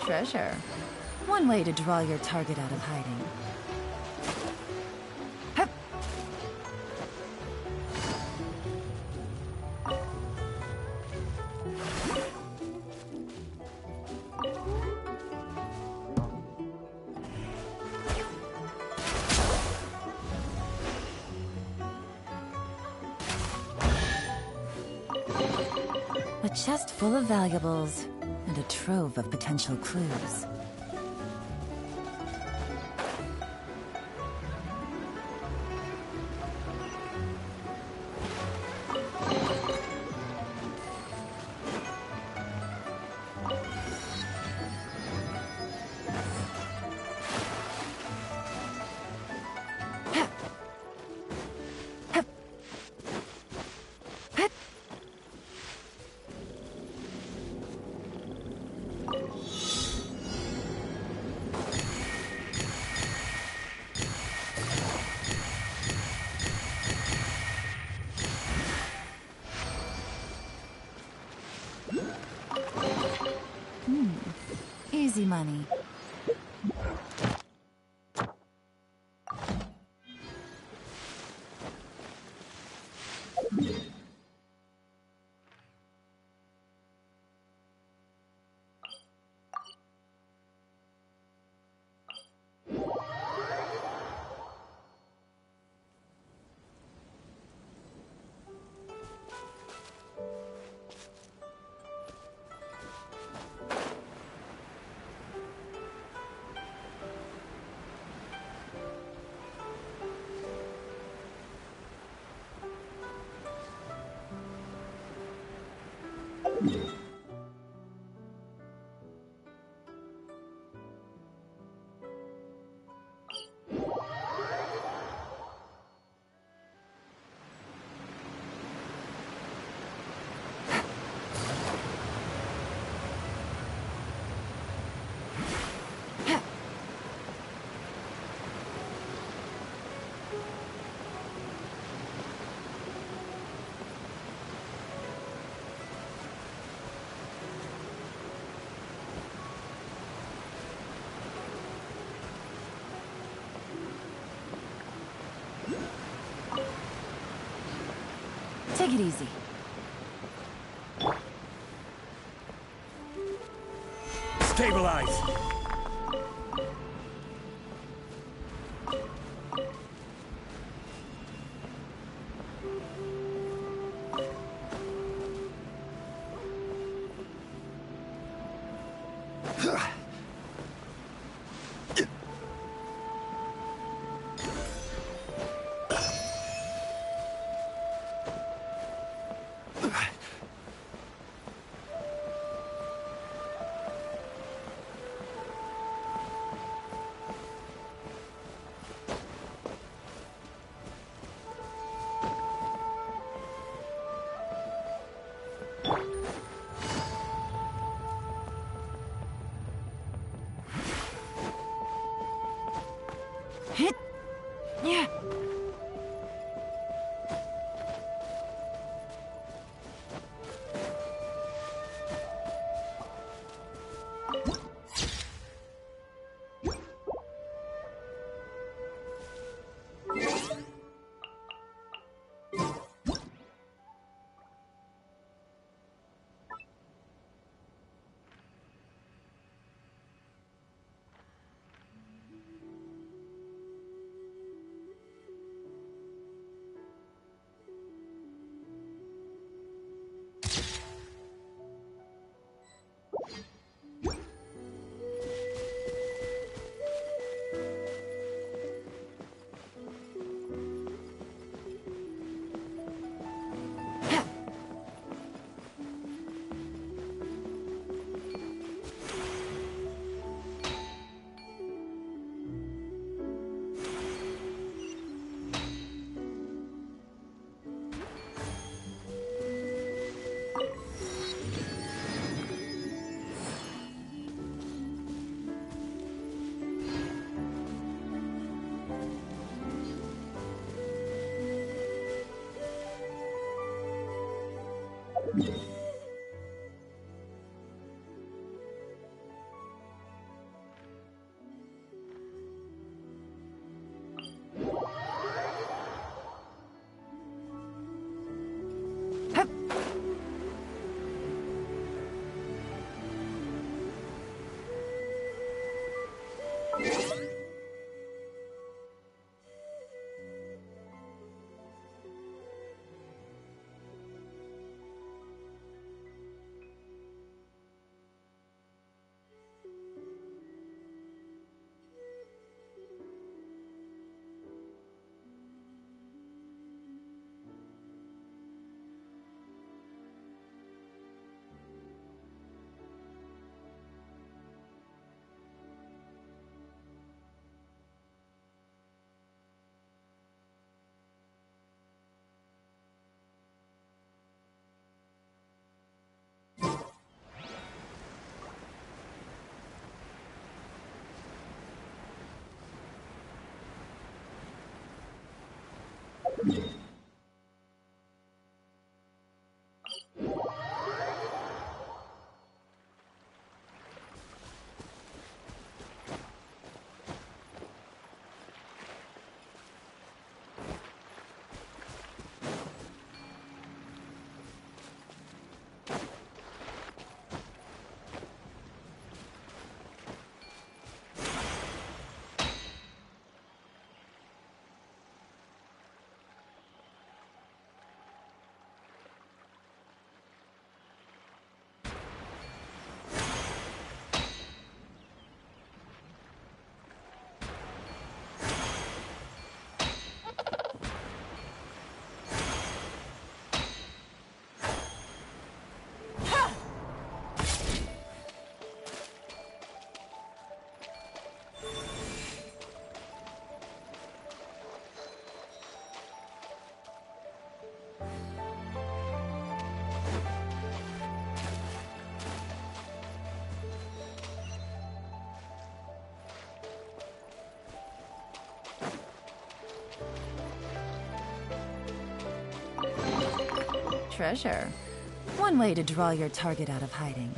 Treasure. One way to draw your target out of hiding. Hup. A chest full of valuables. And a trove of potential clues. Easy money. Take it easy. Stabilize! Hit. Yeah. Treasure. One way to draw your target out of hiding.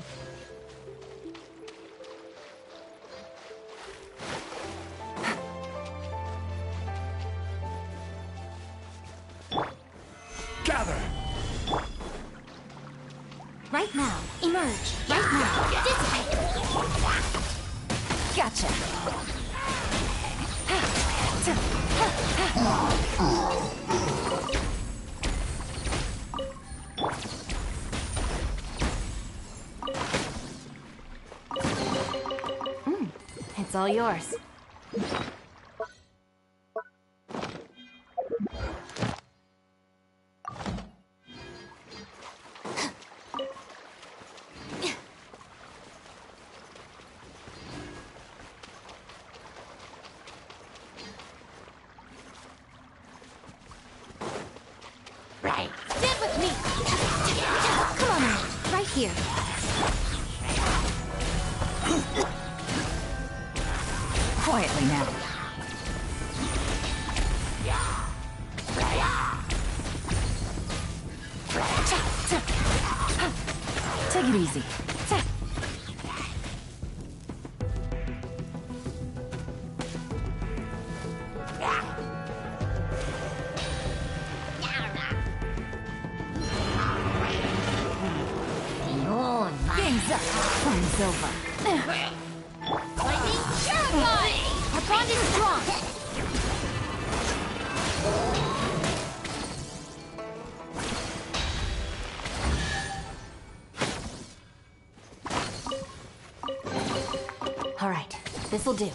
Gather! Right now. Emerge. Right now. Dissipate. Gotcha! It's all yours. Right. Stand with me. Come on now. Right here. Quietly now. Take it easy. Game's up. Fun's over. Lightning Terrify! Our bond is strong. All right, this'll do.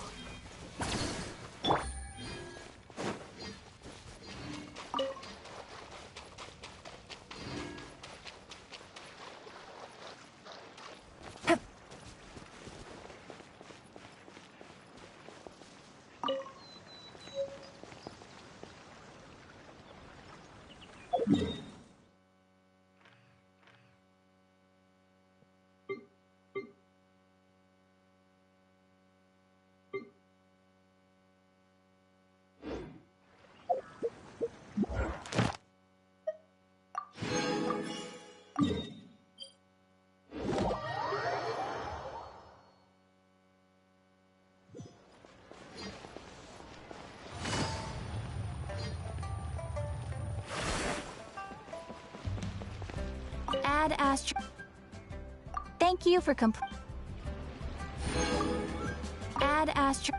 Add Astro. Thank you for Add Astro.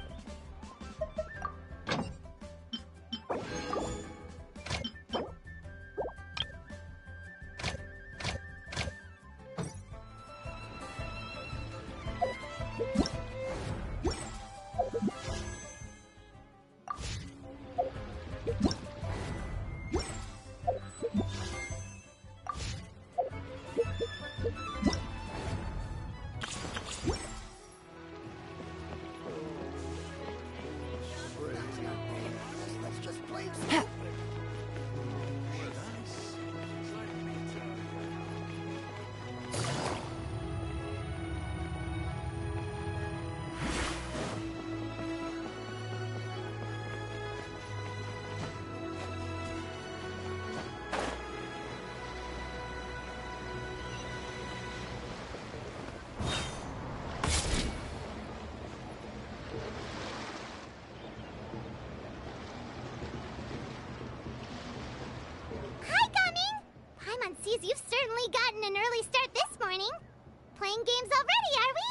playing games already, are we?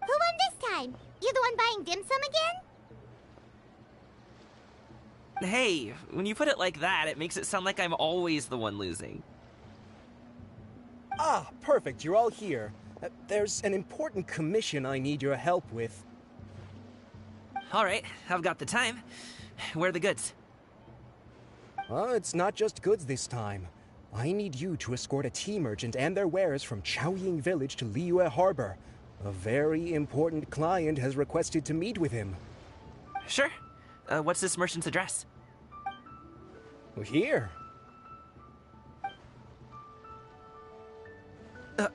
Who won this time? You the one buying dim sum again? Hey, when you put it like that, it makes it sound like I'm always the one losing. Ah, perfect, you're all here. There's an important commission I need your help with. Alright, I've got the time. Where are the goods? It's not just goods this time. I need you to escort a tea merchant and their wares from Chaoying Village to Liyue Harbor. A very important client has requested to meet with him. Sure. What's this merchant's address? Here. If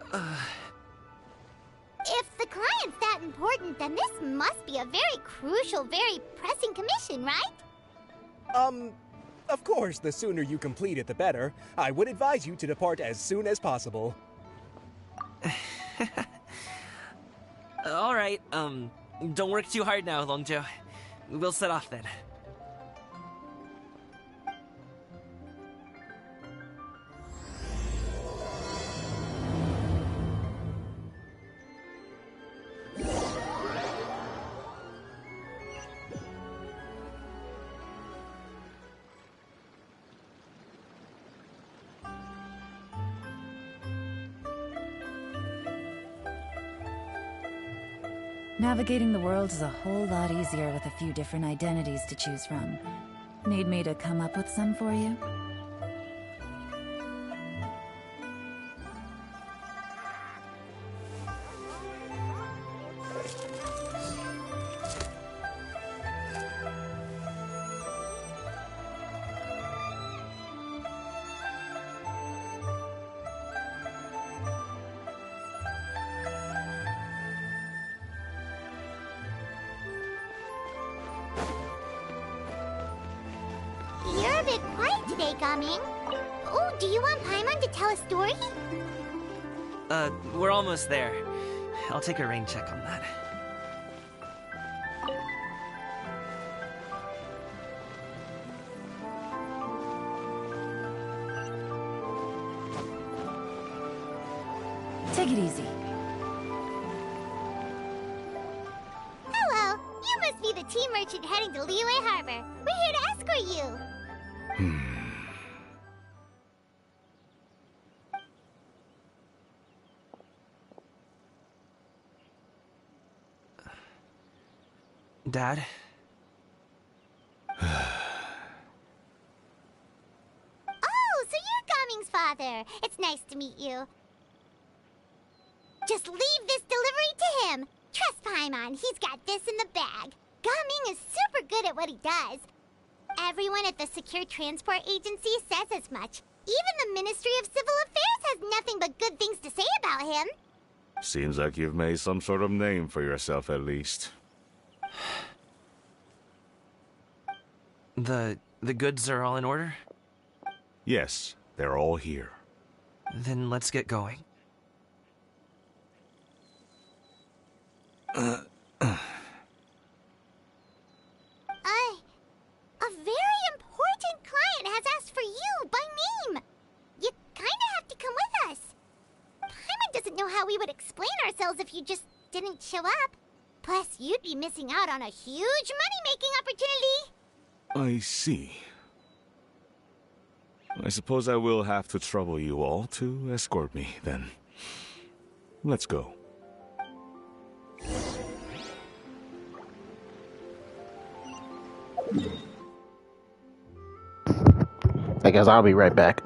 the client's that important, then this must be a very crucial, very pressing commission, right? Of course, the sooner you complete it, the better. I would advise you to depart as soon as possible. Alright, don't work too hard now, Longjo. We'll set off then. Navigating the world is a whole lot easier with a few different identities to choose from. Need me to come up with some for you? You're a bit quiet today, Gaming. Oh, do you want Paimon to tell a story? We're almost there. I'll take a rain check on that. Take it easy. Hello, you must be the tea merchant heading to Liyue Harbor. We're here to escort you. Dad? Oh, so you're Gaming's father. It's nice to meet you. Just leave this delivery to him. Trust Paimon, he's got this in the bag. Gaming is super good at what he does. Everyone at the Secure Transport Agency says as much. Even the Ministry of Civil Affairs has nothing but good things to say about him. Seems like you've made some sort of name for yourself at least. The goods are all in order? Yes, they're all here. Then let's get going. A very important client has asked for you by name. You kinda have to come with us. Paimon doesn't know how we would explain ourselves if you just didn't show up. Plus, you'd be missing out on a huge money-making opportunity. I see. I suppose I will have to trouble you all to escort me, then. Let's go. I guess I'll be right back.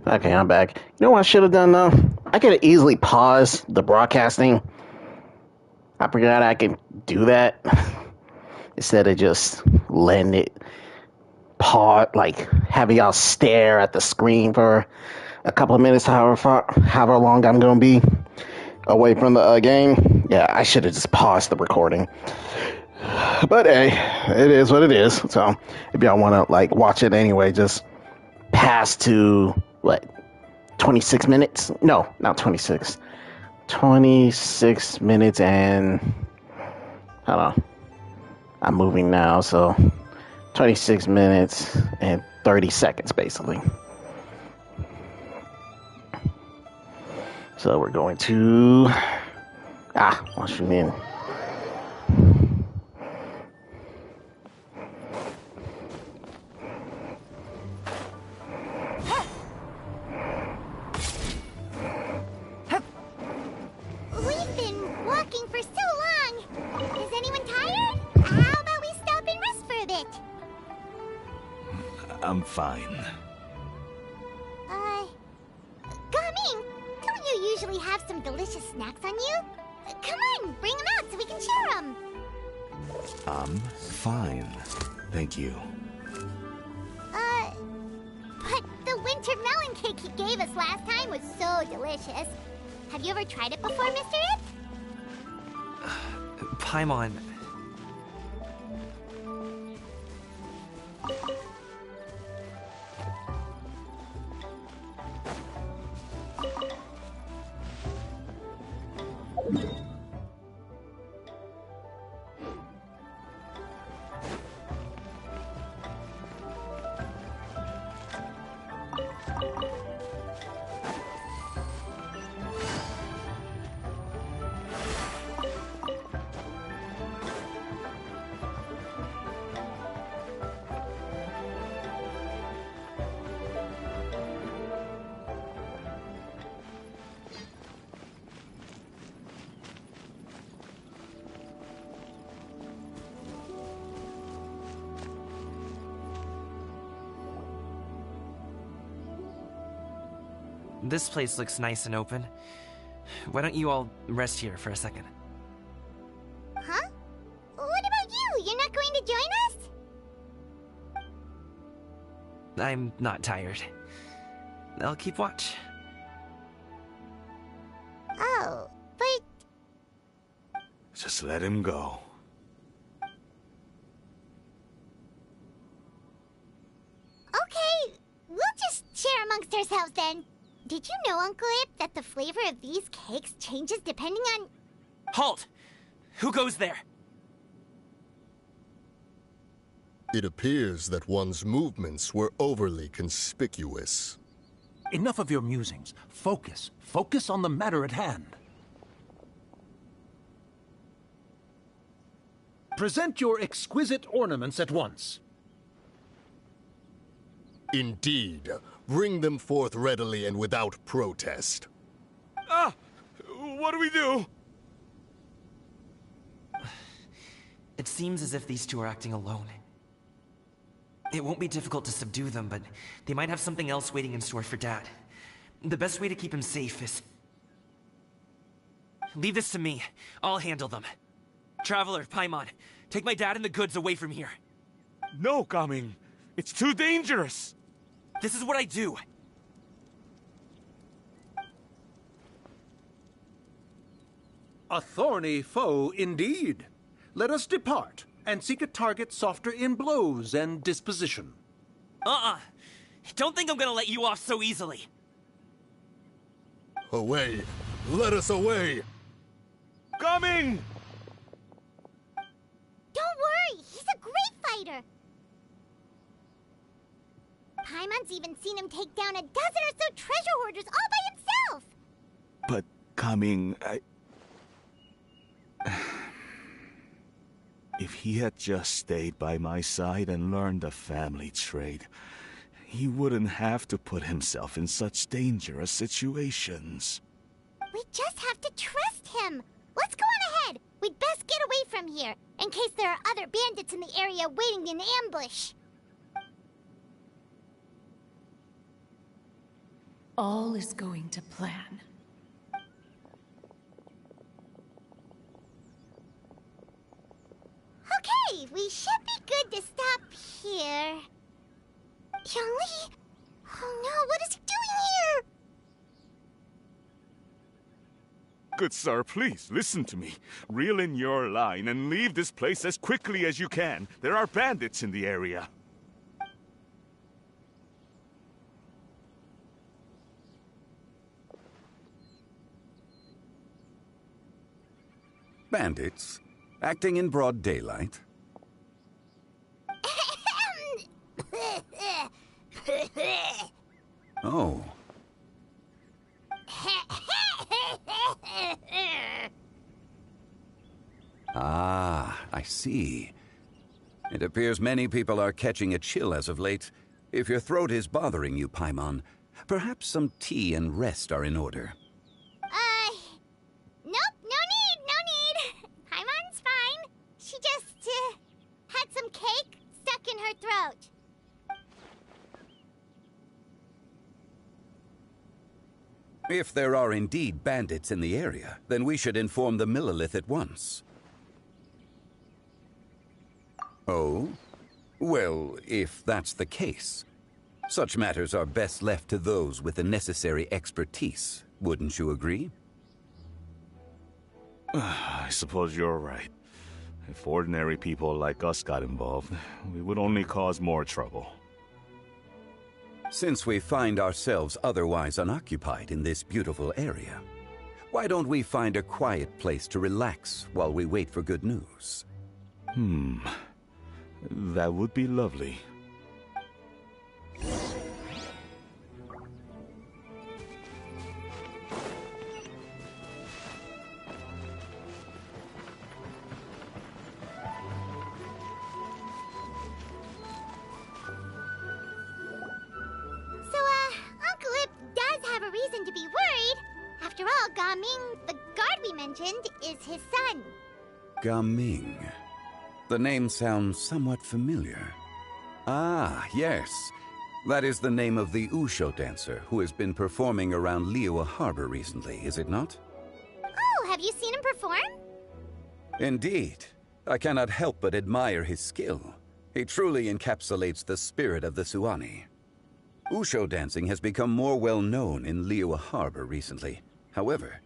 Okay, I'm back. You know what I should have done though? I could have easily paused the broadcasting. I forgot I can do that instead of just letting it pause, like having y'all stare at the screen for a couple of minutes, however long I'm gonna be away from the game. Yeah, I should have just paused the recording. But hey, it is what it is. So if y'all want to like watch it anyway, just pass to what 26 minutes? No, not 26. 26 minutes and hold on. I'm moving now, so 26 minutes and 30 seconds basically. So we're going to once you're in. We've been walking for so long. Is anyone tired? How about we stop and rest for a bit? I'm fine. Gaming, don't you usually have some delicious snacks on you? Come on, bring them out so we can share them. I'm fine. Thank you. But the winter melon cake he gave us last time was so delicious. Have you ever tried it before, Mr. Ip? Paimon. This place looks nice and open. Why don't you all rest here for a second? Huh? What about you? You're not going to join us? I'm not tired. I'll keep watch. Oh, but Just let him go. okay, we'll just share amongst ourselves then. Did you know, Uncle Ip, that the flavor of these cakes changes depending on... Halt! Who goes there? It appears that one's movements were overly conspicuous. Enough of your musings. Focus. Focus on the matter at hand. Present your exquisite ornaments at once. Indeed. Bring them forth readily and without protest. What do we do? It seems as if these two are acting alone. It won't be difficult to subdue them, but they might have something else waiting in store for Dad. The best way to keep him safe is... leave this to me. I'll handle them. Traveler, Paimon, take my dad and the goods away from here. No, Gaming. It's too dangerous. This is what I do. A thorny foe indeed. Let us depart and seek a target softer in blows and disposition. Don't think I'm gonna let you off so easily. Away! Let us away! Gaming! Don't worry, he's a great fighter. Paimon's even seen him take down a dozen or so treasure hoarders all by himself. But, Gaming, if he had just stayed by my side and learned the family trade, he wouldn't have to put himself in such dangerous situations. We just have to trust him. Let's go on ahead. We'd best get away from here, in case there are other bandits in the area waiting in ambush. All is going to plan. Okay, we should be good to stop here. Yangli? Oh no, what is he doing here? Good sir, please, listen to me. Reel in your line and leave this place as quickly as you can. There are bandits in the area. Bandits? Acting in broad daylight? Oh. Ah, I see. It appears many people are catching a chill as of late. If your throat is bothering you, Paimon, perhaps some tea and rest are in order. Nope, no need. Paimon's fine. She just, had some cake stuck in her throat. If there are indeed bandits in the area, then we should inform the Millelith at once. Oh? Well, if that's the case, such matters are best left to those with the necessary expertise, wouldn't you agree? I suppose you're right. If ordinary people like us got involved, we would only cause more trouble. Since we find ourselves otherwise unoccupied in this beautiful area, why don't we find a quiet place to relax while we wait for good news? That would be lovely. Uncle Ip does have a reason to be worried. After all, Gaming, the guard we mentioned, is his son. Gaming. The name sounds somewhat familiar. Ah, yes. That is the name of the Usho dancer who has been performing around Liyue Harbor recently, is it not? Oh, have you seen him perform? Indeed. I cannot help but admire his skill. He truly encapsulates the spirit of the Suani. Usho dancing has become more well known in Liyue Harbor recently. However,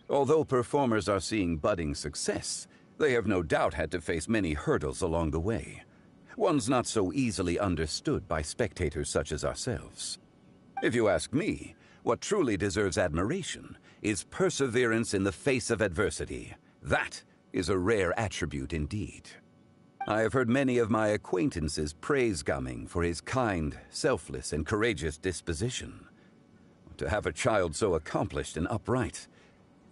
although performers are seeing budding success, they have no doubt had to face many hurdles along the way. One's not so easily understood by spectators such as ourselves. If you ask me, what truly deserves admiration is perseverance in the face of adversity. That is a rare attribute indeed. I have heard many of my acquaintances praise Gaming for his kind, selfless, and courageous disposition. To have a child so accomplished and upright,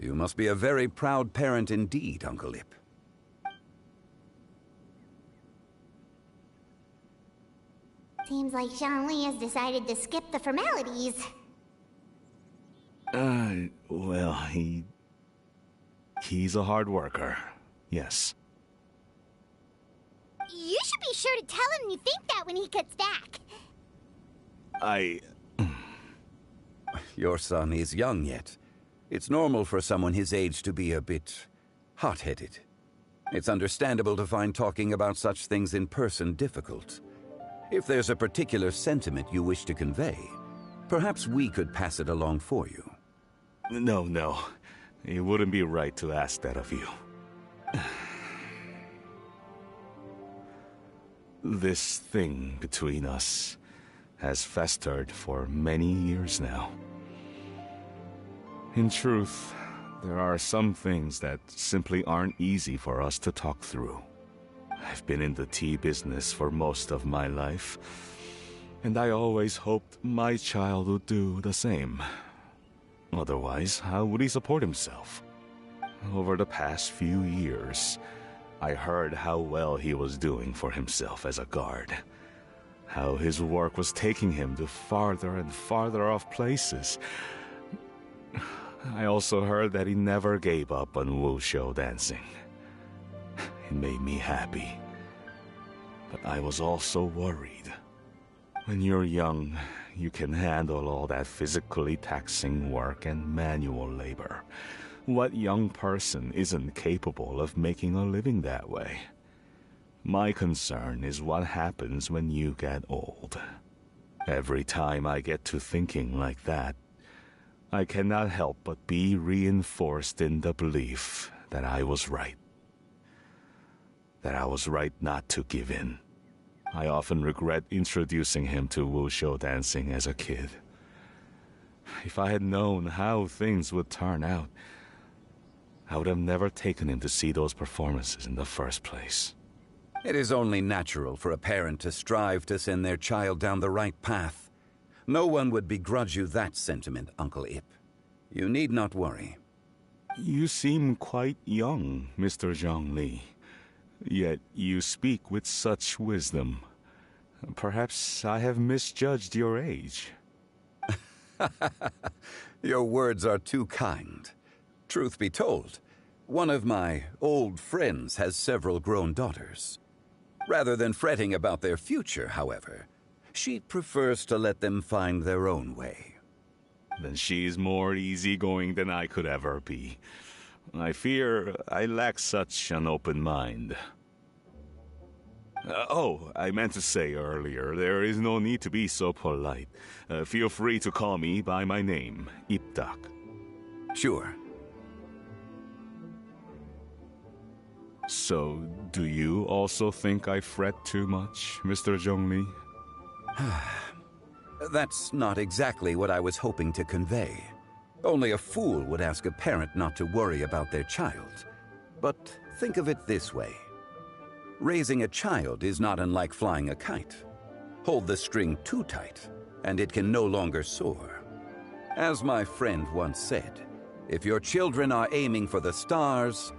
you must be a very proud parent indeed, Uncle Ip. Seems like Zhangli has decided to skip the formalities. Well, he's a hard worker. Yes. You should be sure to tell him you think that when he gets back. Your son is young yet. It's normal for someone his age to be a bit hot-headed. It's understandable to find talking about such things in person difficult. If there's a particular sentiment you wish to convey, perhaps we could pass it along for you. No. It wouldn't be right to ask that of you. This thing between us has festered for many years now. In truth, there are some things that simply aren't easy for us to talk through. I've been in the tea business for most of my life, and I always hoped my child would do the same. Otherwise, how would he support himself? Over the past few years, I heard how well he was doing for himself as a guard. How his work was taking him to farther and farther off places. I also heard that he never gave up on wushu dancing. It made me happy. But I was also worried. When you're young, you can handle all that physically taxing work and manual labor. What young person isn't capable of making a living that way? My concern is what happens when you get old. Every time I get to thinking like that, I cannot help but be reinforced in the belief that I was right. That I was right not to give in. I often regret introducing him to wushu dancing as a kid. If I had known how things would turn out, I would have never taken him to see those performances in the first place. It is only natural for a parent to strive to send their child down the right path. No one would begrudge you that sentiment, Uncle Ip. You need not worry. You seem quite young, Mr. Zhongli. Yet you speak with such wisdom. Perhaps I have misjudged your age. Your words are too kind. Truth be told, one of my old friends has several grown daughters. Rather than fretting about their future, however, she prefers to let them find their own way. Then she's more easygoing than I could ever be. I fear I lack such an open mind. I meant to say earlier, there is no need to be so polite. Feel free to call me by my name, Ipdak. Sure. So, do you also think I fret too much, Mr. Zhongli? That's not exactly what I was hoping to convey. Only a fool would ask a parent not to worry about their child. But think of it this way. Raising a child is not unlike flying a kite. Hold the string too tight, and it can no longer soar. As my friend once said, if your children are aiming for the stars,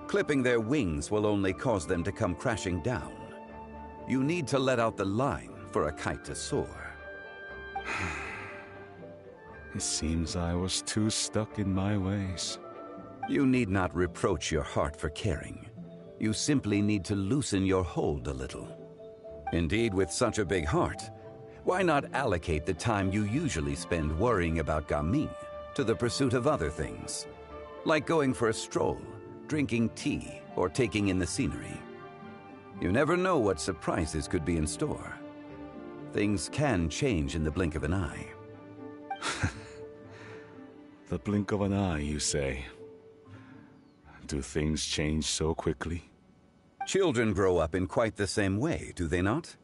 clipping their wings will only cause them to come crashing down. You need to let out the line for a kite to soar. It seems I was too stuck in my ways. You need not reproach your heart for caring. You simply need to loosen your hold a little. Indeed, with such a big heart, why not allocate the time you usually spend worrying about Gaming to the pursuit of other things, like going for a stroll, drinking tea, or taking in the scenery? You never know what surprises could be in store. Things can change in the blink of an eye. The blink of an eye, you say? Do things change so quickly? Children grow up in quite the same way, do they not?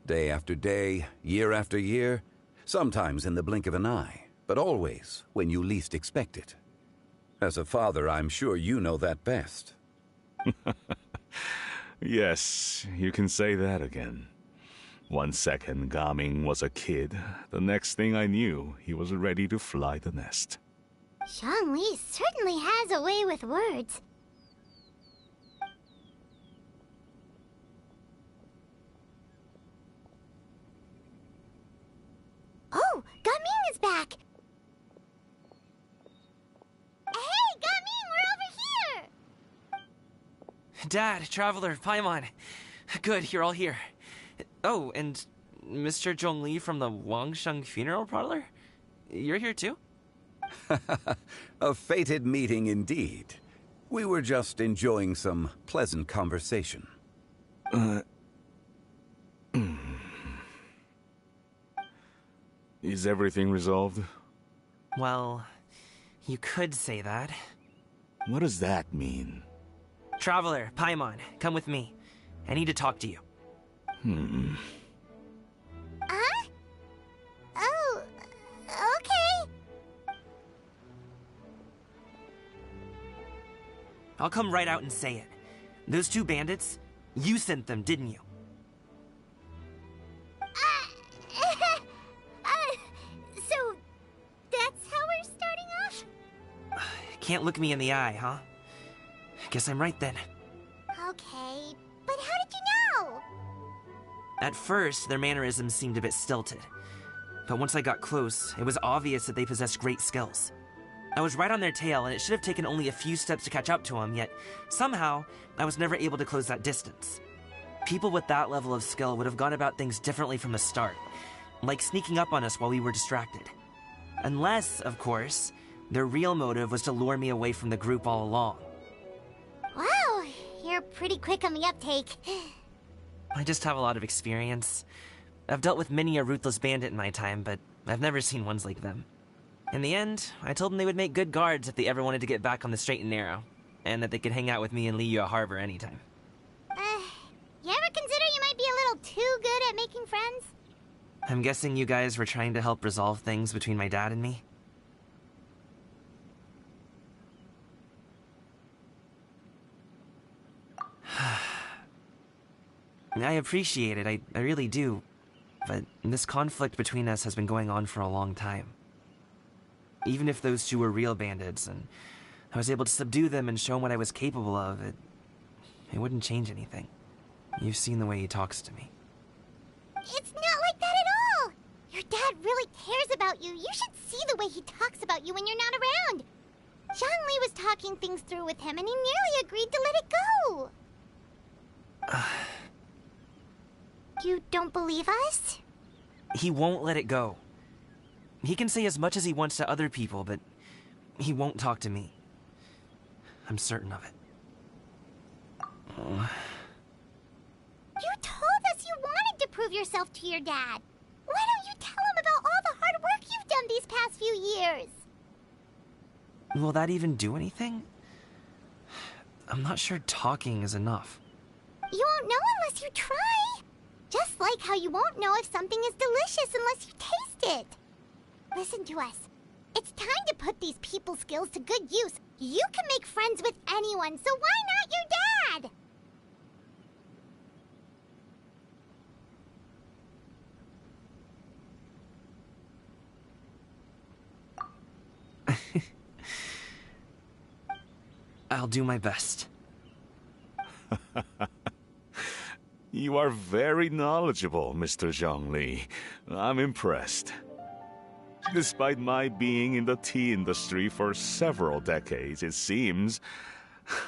Day after day, year after year, sometimes in the blink of an eye, but always when you least expect it. As a father, I'm sure you know that best. Yes, you can say that again. 1 second Gaming was a kid, the next thing I knew, he was ready to fly the nest. Zhongli certainly has a way with words. Oh, Gaming is back! Hey, Gaming, we're over here! Dad, Traveler, Paimon. Good, you're all here. Oh, and Mr. Zhongli from the Wangsheng Funeral Parlor? You're here too? A fated meeting indeed. We were just enjoying some pleasant conversation. Is everything resolved? Well, you could say that. What does that mean? Traveler, Paimon, come with me. I need to talk to you. Huh? Oh, okay. I'll come right out and say it. Those two bandits, you sent them, didn't you? So, that's how we're starting off? Can't look me in the eye, huh? Guess I'm right then. Okay, but how did you know? At first, their mannerisms seemed a bit stilted. But once I got close, it was obvious that they possessed great skills. I was right on their tail, and it should have taken only a few steps to catch up to them, yet somehow, I was never able to close that distance. People with that level of skill would have gone about things differently from the start. like sneaking up on us while we were distracted. Unless, of course, their real motive was to lure me away from the group all along. Wow, you're pretty quick on the uptake. I just have a lot of experience. I've dealt with many a ruthless bandit in my time, but I've never seen ones like them. In the end, I told them they would make good guards if they ever wanted to get back on the straight and narrow, and that they could hang out with me in Liyue Harbor anytime. You ever consider you might be a little too good at making friends? I'm guessing you guys were trying to help resolve things between my dad and me? I appreciate it, I really do. But this conflict between us has been going on for a long time. Even if those two were real bandits, and I was able to subdue them and show him what I was capable of, it wouldn't change anything. You've seen the way he talks to me. It's not like that at all! Your dad really cares about you. You should see the way he talks about you when you're not around. Zhongli was talking things through with him, and he nearly agreed to let it go. You don't believe us? He won't let it go. He can say as much as he wants to other people, but he won't talk to me. I'm certain of it. You told us you wanted to prove yourself to your dad. Why don't you tell him about all the hard work you've done these past few years? Will that even do anything? I'm not sure talking is enough. You won't know unless you try. Just like how you won't know if something is delicious unless you taste it. Listen to us. It's time to put these people skills to good use. You can make friends with anyone, so why not your dad? I'll do my best. You are very knowledgeable, Mr. Zhongli. I'm impressed. Despite my being in the tea industry for several decades, it seems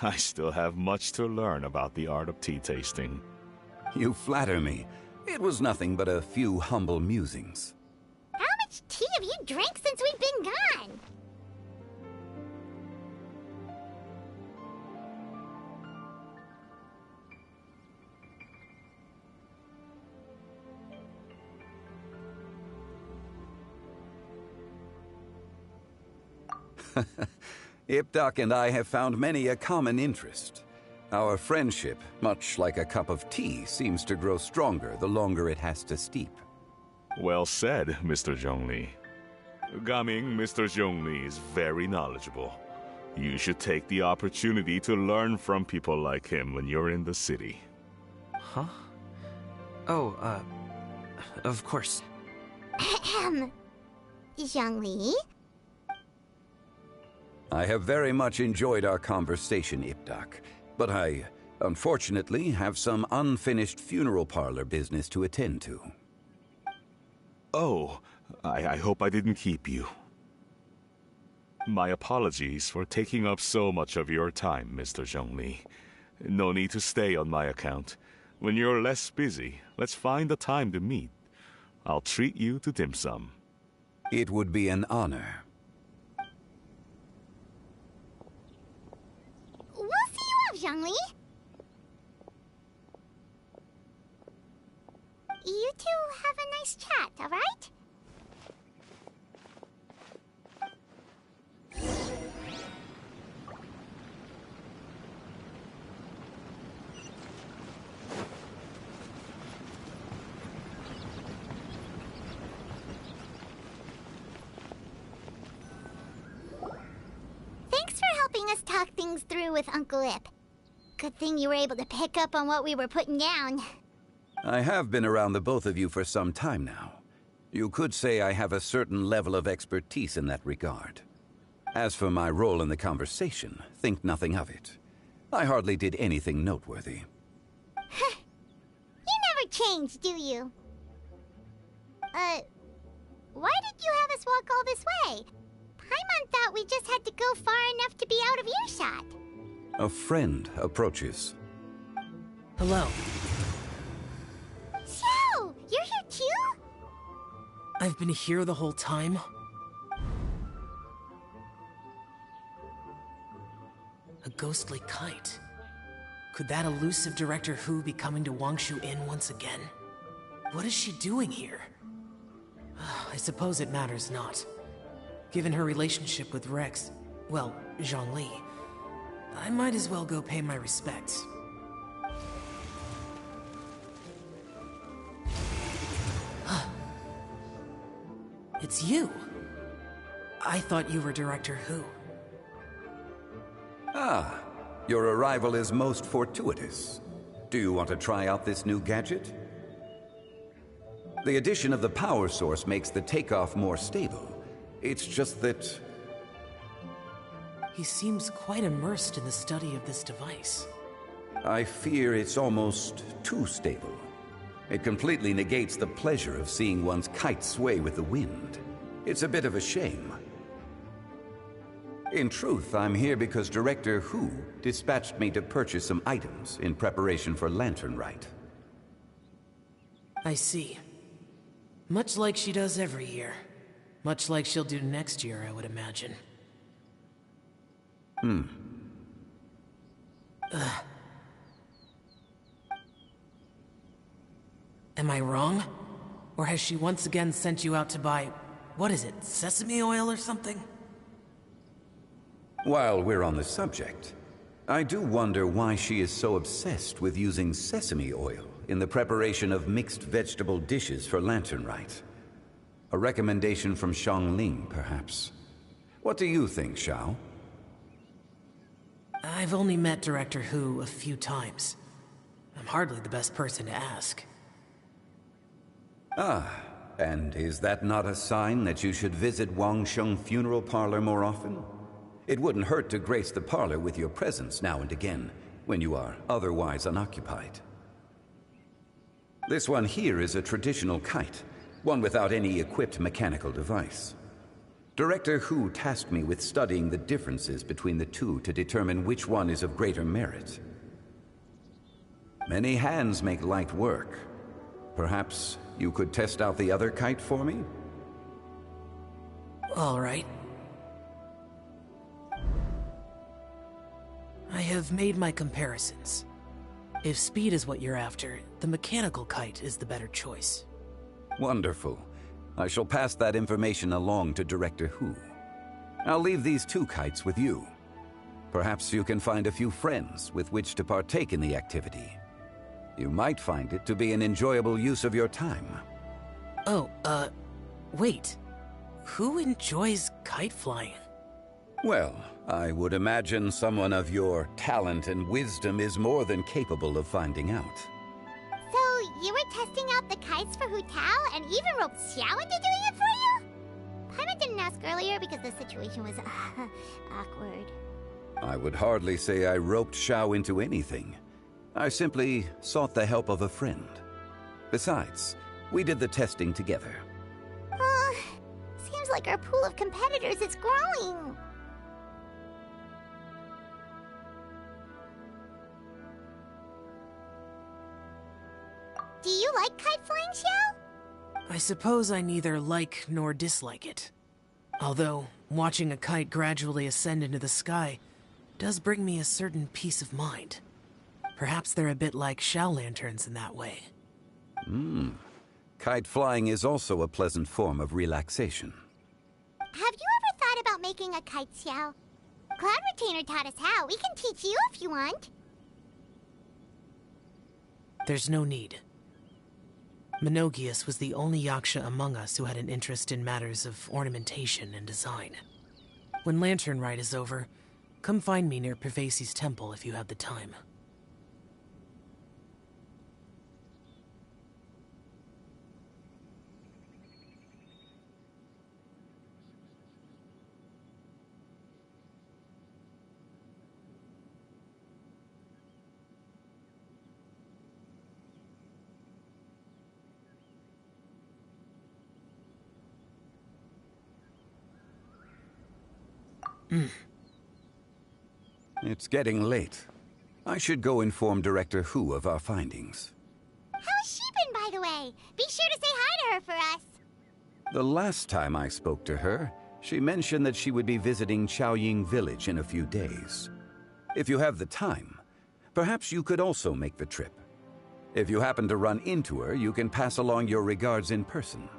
I still have much to learn about the art of tea tasting. You flatter me. It was nothing but a few humble musings. How much tea have you drank since we've been gone? Ipdak and I have found many a common interest. Our friendship, much like a cup of tea, seems to grow stronger the longer it has to steep. Well said, Mr. Zhongli. Gaming, Mr. Zhongli is very knowledgeable. You should take the opportunity to learn from people like him when you're in the city. Huh? Oh, of course. Ahem. Zhongli? I have very much enjoyed our conversation, Ipdak, but I, unfortunately, have some unfinished funeral parlor business to attend to. Oh, I hope I didn't keep you. My apologies for taking up so much of your time, Mr. Zhongli. No need to stay on my account. When you're less busy, let's find a time to meet. I'll treat you to dim sum. It would be an honor. We'll see you off, Zhongli. You two have a nice chat, all right? Thanks for helping us talk things through with Uncle Ip. Good thing you were able to pick up on what we were putting down. I have been around the both of you for some time now. You could say I have a certain level of expertise in that regard. As for my role in the conversation, think nothing of it. I hardly did anything noteworthy. You never change, do you? Why did you have us walk all this way? Paimon thought we just had to go far enough to be out of earshot. A friend approaches. Hello. So, you're here too? I've been here the whole time? A ghostly kite. Could that elusive Director Hu be coming to Wangshu Inn once again? What is she doing here? I suppose it matters not. Given her relationship with Rex, well, Zhongli, I might as well go pay my respects. It's you! I thought you were Director Hu. Ah, your arrival is most fortuitous. Do you want to try out this new gadget? The addition of the power source makes the takeoff more stable. It's just that... He seems quite immersed in the study of this device. I fear it's almost too stable. It completely negates the pleasure of seeing one's kite sway with the wind. It's a bit of a shame. In truth, I'm here because Director Hu dispatched me to purchase some items in preparation for Lantern Rite. I see. Much like she does every year. Much like she'll do next year, I would imagine. Am I wrong? Or has she once again sent you out to buy... what is it, sesame oil or something? While we're on the subject, I do wonder why she is so obsessed with using sesame oil in the preparation of mixed vegetable dishes for Lantern Rite. A recommendation from Xiangling, perhaps. What do you think, Xiao? I've only met Director Hu a few times. I'm hardly the best person to ask. Ah, and is that not a sign that you should visit Wangsheng Funeral Parlor more often? It wouldn't hurt to grace the parlor with your presence now and again, when you are otherwise unoccupied. This one here is a traditional kite, one without any equipped mechanical device. Director Hu tasked me with studying the differences between the two to determine which one is of greater merit. Many hands make light work. Perhaps you could test out the other kite for me? All right. I have made my comparisons. If speed is what you're after, the mechanical kite is the better choice. Wonderful. I shall pass that information along to Director Hu. I'll leave these two kites with you. Perhaps you can find a few friends with which to partake in the activity. You might find it to be an enjoyable use of your time. Oh, wait. Who enjoys kite flying? Well, I would imagine someone of your talent and wisdom is more than capable of finding out. So, you were testing out the kites for Hu Tao and even roped Xiao into doing it for you? Paimon didn't ask earlier because the situation was awkward. I would hardly say I roped Xiao into anything. I simply sought the help of a friend. Besides, we did the testing together. Seems like our pool of competitors is growing. Do you like kite flying, Xiao? I suppose I neither like nor dislike it. Although, watching a kite gradually ascend into the sky does bring me a certain peace of mind. Perhaps they're a bit like Xiao lanterns in that way. Kite flying is also a pleasant form of relaxation. Have you ever thought about making a kite, Xiao? Cloud Retainer taught us how. We can teach you if you want. There's no need. Menogias was the only Yaksha among us who had an interest in matters of ornamentation and design. When Lantern Rite is over, come find me near Pervasi's temple if you have the time. It's getting late. I should go inform Director Hu of our findings. How's she been, by the way? Be sure to say hi to her for us. The last time I spoke to her, she mentioned that she would be visiting Chaoying Village in a few days. If you have the time, perhaps you could also make the trip. If you happen to run into her, you can pass along your regards in person.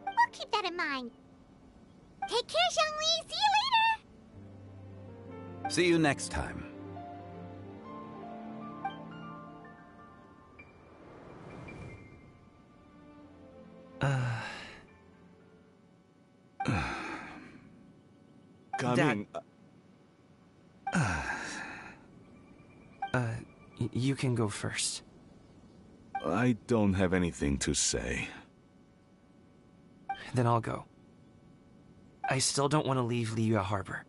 We'll keep that in mind. Take care, Zhongli. See you later. See you next time. Coming. You can go first. I don't have anything to say. Then I'll go. I still don't want to leave Liyue Harbor.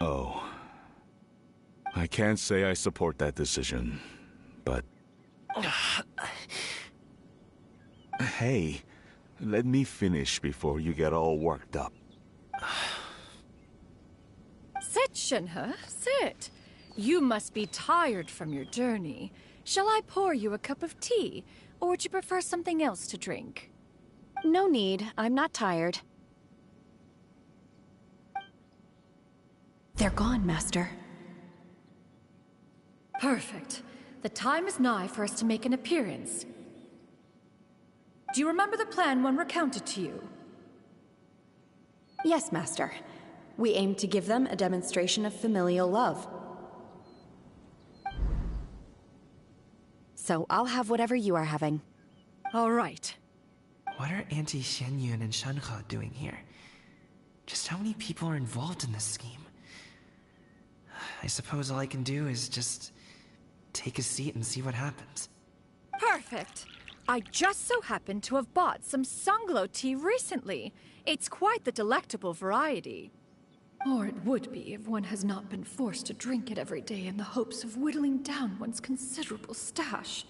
Oh. I can't say I support that decision, but... Hey, let me finish before you get all worked up. Sit, Shenhe, sit. You must be tired from your journey. Shall I pour you a cup of tea, or would you prefer something else to drink? No need. I'm not tired. They're gone, Master. Perfect. The time is nigh for us to make an appearance. Do you remember the plan one recounted to you? Yes, Master. We aim to give them a demonstration of familial love. So I'll have whatever you are having. All right. What are Auntie Xianyun and Shenhe doing here? Just how many people are involved in this scheme? I suppose all I can do is just take a seat and see what happens. Perfect. I just so happen to have bought some Sunglow tea recently. It's quite the delectable variety. Or it would be if one has not been forced to drink it every day in the hopes of whittling down one's considerable stash.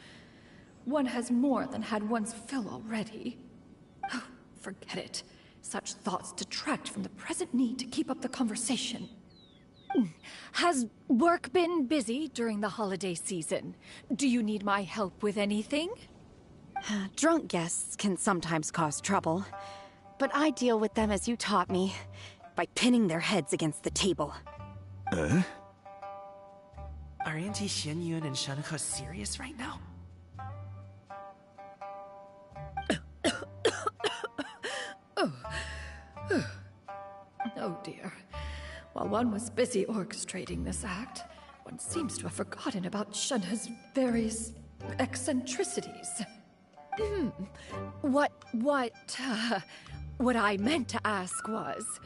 One has more than had one's fill already. Oh, forget it. Such thoughts detract from the present need to keep up the conversation. Has work been busy during the holiday season? Do you need my help with anything? Drunk guests can sometimes cause trouble, but I deal with them as you taught me, by pinning their heads against the table. Are Auntie Xianyun and Shenhe serious right now? Oh dear. While one was busy orchestrating this act, one seems to have forgotten about Shenhe's various eccentricities. What I meant to ask was,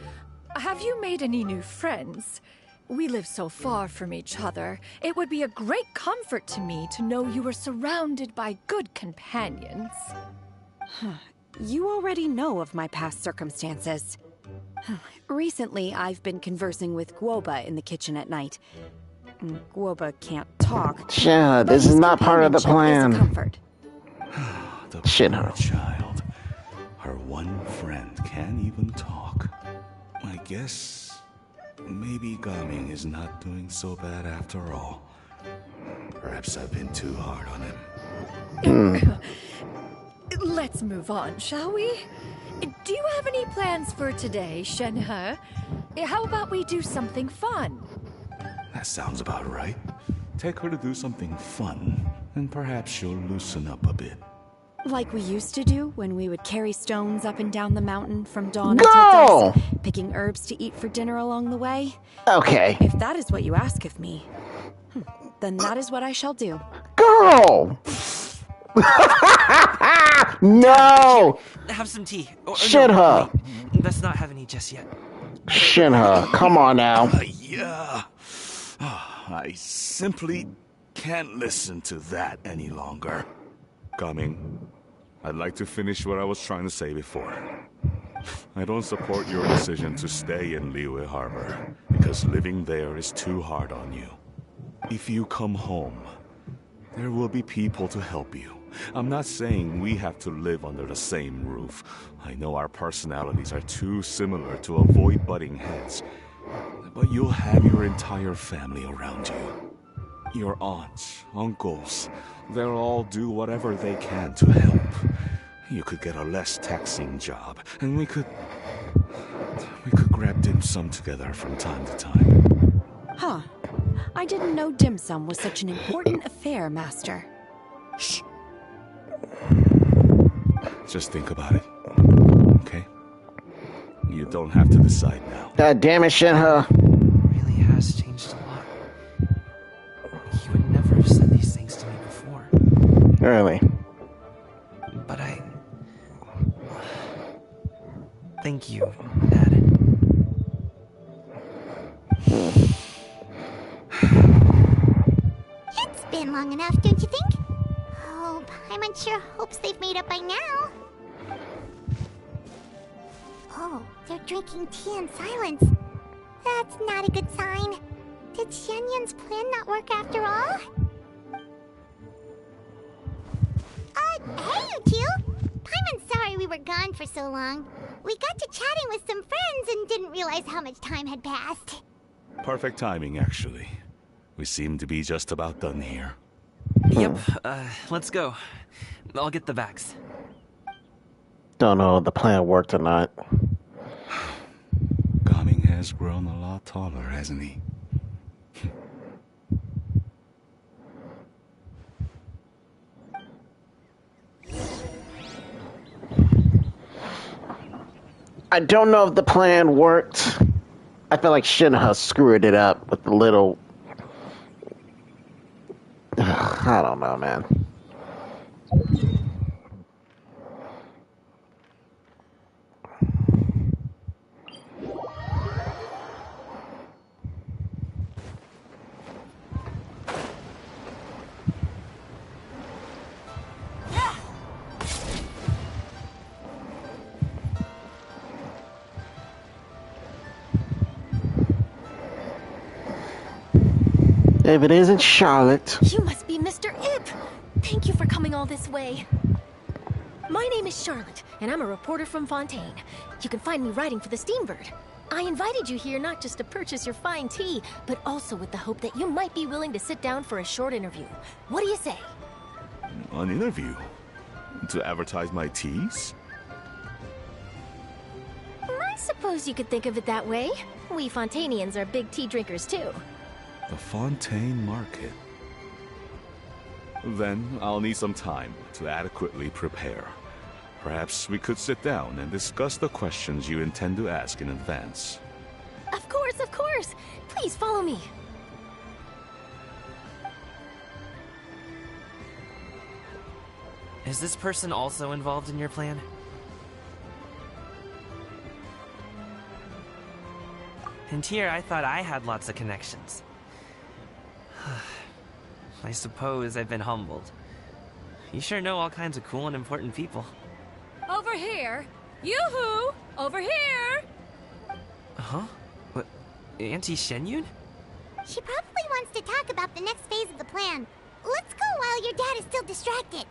have you made any new friends? We live so far from each other. It would be a great comfort to me to know you were surrounded by good companions. You already know of my past circumstances. Recently, I've been conversing with Guoba in the kitchen at night. Guoba can't talk. Yeah, this is not part of the plan. Is a comfort. The poor child. Her one friend can't even talk. I guess maybe Gaming is not doing so bad after all. Perhaps I've been too hard on him. Let's move on, shall we? Do you have any plans for today, Shenhe? How about we do something fun? That sounds about right. Take her to do something fun, and perhaps she'll loosen up a bit. Like we used to do when we would carry stones up and down the mountain from dawn until dusk, picking herbs to eat for dinner along the way? Okay. If that is what you ask of me, then that is what I shall do. Girl! No! Have some tea. Shenhe! Wait, let's not have any just yet. Shenhe, come on now. Yeah. I simply can't listen to that any longer. Gaming, I'd like to finish what I was trying to say before. I don't support your decision to stay in Liyue Harbor, because living there is too hard on you. If you come home, there will be people to help you. I'm not saying we have to live under the same roof. I know our personalities are too similar to avoid butting heads. But you'll have your entire family around you. Your aunts, uncles, they'll all do whatever they can to help. you could get a less taxing job, and we could grab dim sum together from time to time. Huh. I didn't know dim sum was such an important affair, Master. Shh. Just think about it, okay? You don't have to decide now. God damn it, Shinha. Really has changed a lot. You would never have said these things to me before. Really? But thank you, Dad. It's been long enough, don't you think? Oh, Paimon sure hopes they've made up by now. Oh, they're drinking tea in silence. That's not a good sign. Did Xianyun's plan not work after all? Hey, you two! Paimon's sorry we were gone for so long. We got to chatting with some friends and didn't realize how much time had passed. Perfect timing, actually. We seem to be just about done here. Yep, let's go. I'll get the bags. Don't know if the plan worked or not. Gaming has grown a lot taller, hasn't he? I don't know if the plan worked. I feel like Shinha screwed it up with the little... I don't know, man. If it isn't Charlotte... You must be Mr. Ip! Thank you for coming all this way. My name is Charlotte, and I'm a reporter from Fontaine. You can find me writing for the Steambird. I invited you here not just to purchase your fine tea, but also with the hope that you might be willing to sit down for a short interview. What do you say? An interview? To advertise my teas? I suppose you could think of it that way. We Fontainians are big tea drinkers too. The Fontaine Market. Then I'll need some time to adequately prepare. Perhaps we could sit down and discuss the questions you intend to ask in advance. Of course, of course! Please follow me. Is this person also involved in your plan? And here I thought I had lots of connections. I suppose I've been humbled. You sure know all kinds of cool and important people. Over here! Yoo-hoo! Over here! Huh? What? Auntie Shenyun? She probably wants to talk about the next phase of the plan. Let's go while your dad is still distracted.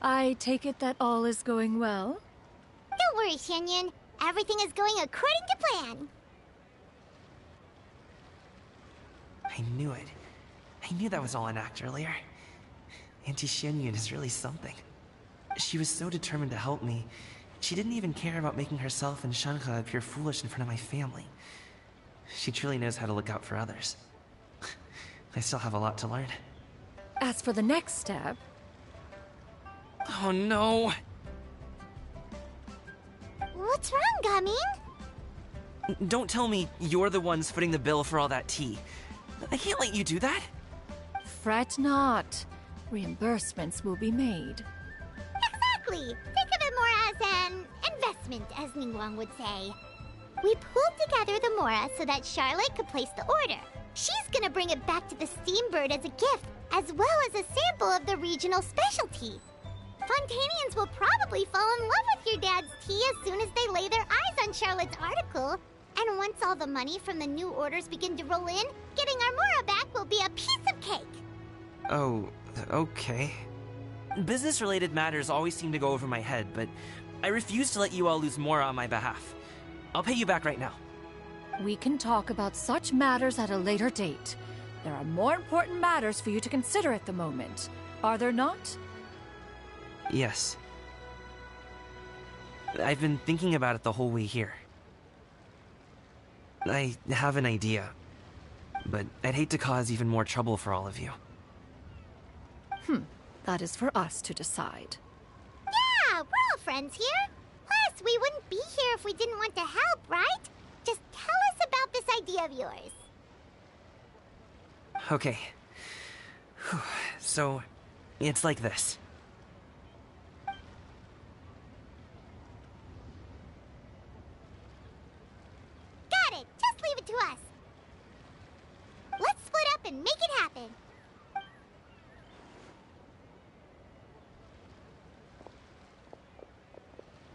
I take it that all is going well? Don't worry, Shenyun. Everything is going according to plan. I knew it. I knew that was all an act earlier. Auntie Shenyun is really something. She was so determined to help me. She didn't even care about making herself and Shanha appear foolish in front of my family. She truly knows how to look out for others. I still have a lot to learn. As for the next step... Oh no! What's wrong, Gaming? Don't tell me you're the ones footing the bill for all that tea. I can't let you do that. Fret not. Reimbursements will be made. Exactly! Think of it more as an investment, as Ningguang would say. We pooled together the Mora so that Charlotte could place the order. She's gonna bring it back to the Steambird as a gift, as well as a sample of the regional specialty. Fontainians will probably fall in love with your dad's tea as soon as they lay their eyes on Charlotte's article. And once all the money from the new orders begin to roll in, getting our Mora back will be a piece of cake. Oh, okay. Business-related matters always seem to go over my head, but I refuse to let you all lose Mora on my behalf. I'll pay you back right now. We can talk about such matters at a later date. There are more important matters for you to consider at the moment, are there not? Yes. I've been thinking about it the whole way here. I have an idea, but I'd hate to cause even more trouble for all of you. That is for us to decide. Yeah, we're all friends here. Plus, we wouldn't be here if we didn't want to help, right? Just tell us about this idea of yours. Okay. So, it's like this. Got it. Just leave it to us. Let's split up and make it happen.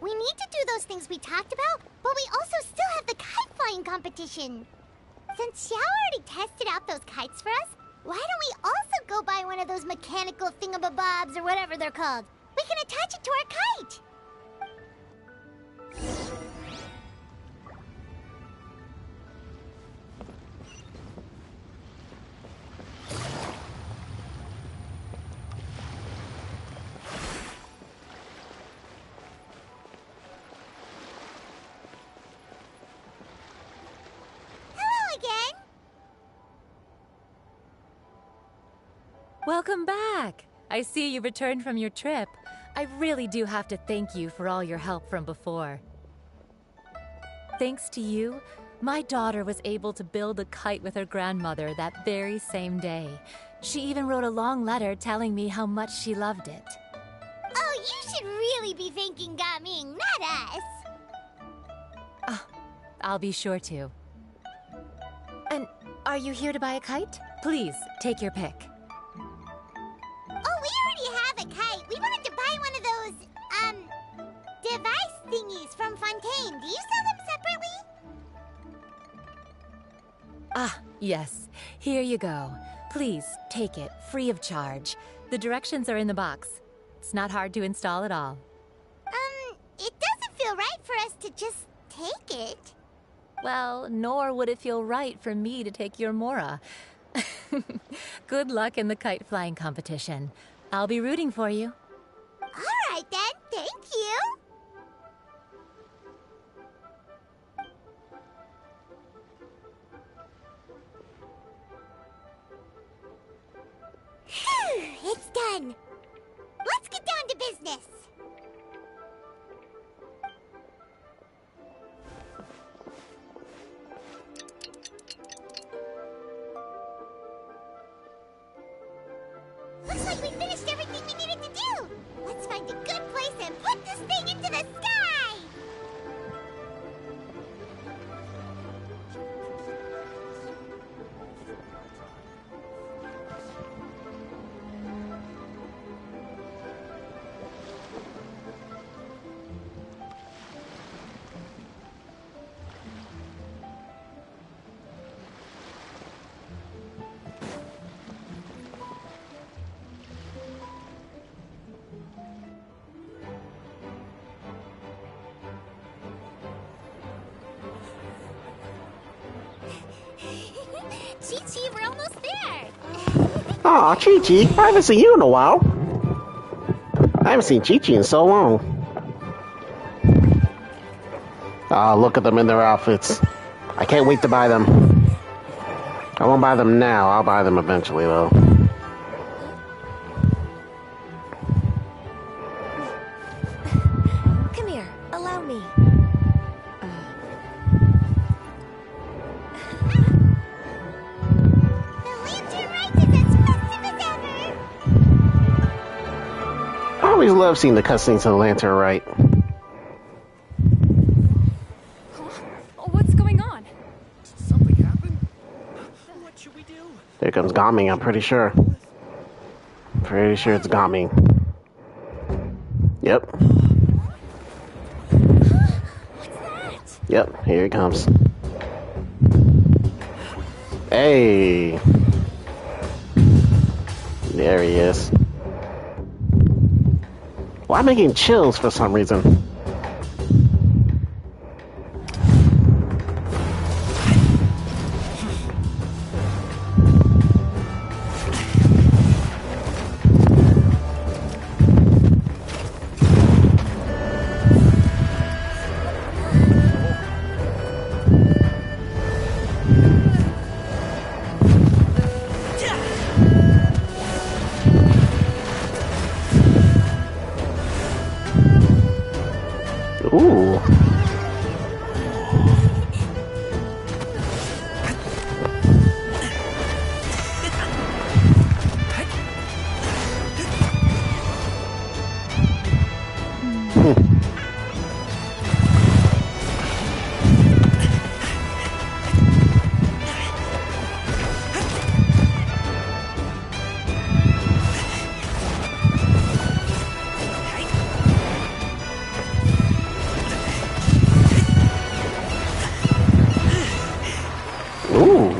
We need to do those things we talked about, but we also still have the kite flying competition. Since Xiao already tested out those kites for us, why don't we also go buy one of those mechanical thingamabobs or whatever they're called? We can attach it to our kite. Welcome back! I see you returned from your trip. I really do have to thank you for all your help from before. Thanks to you, my daughter was able to build a kite with her grandmother that very same day. She even wrote a long letter telling me how much she loved it. Oh, you should really be thanking Gaming, not us. I'll be sure to. And are you here to buy a kite? Please, take your pick. Oh, we already have a kite. We wanted to buy one of those, device thingies from Fontaine. Do you sell them separately? Yes. Here you go. Please, take it, free of charge. The directions are in the box. It's not hard to install at all. It doesn't feel right for us to just take it. Well, nor would it feel right for me to take your Mora. Good luck in the kite flying competition. I'll be rooting for you. All right then, thank you. Phew, it's done. Let's get down to business. Looks like we finished everything we needed to do. Let's find a good place and put this thing into the sky. Chi-Chi, we're almost there. Aw, Chi-Chi, I haven't seen you in a while. I haven't seen Chi-Chi in so long. Ah, look at them in their outfits. I can't wait to buy them. I won't buy them now. I'll buy them eventually, though. Come here, allow me. I always love seeing the cutscenes of the Lantern Rite. What's going on? Did something happen? What should we do? There comes Gaming, I'm pretty sure. Pretty sure it's Gaming. Yep. What's that? Yep, here he comes. Hey! There he is. Why am I getting chills for some reason? Ooh. Ooh.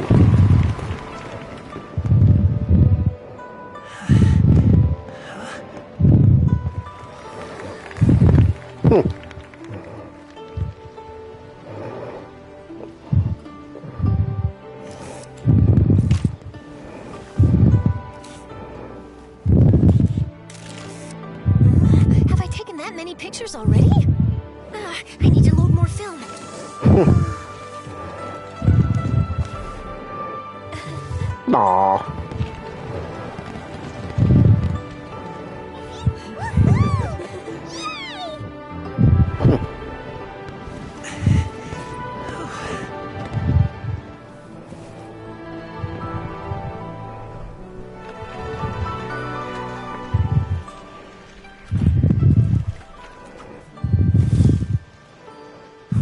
Have I taken that many pictures already? I need to load more film. Aww.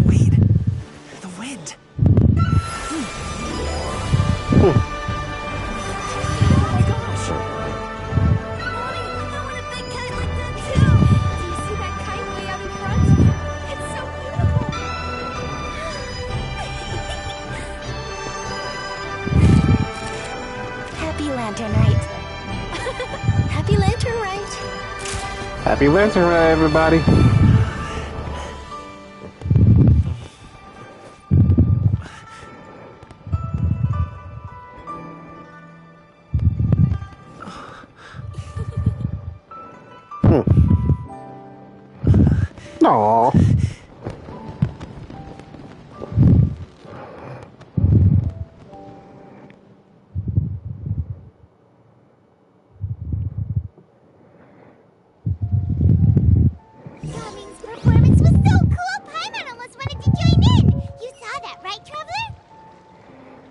Wait, the wind. Happy Lantern Rite. Happy Lantern Rite. Happy Lantern Rite, everybody. Aww. Xiaoming's performance was so cool, Paimon almost wanted to join in. You saw that, right, Traveler?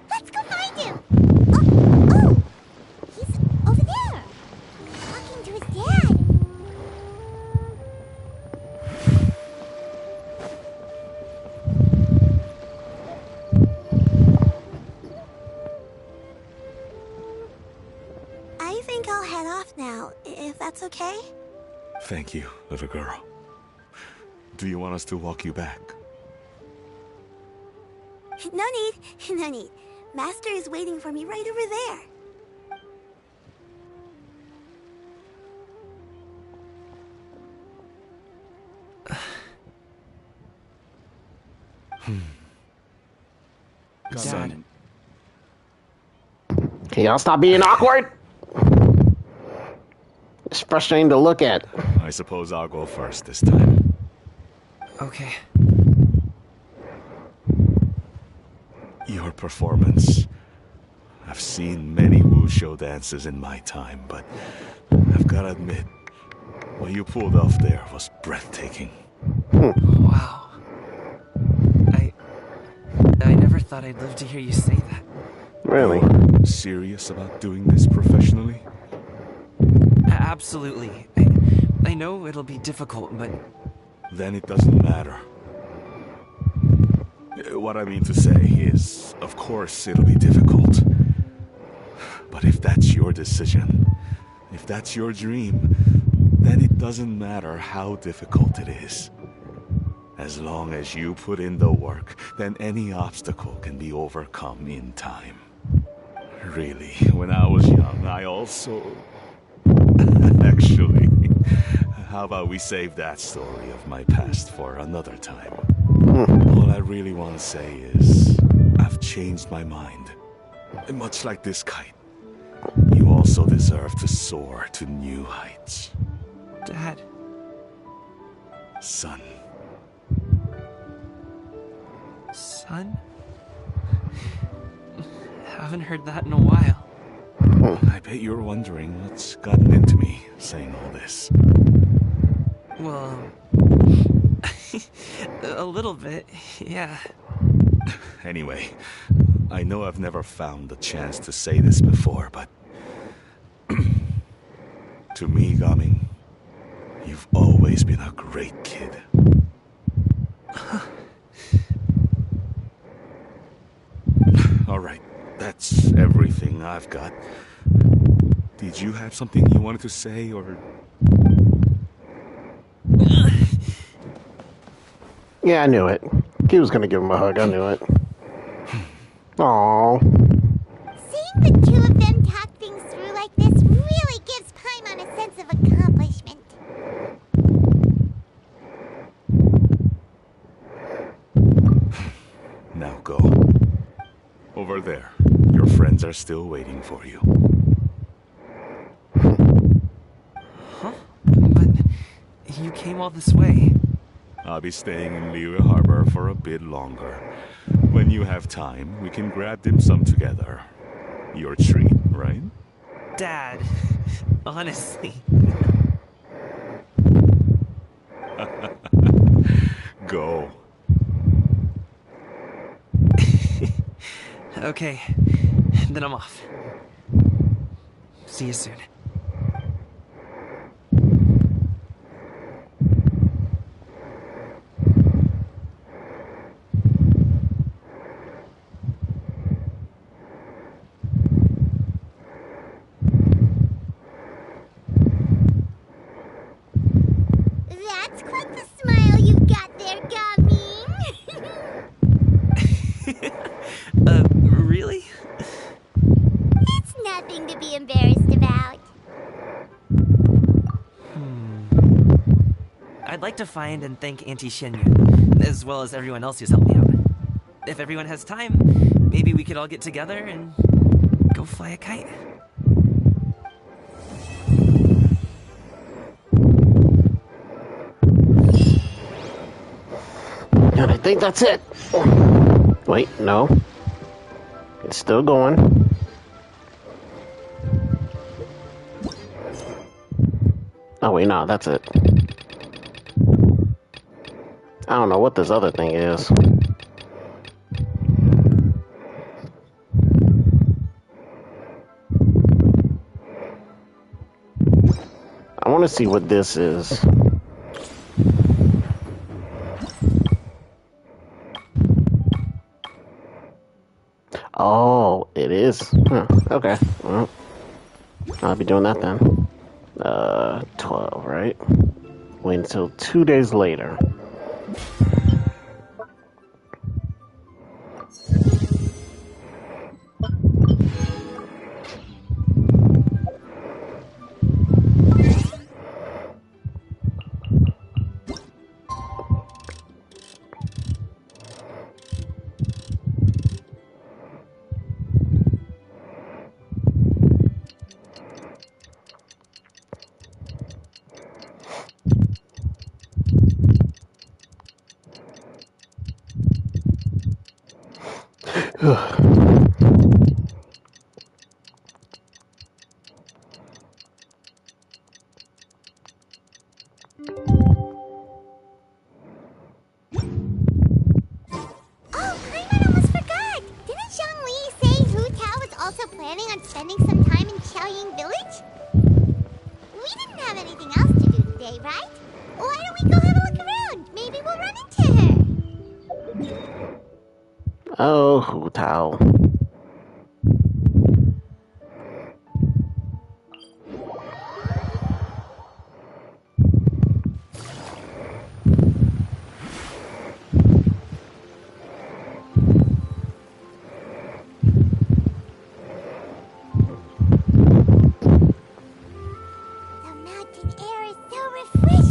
Let's go find him. Oh, he's over there, talking to his dad. I think I'll head off now, if that's okay. Thank you, little girl. Do you want us to walk you back? No need, no need. Master is waiting for me right over there. Son, Can y'all stop being awkward? It's frustrating to look at. I suppose I'll go first this time. Okay. Your performance. I've seen many wuxia dances in my time, but I've gotta admit, what you pulled off there was breathtaking. Wow. I never thought I'd live to hear you say that. Really? You're serious about doing this professionally? Absolutely. I know it'll be difficult, but... Then it doesn't matter. What I mean to say is, of course it'll be difficult. But if that's your decision, if that's your dream, then it doesn't matter how difficult it is. As long as you put in the work, then any obstacle can be overcome in time. Really, when I was young, I also... Actually, How about we save that story of my past for another time? All I really want to say is, I've changed my mind. And much like this kite, you also deserve to soar to new heights. Dad. Son. Son? Haven't heard that in a while. I bet you're wondering what's gotten into me saying all this. Well, a little bit, yeah. Anyway, I know I've never found the chance to say this before, but to me, Gaming, you've always been a great kid. All right, that's everything I've got. Did you have something you wanted to say, or...? Yeah, I knew it. He was gonna give him a hug, I knew it. Aww. Seeing the two of them talk things through like this really gives Paimon a sense of accomplishment. Now go. Over there. Your friends are still waiting for you. Huh? But you came all this way. I'll be staying in Liyue Harbor for a bit longer. When you have time, we can grab dim sum together. Your treat, right? Dad, honestly. Go. Okay, then I'm off. See you soon. That's quite the smile you got there, Gaming. Really? It's nothing to be embarrassed about. I'd like to find and thank Auntie Xinyun, as well as everyone else who's helped me out. If everyone has time, maybe we could all get together and go fly a kite. And I think that's it. Wait, no. It's still going. Oh wait, no, that's it. I don't know what this other thing is. I want to see what this is. Oh, it is. Huh. Okay. Well, I'll be doing that then. 12, right? Wait until 2 days later. planning on spending some time in Xiaoying Village? We didn't have anything else to do today, right? Why don't we go have a look around? Maybe we'll run into her. Oh, Hu Tao. The mountain air is so refreshing.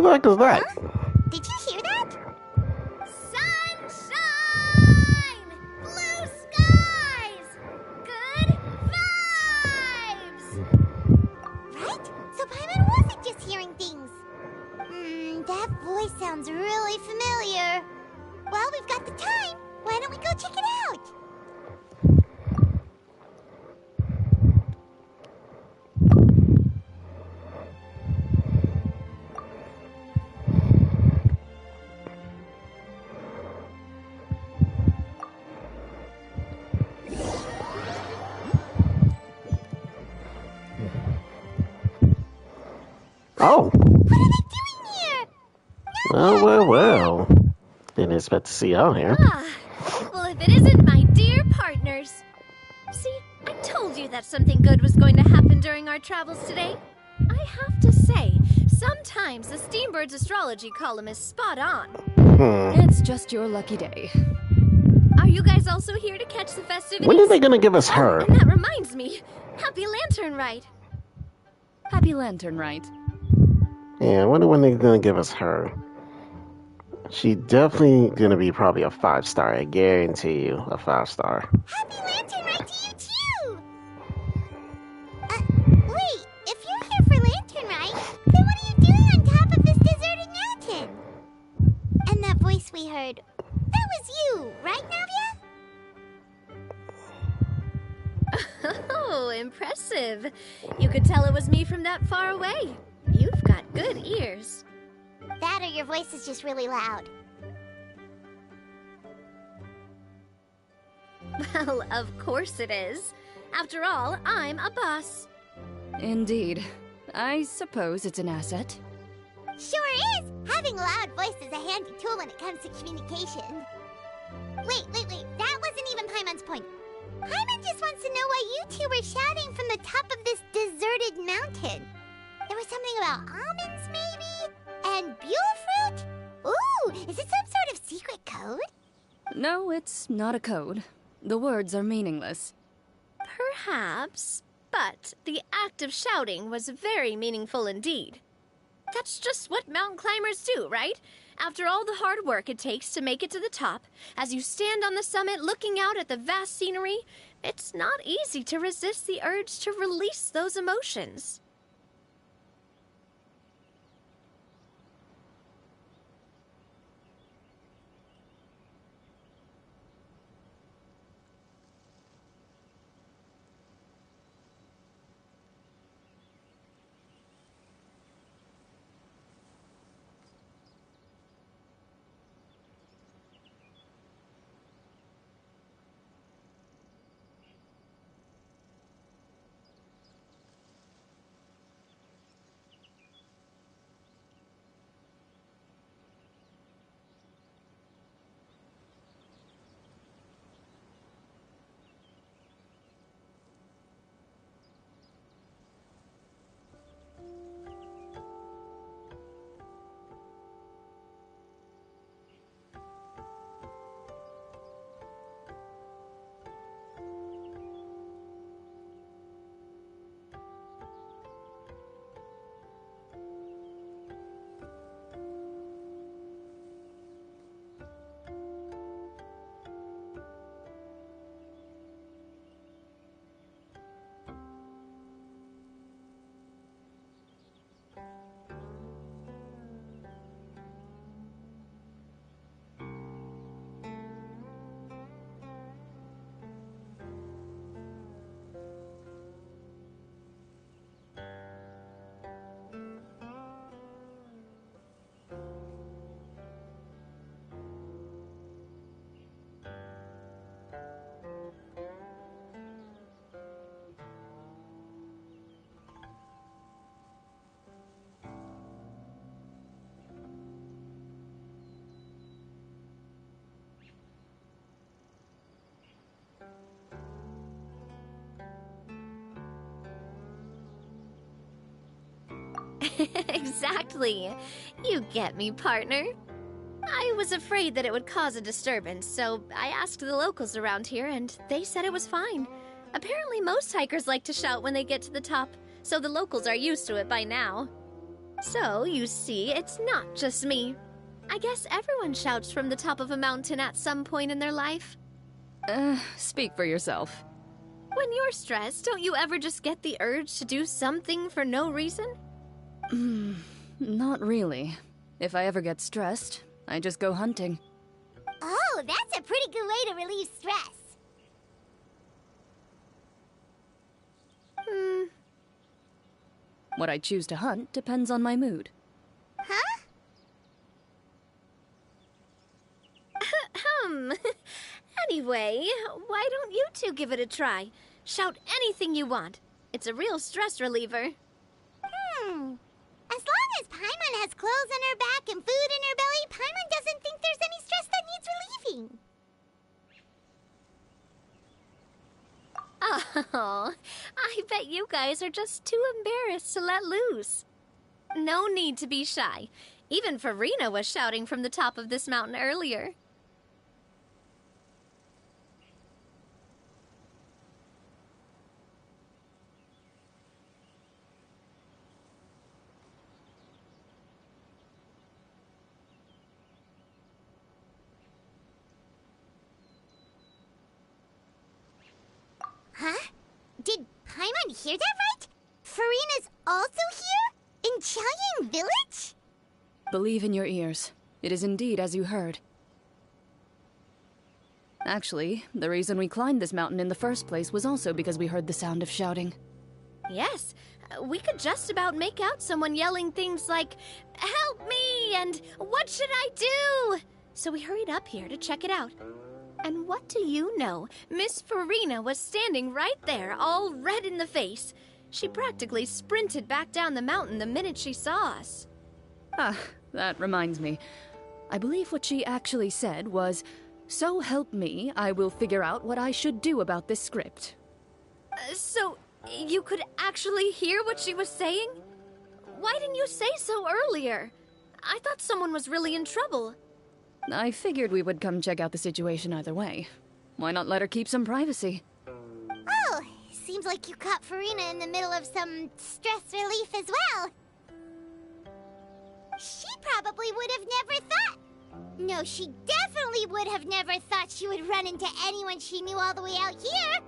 the heck is that? Did you hear that? Sunshine! Blue skies! Good vibes! Right? So Paimon wasn't just hearing things. That voice sounds really familiar. Well, we've got the time. Why don't we go check it out? Oh. What are they doing here? Well. Didn't expect to see you out here. Well, if it isn't my dear partners. See, I told you that something good was going to happen during our travels today. I have to say, sometimes the Steambird's astrology column is spot on. It's just your lucky day. Are you guys also here to catch the festivities? When are they gonna give us her? And that reminds me, Happy Lantern Rite. Happy Lantern Rite. Yeah, I wonder when they're gonna give us her. She definitely gonna be probably a 5-star. I guarantee you, a 5-star. Happy Lantern Rite to you too! Wait, if you're here for Lantern Rite, then what are you doing on top of this deserted mountain? And that voice we heard, that was you, right, Navia? Oh, impressive. You could tell it was me from that far away. You've got good ears. That or your voice is just really loud. Well, of course it is. After all, I'm a boss. Indeed. I suppose it's an asset. Sure is! Having a loud voice is a handy tool when it comes to communication. Wait. That wasn't even Paimon's point. Paimon just wants to know why you two were shouting from the top of this deserted mountain. There was something about almonds, maybe? And buell fruit? Ooh, is it some sort of secret code? No, it's not a code. The words are meaningless. Perhaps, but the act of shouting was very meaningful indeed. That's just what mountain climbers do, right? After all the hard work it takes to make it to the top, as you stand on the summit looking out at the vast scenery, it's not easy to resist the urge to release those emotions. Exactly. You get me, partner. I was afraid that it would cause a disturbance, so I asked the locals around here, and they said it was fine. Apparently most hikers like to shout when they get to the top, so the locals are used to it by now. So, you see, it's not just me. I guess everyone shouts from the top of a mountain at some point in their life. Speak for yourself. When you're stressed, don't you ever just get the urge to do something for no reason? Not really. If I ever get stressed, I just go hunting. Oh, that's a pretty good way to relieve stress. What I choose to hunt depends on my mood. Huh? Anyway, why don't you two give it a try? Shout anything you want. It's a real stress reliever. As long as Paimon has clothes on her back and food in her belly, Paimon doesn't think there's any stress that needs relieving. Oh, I bet you guys are just too embarrassed to let loose. No need to be shy. Even Farina was shouting from the top of this mountain earlier. Huh? Did Paimon hear that right? Farina's also here? In Chaoying Village? Believe in your ears. It is indeed as you heard. Actually, the reason we climbed this mountain in the first place was also because we heard the sound of shouting. Yes, we could just about make out someone yelling things like, "Help me!" and "What should I do?" So we hurried up here to check it out. And what do you know? Miss Farina was standing right there, all red in the face. She practically sprinted back down the mountain the minute she saw us. Ah, that reminds me. I believe what she actually said was, "So help me, I will figure out what I should do about this script." So, you could actually hear what she was saying? Why didn't you say so earlier? I thought someone was really in trouble. I figured we would come check out the situation either way. Why not let her keep some privacy? Oh, seems like you caught Farina in the middle of some stress relief as well. She probably would have never thought... No, she definitely would have never thought she would run into anyone she knew all the way out here.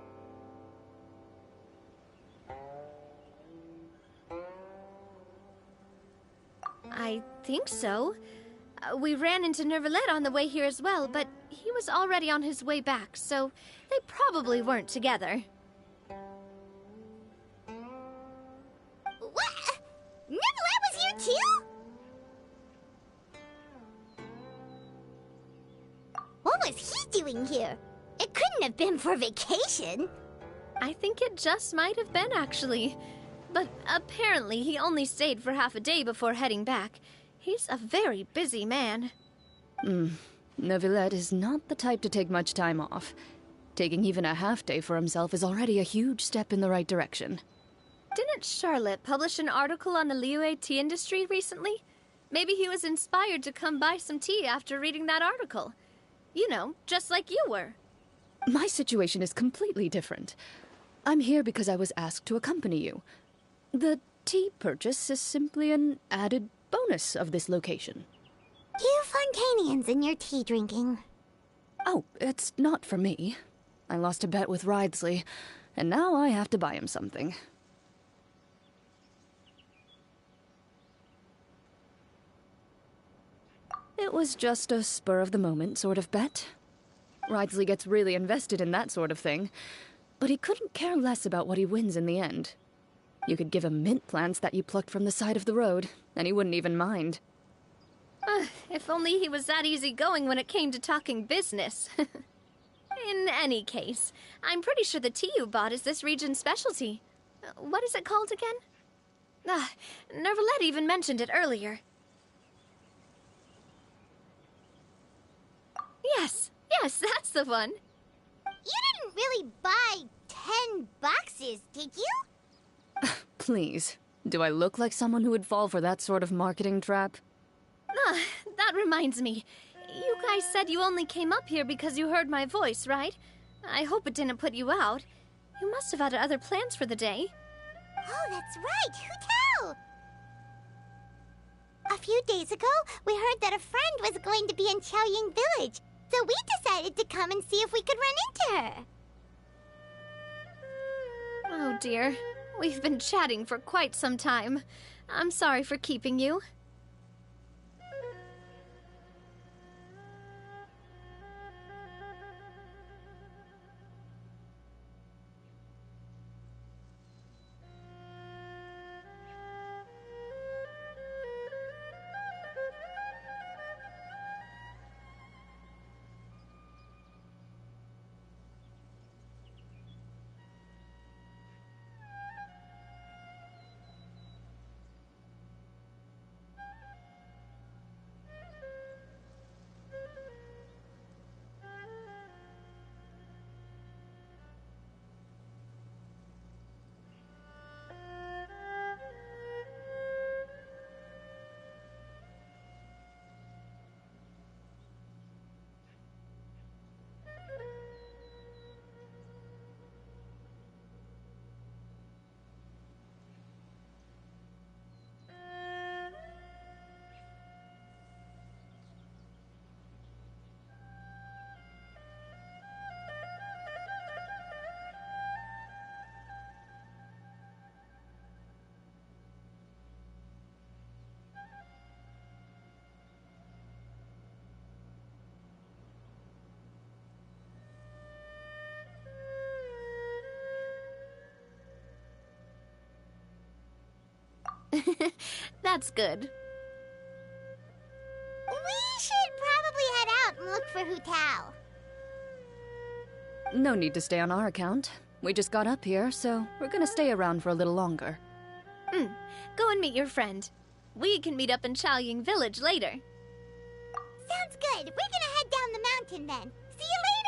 I think so. We ran into Nervalet on the way here as well, but he was already on his way back, so they probably weren't together. What? Nervalet was here too? What was he doing here? It couldn't have been for vacation. I think it just might have been, actually. But apparently he only stayed for half a day before heading back. He's a very busy man. Neuvillette is not the type to take much time off. Taking even a half day for himself is already a huge step in the right direction. Didn't Charlotte publish an article on the Liyue tea industry recently? Maybe he was inspired to come buy some tea after reading that article. You know, just like you were. My situation is completely different. I'm here because I was asked to accompany you. The tea purchase is simply an added bonus of this location. You Fontanians and your tea drinking. Oh, it's not for me. I lost a bet with Ridesley, and now I have to buy him something. It was just a spur-of-the-moment sort of bet. Ridesley gets really invested in that sort of thing, but he couldn't care less about what he wins in the end. You could give him mint plants that you plucked from the side of the road, and he wouldn't even mind. If only he was that easygoing when it came to talking business. In any case, I'm pretty sure the tea you bought is this region's specialty. What is it called again? Nervalet even mentioned it earlier. Yes, that's the one. You didn't really buy 10 boxes, did you? Please, do I look like someone who would fall for that sort of marketing trap? That reminds me. You guys said you only came up here because you heard my voice, right? I hope it didn't put you out. You must have had other plans for the day. Oh, that's right. Who tell? few days ago, we heard that a friend was going to be in Qiaoying Village, so we decided to come and see if we could run into her. Oh dear. We've been chatting for quite some time. I'm sorry for keeping you. That's good. We should probably head out and look for Hu Tao. No need to stay on our account. We just got up here, so we're gonna stay around for a little longer. Go and meet your friend. We can meet up in Qiaoying Village later. Sounds good. We're gonna head down the mountain then. See you later!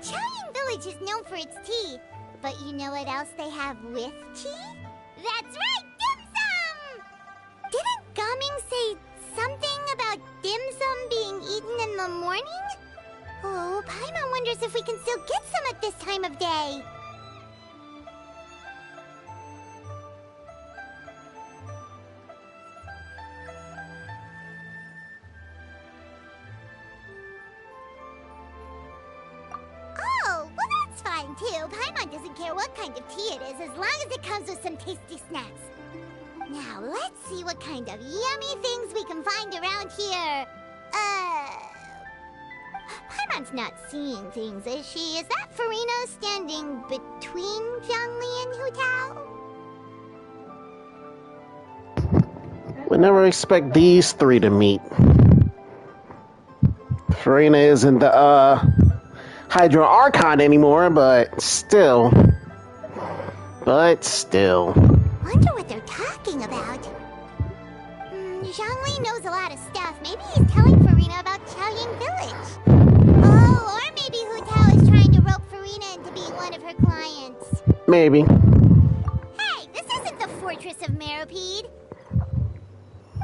Qiaoying Village is known for its tea, but you know what else they have with tea? That's right, dim sum! Didn't Gaming say something about dim sum being eaten in the morning? Oh, Paimon wonders if we can still get some at this time of day. Oh, well that's fine too. Paimon doesn't care what kind of tea it is as long as it comes with some tasty snacks. Now, let's see what kind of yummy things we can find around here. Paimon's not seeing things, is she? Is that Farina standing between Zhongli and Hu Tao? We never expect these three to meet. Farina isn't the, Hydra Archon anymore, but still. Wonder what they're talking about. Zhongli knows a lot of stuff. Maybe he's telling Farina about Qiaoying Village. Oh, or maybe Hu Tao is trying to rope Farina into being one of her clients. Maybe. Hey, this isn't the Fortress of Meropide.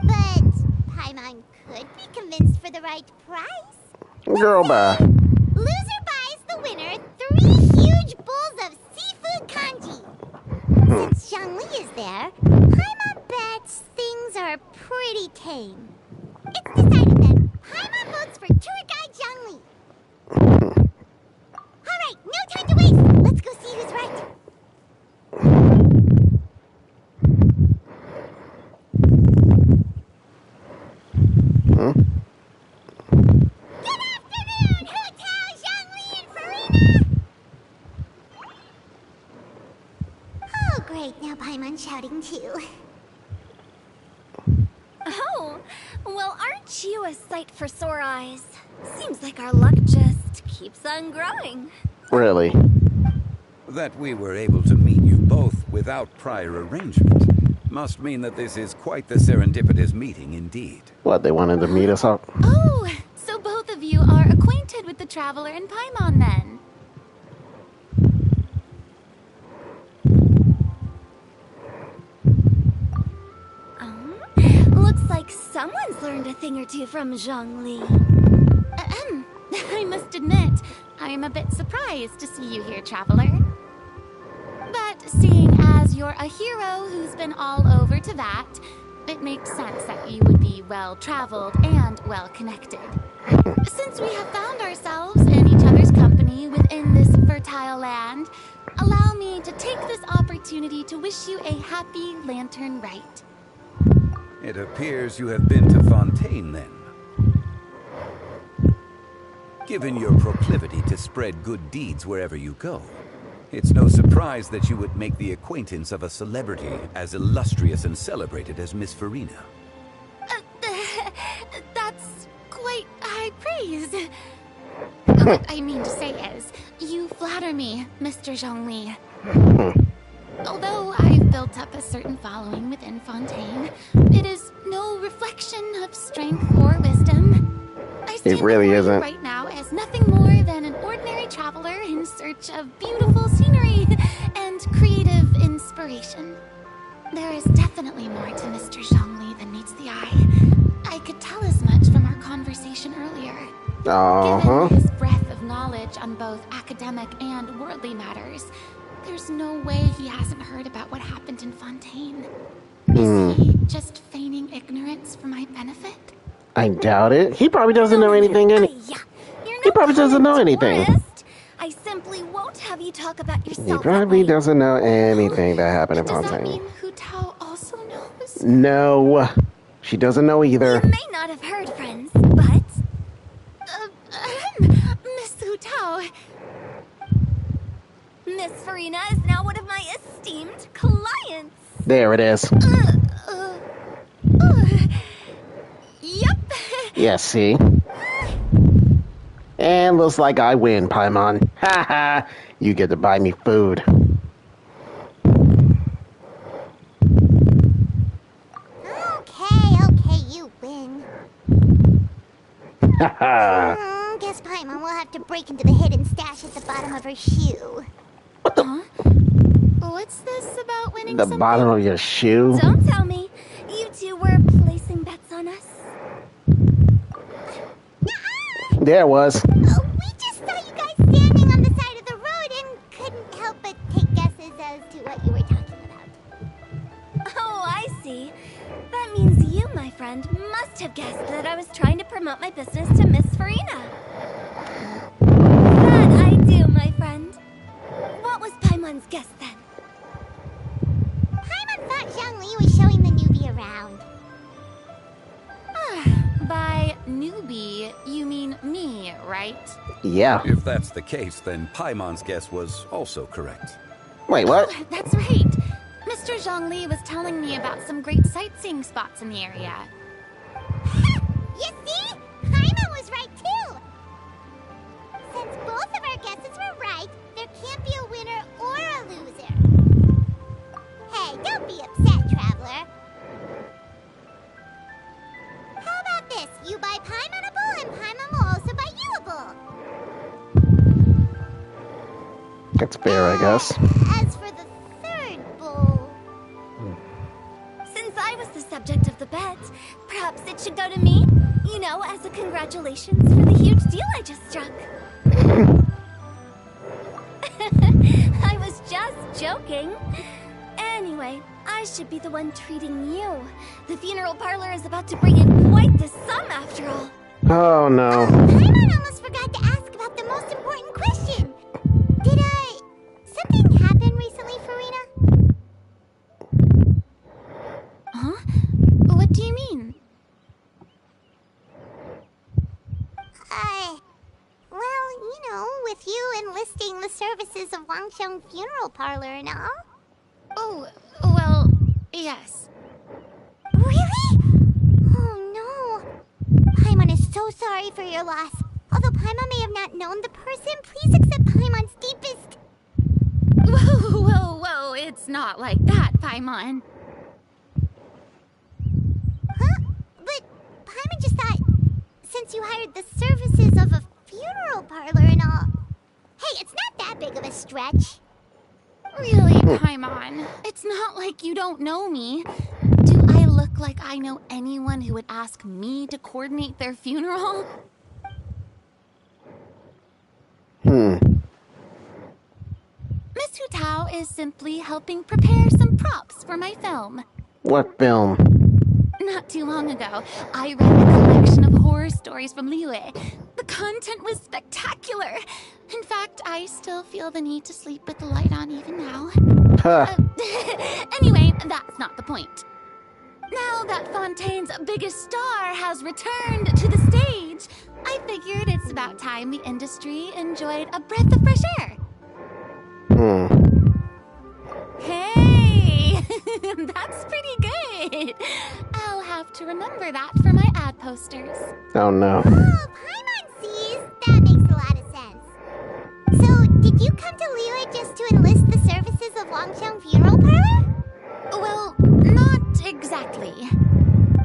But Paimon could be convinced for the right price. Girl, bye. Loser buys the winner 3 huge bowls of seafood kanji. Since Zhongli is there, Paimon bets things are pretty tame. It's decided then. Paimon votes for tour guide Zhongli. Alright, no time to waste. Let's go see who's right. Good afternoon, Hu Tao, Zhongli, and Farina! Oh, great. Now Paimon's shouting too. Oh, well, aren't you a sight for sore eyes? Seems like our luck just keeps on growing. Really? That we were able to meet you both without prior arrangement must mean that this is quite the serendipitous meeting indeed. What, they wanted to meet us up? Oh, so both of you are acquainted with the Traveler in Paimon then? Looks like someone's learned a thing or two from Zhongli. I must admit, I am a bit surprised to see you here, Traveler. But seeing as you're a hero who's been all over to that, it makes sense that you would be well-traveled and well-connected. Since we have found ourselves in each other's company within this fertile land, allow me to take this opportunity to wish you a happy Lantern Rite. It appears you have been to Fontaine, then. Given your proclivity to spread good deeds wherever you go, it's no surprise that you would make the acquaintance of a celebrity as illustrious and celebrated as Miss Farina. That's quite high praise. What I mean to say is, you flatter me, Mr. Zhongli. Although I've built up a certain following within Fontaine, it is no reflection of strength or wisdom. I stand really before you isn't. right now as nothing more than an ordinary traveler in search of beautiful scenery and creative inspiration. There is definitely more to Mr. Zhongli than meets the eye. I could tell as much from our conversation earlier. Given his breadth of knowledge on both academic and worldly matters, there's no way he hasn't heard about what happened in Fontaine. Is he just feigning ignorance for my benefit? I doubt it. He probably doesn't know anything. He probably doesn't know anything. I simply won't have you talk about yourself. He probably doesn't know anything that happened in Fontaine. Does that mean Hu Tao also knows? No, she doesn't know either. You may not have heard, friends, but... Miss Hu Tao... Miss Farina is now one of my esteemed clients. There it is. Yep. Yeah, see? And looks like I win, Paimon. Haha, you get to buy me food. Okay, you win. Haha. Guess Paimon will have to break into the hidden stash at the bottom of her shoe. What's this about winning The something? bottom of your shoe? Don't tell me. You two were placing bets on us. There it was. We just saw you guys standing on the side of the road and couldn't help but take guesses as to what you were talking about. Oh, I see. That means you, my friend, must have guessed that I was trying to promote my business to Miss Farina. That I do, my friend. What was Paimon's guess then? Paimon thought Zhongli was showing the newbie around. By newbie, you mean me, right? Yeah. If that's the case, then Paimon's guess was also correct. Wait, what? Oh, that's right. Mr. Zhongli was telling me about some great sightseeing spots in the area. You see? Paimon was right too! Since both of our guesses were right, there can't be a winner or a loser. Hey, don't be upset, Traveler. How about this? You buy Paimon a bowl, and Paimon will also buy you a bowl. That's fair, I guess. As for the third bowl... Since I was the subject of the bet, perhaps it should go to me? You know, as a congratulations for the huge deal I just struck. I was just joking. Anyway, I should be the one treating you. The funeral parlor is about to bring in quite the sum after all. Oh, no. Paimon almost forgot to ask about the most important question. Did, something happen recently, Farina? Huh? What do you mean? Well, you know, with you enlisting the services of Wangsheng Funeral Parlor and all. Oh, well, yes. Really? Oh, no. Paimon is so sorry for your loss. Although Paimon may have not known the person, please accept Paimon's deepest... It's not like that, Paimon. Huh? But Paimon just thought, since you hired the services of a funeral parlor and all... Hey, it's not that big of a stretch. Really, Paimon? It's not like you don't know me. Do I look like I know anyone who would ask me to coordinate their funeral? Miss Hu Tao is simply helping prepare some props for my film. What film? Not too long ago, I read a collection of horror stories from Liyue. The content was spectacular. In fact, I still feel the need to sleep with the light on even now. Anyway, that's not the point. Now that Fontaine's biggest star has returned to the stage, I figured it's about time the industry enjoyed a breath of fresh air. Hey, that's pretty good. I'll have to remember that for my ad posters. Oh no. Oh, Paimon sees. That makes a lot of sense. So, did you come to Liyue just to enlist the services of Wangxiang Funeral Parlor? Well, not exactly.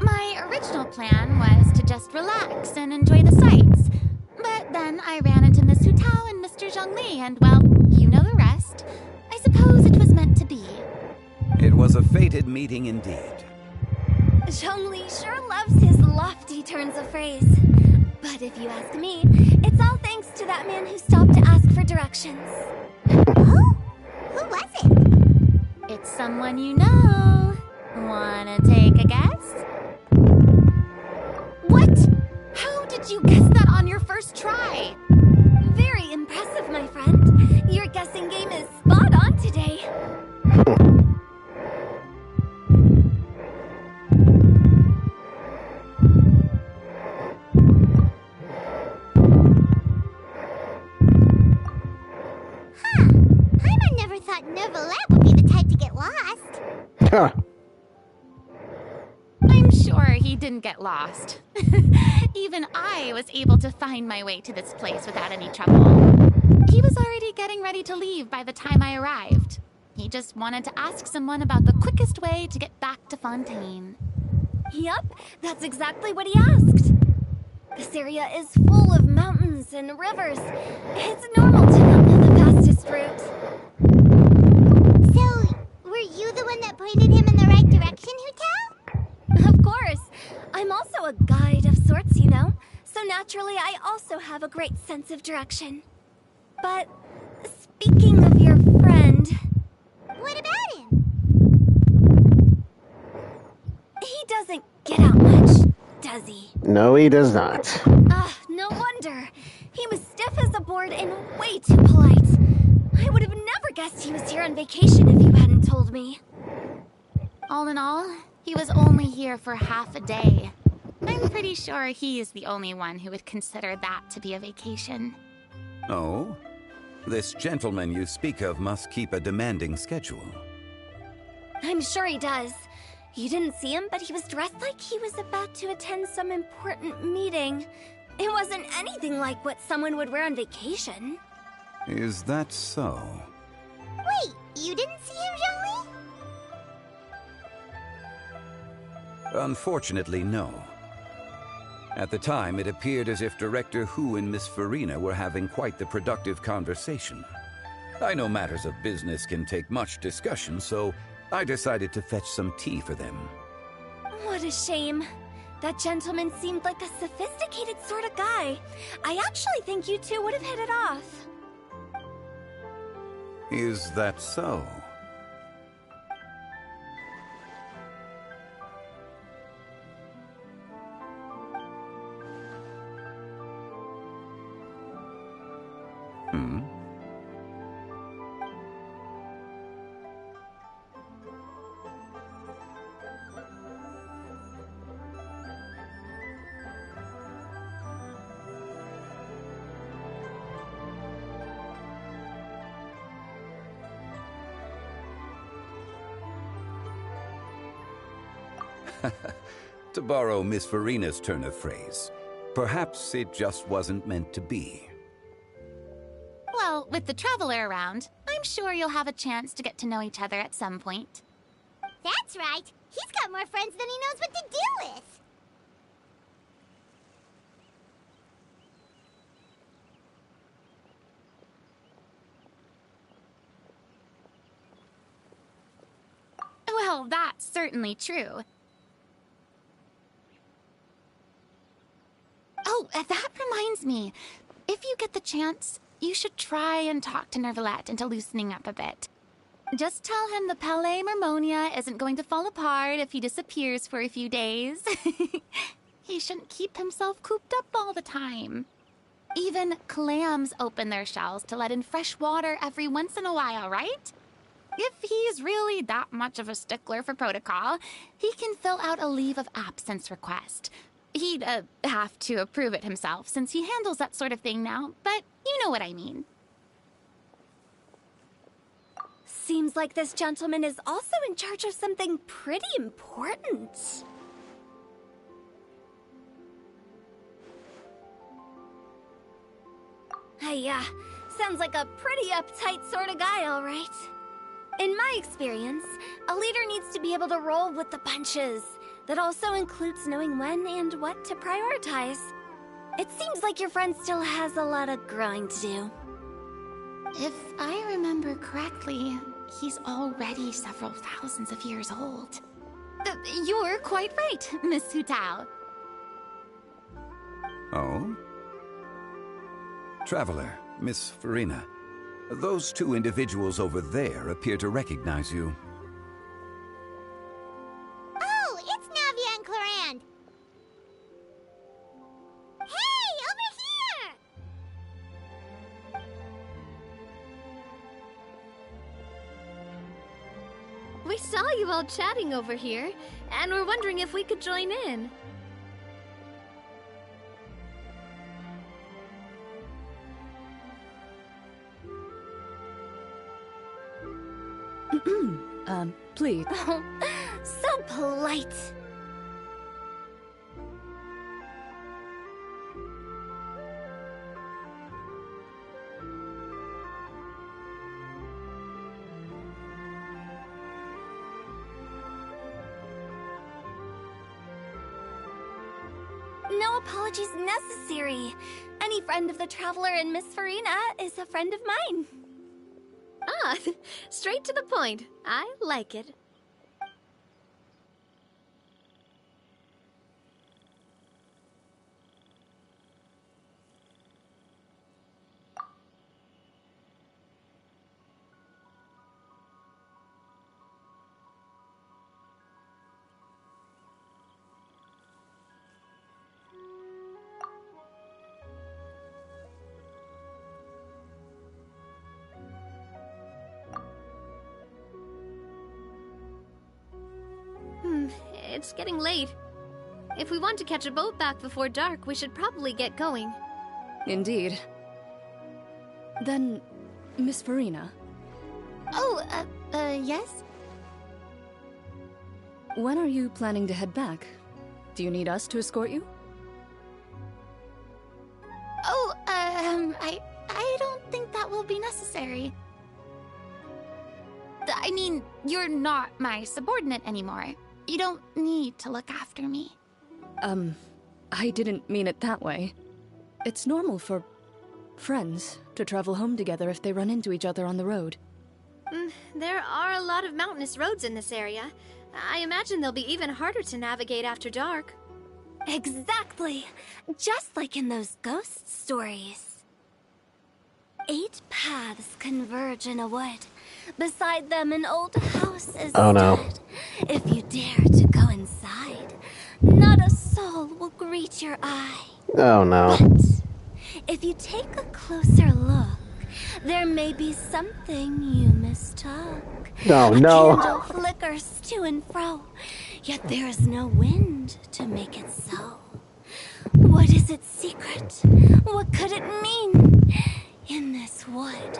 My original plan was to just relax and enjoy the sights. But then I ran into Miss Hu Tao and Mr. Zhongli, and well, you know the rest. I suppose it was meant to be. It was a fated meeting indeed. Zhongli sure loves his lofty turns of phrase. But if you ask me, it's all thanks to that man who stopped to ask for directions. Oh? Who was it? It's someone you know. Wanna take a guess? What? How did you guess that on your first try? Very impressive, my friend. Your guessing game is spot on today. Huh. Paimon never thought Neuvillette would be the type to get lost. I'm sure he didn't get lost. Even I was able to find my way to this place without any trouble. He was already getting ready to leave by the time I arrived. He just wanted to ask someone about the quickest way to get back to Fontaine. Yup, that's exactly what he asked. This area is full of mountains and rivers. It's normal to not know the fastest route. So, were you the one that pointed him in the right direction, Hu Tao? Of course. I'm also a guide of sorts, you know. So naturally, I also have a great sense of direction. But speaking of your friend... What about him? He doesn't get out much, does he? No, he does not. No wonder. He was stiff as a board and way too polite. I would have never guessed he was here on vacation if you hadn't told me. All in all, he was only here for half a day. I'm pretty sure he is the only one who would consider that to be a vacation. Oh? This gentleman you speak of must keep a demanding schedule. I'm sure he does. You didn't see him, but he was dressed like he was about to attend some important meeting. It wasn't anything like what someone would wear on vacation. Is that so? Wait, you didn't see him, Zhongli? Unfortunately, no. At the time, it appeared as if Director Hu and Miss Farina were having quite the productive conversation. I know matters of business can take much discussion, so I decided to fetch some tea for them. What a shame. That gentleman seemed like a sophisticated sort of guy. I actually think you two would have hit it off. Is that so? To borrow Miss Farina's turn of phrase, perhaps it just wasn't meant to be. Well, with the Traveler around, I'm I'm sure you'll have a chance to get to know each other at some point. That's right. He's got more friends than he knows what to do with. Well, that's certainly true. Oh, that reminds me. If you get the chance, you should try and talk to Nervalette into loosening up a bit. Just tell him the Palais Mermonia isn't going to fall apart if he disappears for a few days. He shouldn't keep himself cooped up all the time. Even clams open their shells to let in fresh water every once in a while, right? If he's really that much of a stickler for protocol, he can fill out a leave of absence request. He'd have to approve it himself since he handles that sort of thing now, but you know what I mean. Seems like this gentleman is also in charge of something pretty important. Yeah, sounds like a pretty uptight sort of guy, all right. In my experience, a leader needs to be able to roll with the punches. That also includes knowing when and what to prioritize. It seems like your friend still has a lot of growing to do. If I remember correctly, he's already several thousands of years old. You're quite right, Miss Hu Tao. Oh? Traveler, Miss Farina. Those two individuals over there appear to recognize you. Oh, it's Navia and Clarand. Hey, over here! We saw you all chatting over here, and we're wondering if we could join in. Please. Oh, so polite. No apologies necessary. Any friend of the Traveler and Miss Farina is a friend of mine. Ah, straight to the point. I like it. It's getting late. If we want to catch a boat back before dark, we should probably get going. Indeed. Then, Miss Farina. Oh, yes? When are you planning to head back? Do you need us to escort you? Oh, I don't think that will be necessary. I mean, you're not my subordinate anymore. You don't need to look after me. I didn't mean it that way. It's normal for friends to travel home together if they run into each other on the road. There are a lot of mountainous roads in this area. I imagine they'll be even harder to navigate after dark. Exactly. Just like in those ghost stories. 8 paths converge in a wood. Beside them, an old house is stood. If you dare to go inside, not a soul will greet your eye. Oh no. But if you take a closer look, there may be something you mistook. Oh A no. candle flickers to and fro, yet there is no wind to make it so. What is its secret? What could it mean? In this wood,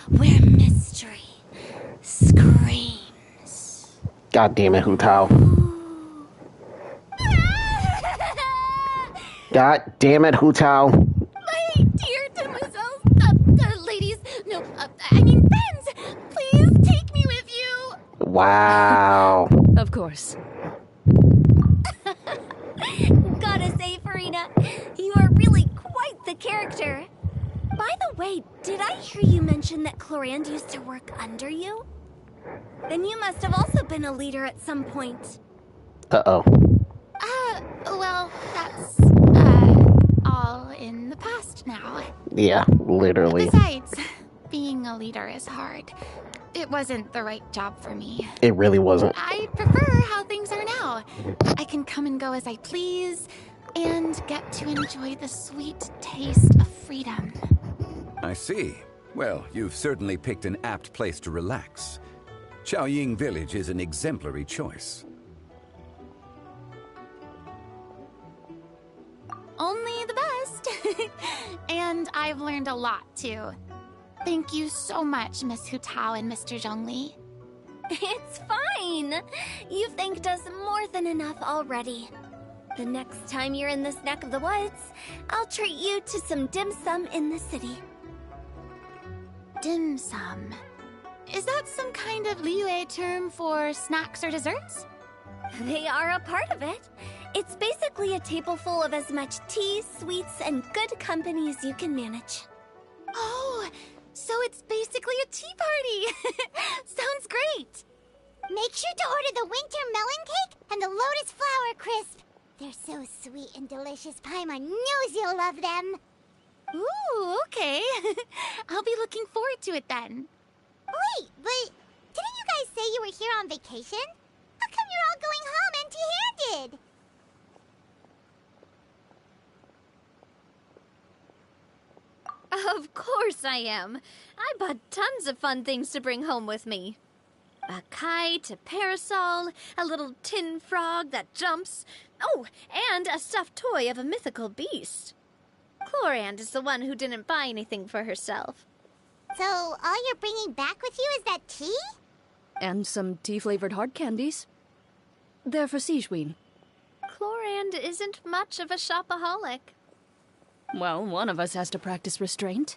where mystery screams. God damn it, Hu Tao. God damn it, Hu Tao. My dear demoiselles, ladies, no, I mean friends, Wow. Of course. Gotta say, Farina, you are really quite the character. By the way, did I hear you mention that Clorand used to work under you? Then you must have also been a leader at some point. Uh-oh. Well, that's, all in the past now. Yeah, literally. Besides, being a leader is hard. It wasn't the right job for me. It really wasn't. I prefer how things are now. I can come and go as I please, and get to enjoy the sweet taste of freedom. I see. Well, you've certainly picked an apt place to relax. Chaoying Village is an exemplary choice. Only the best. And I've learned a lot, too. Thank you so much, Miss Hu Tao and Mr. Zhongli. It's fine. You've thanked us more than enough already. The next time you're in this neck of the woods, I'll treat you to some dim sum in the city. Dim sum. Is that some kind of Liyue term for snacks or desserts? They are a part of it. It's basically a table full of as much tea, sweets, and good company as you can manage. Oh, so it's basically a tea party. Sounds great. Make sure to order the winter melon cake and the lotus flower crisp. They're so sweet and delicious, Paimon knows you'll love them. Ooh, okay. I'll be looking forward to it then. Wait, but didn't you guys say you were here on vacation? How come you're all going home empty-handed? Of course I am. I bought tons of fun things to bring home with me. A kite, a parasol, a little tin frog that jumps. Oh, and a stuffed toy of a mythical beast. Clorand is the one who didn't buy anything for herself. So, all you're bringing back with you is that tea? And some tea-flavored hard candies. They're for Sigewin. Clorand isn't much of a shopaholic. Well, one of us has to practice restraint.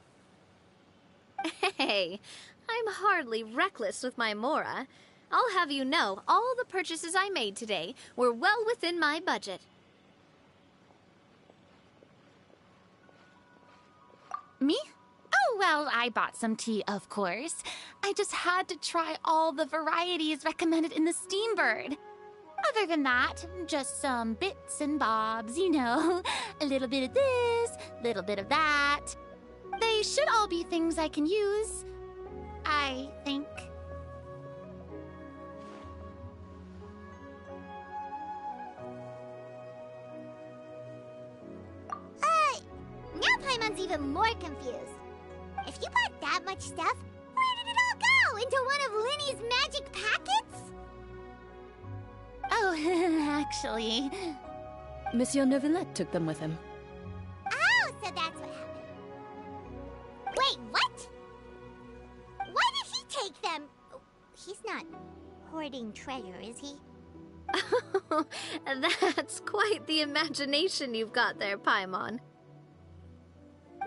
Hey, I'm hardly reckless with my Mora. I'll have you know, all the purchases I made today were well within my budget. Me? Oh, well, I bought some tea, of course. I just had to try all the varieties recommended in the Steambird. Other than that, just some bits and bobs, you know. A little bit of this, a little bit of that. They should all be things I can use, I think. Now Paimon's even more confused. If you bought that much stuff, where did it all go? Into one of Linny's magic packets? Oh, actually... Monsieur Neuvillette took them with him. Oh, so that's what happened. Wait, what? Why did he take them? He's not hoarding treasure, is he? That's quite the imagination you've got there, Paimon.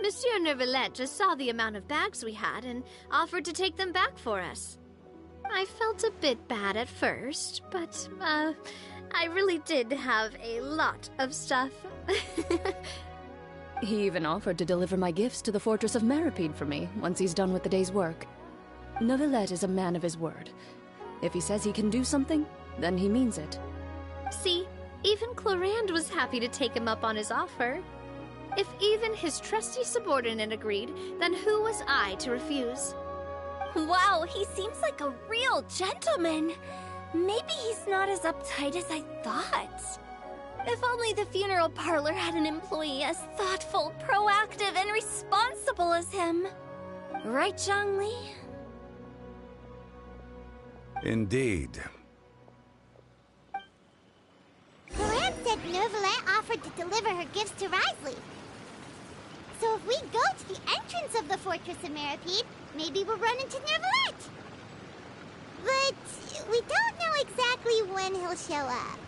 Monsieur Neuvillette just saw the amount of bags we had and offered to take them back for us. I felt a bit bad at first, but, I really did have a lot of stuff. He even offered to deliver my gifts to the Fortress of Meripede for me once he's done with the day's work. Neuvillette is a man of his word. If he says he can do something, then he means it. See, even Clorand was happy to take him up on his offer. If even his trusty subordinate agreed, then who was I to refuse? Wow, he seems like a real gentleman. Maybe he's not as uptight as I thought. If only the funeral parlor had an employee as thoughtful, proactive, and responsible as him. Right, Zhongli? Indeed. Clorand said Neuvillette offered to deliver her gifts to Risley. So if we go to the entrance of the Fortress of Meripede, maybe we'll run into Neuvillette. But we don't know exactly when he'll show up.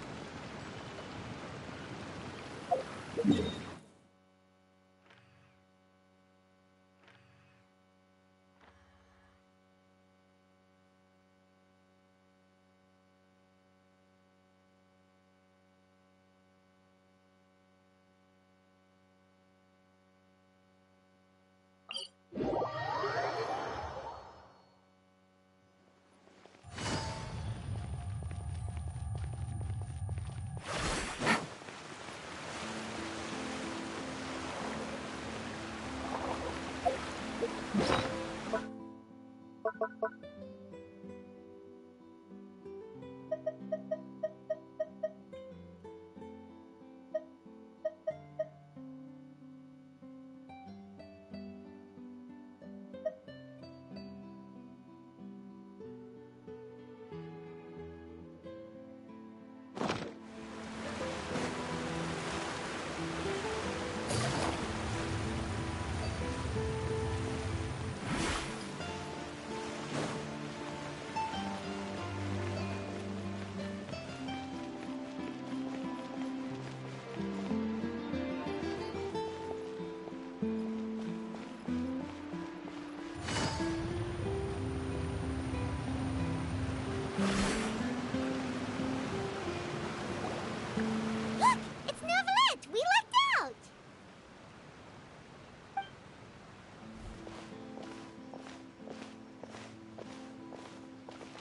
Look! It's Neuvillette! We lucked out!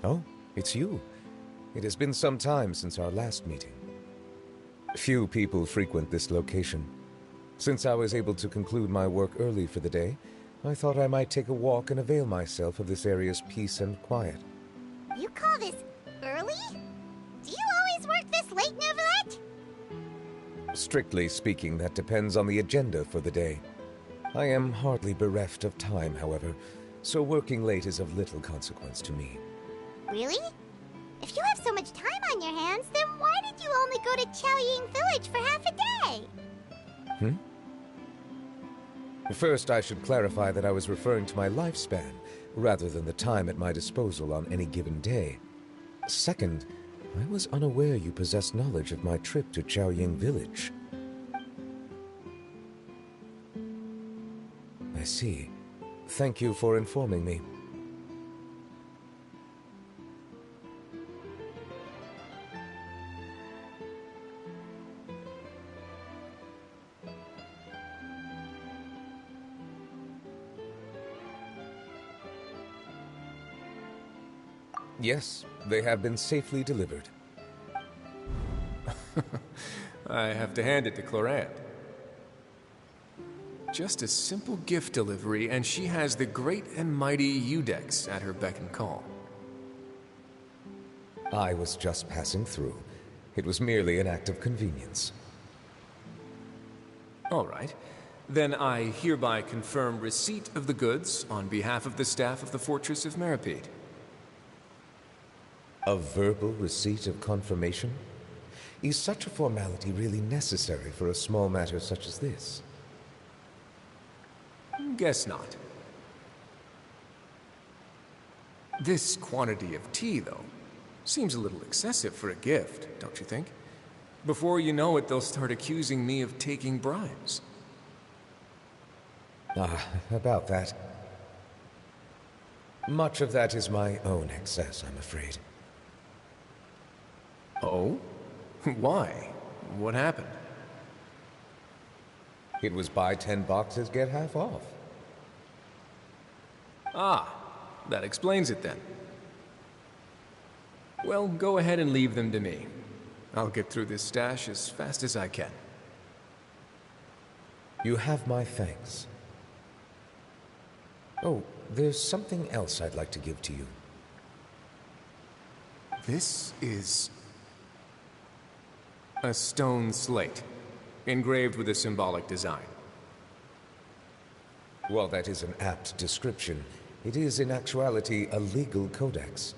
Oh, it's you. It has been some time since our last meeting. Few people frequent this location. Since I was able to conclude my work early for the day, I thought I might take a walk and avail myself of this area's peace and quiet. You call this early? Do you always work this late, Neuvillette? Strictly speaking, that depends on the agenda for the day. I am hardly bereft of time, however, so working late is of little consequence to me. Really? If you have so much time on your hands, then why did you only go to Chaoying Village for half a day? First, I should clarify that I was referring to my lifespan, rather than the time at my disposal on any given day. Second, I was unaware you possessed knowledge of my trip to Chaoying Village. I see. Thank you for informing me. Yes, they have been safely delivered. I have to hand it to Clorant. Just a simple gift delivery, and she has the great and mighty Udex at her beck and call. I was just passing through. It was merely an act of convenience. All right. Then I hereby confirm receipt of the goods on behalf of the staff of the Fortress of Meripede. A verbal receipt of confirmation? Is such a formality really necessary for a small matter such as this? Guess not. This quantity of tea, though, seems a little excessive for a gift, don't you think? Before you know it, they'll start accusing me of taking bribes. About that. Much of that is my own excess, I'm afraid. Oh? Why? What happened? It was buy 10 boxes, get half off. Ah, that explains it then. Well, go ahead and leave them to me. I'll get through this stash as fast as I can. You have my thanks. Oh, there's something else I'd like to give to you. This is a stone slate, engraved with a symbolic design. While that is an apt description, it is in actuality a legal codex.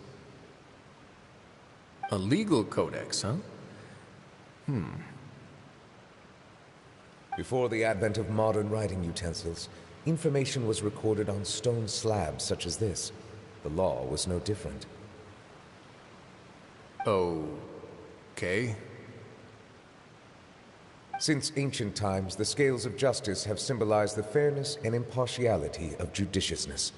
A legal codex, huh? Before the advent of modern writing utensils, information was recorded on stone slabs such as this. The law was no different. Okay. Since ancient times, the scales of justice have symbolized the fairness and impartiality of judiciousness.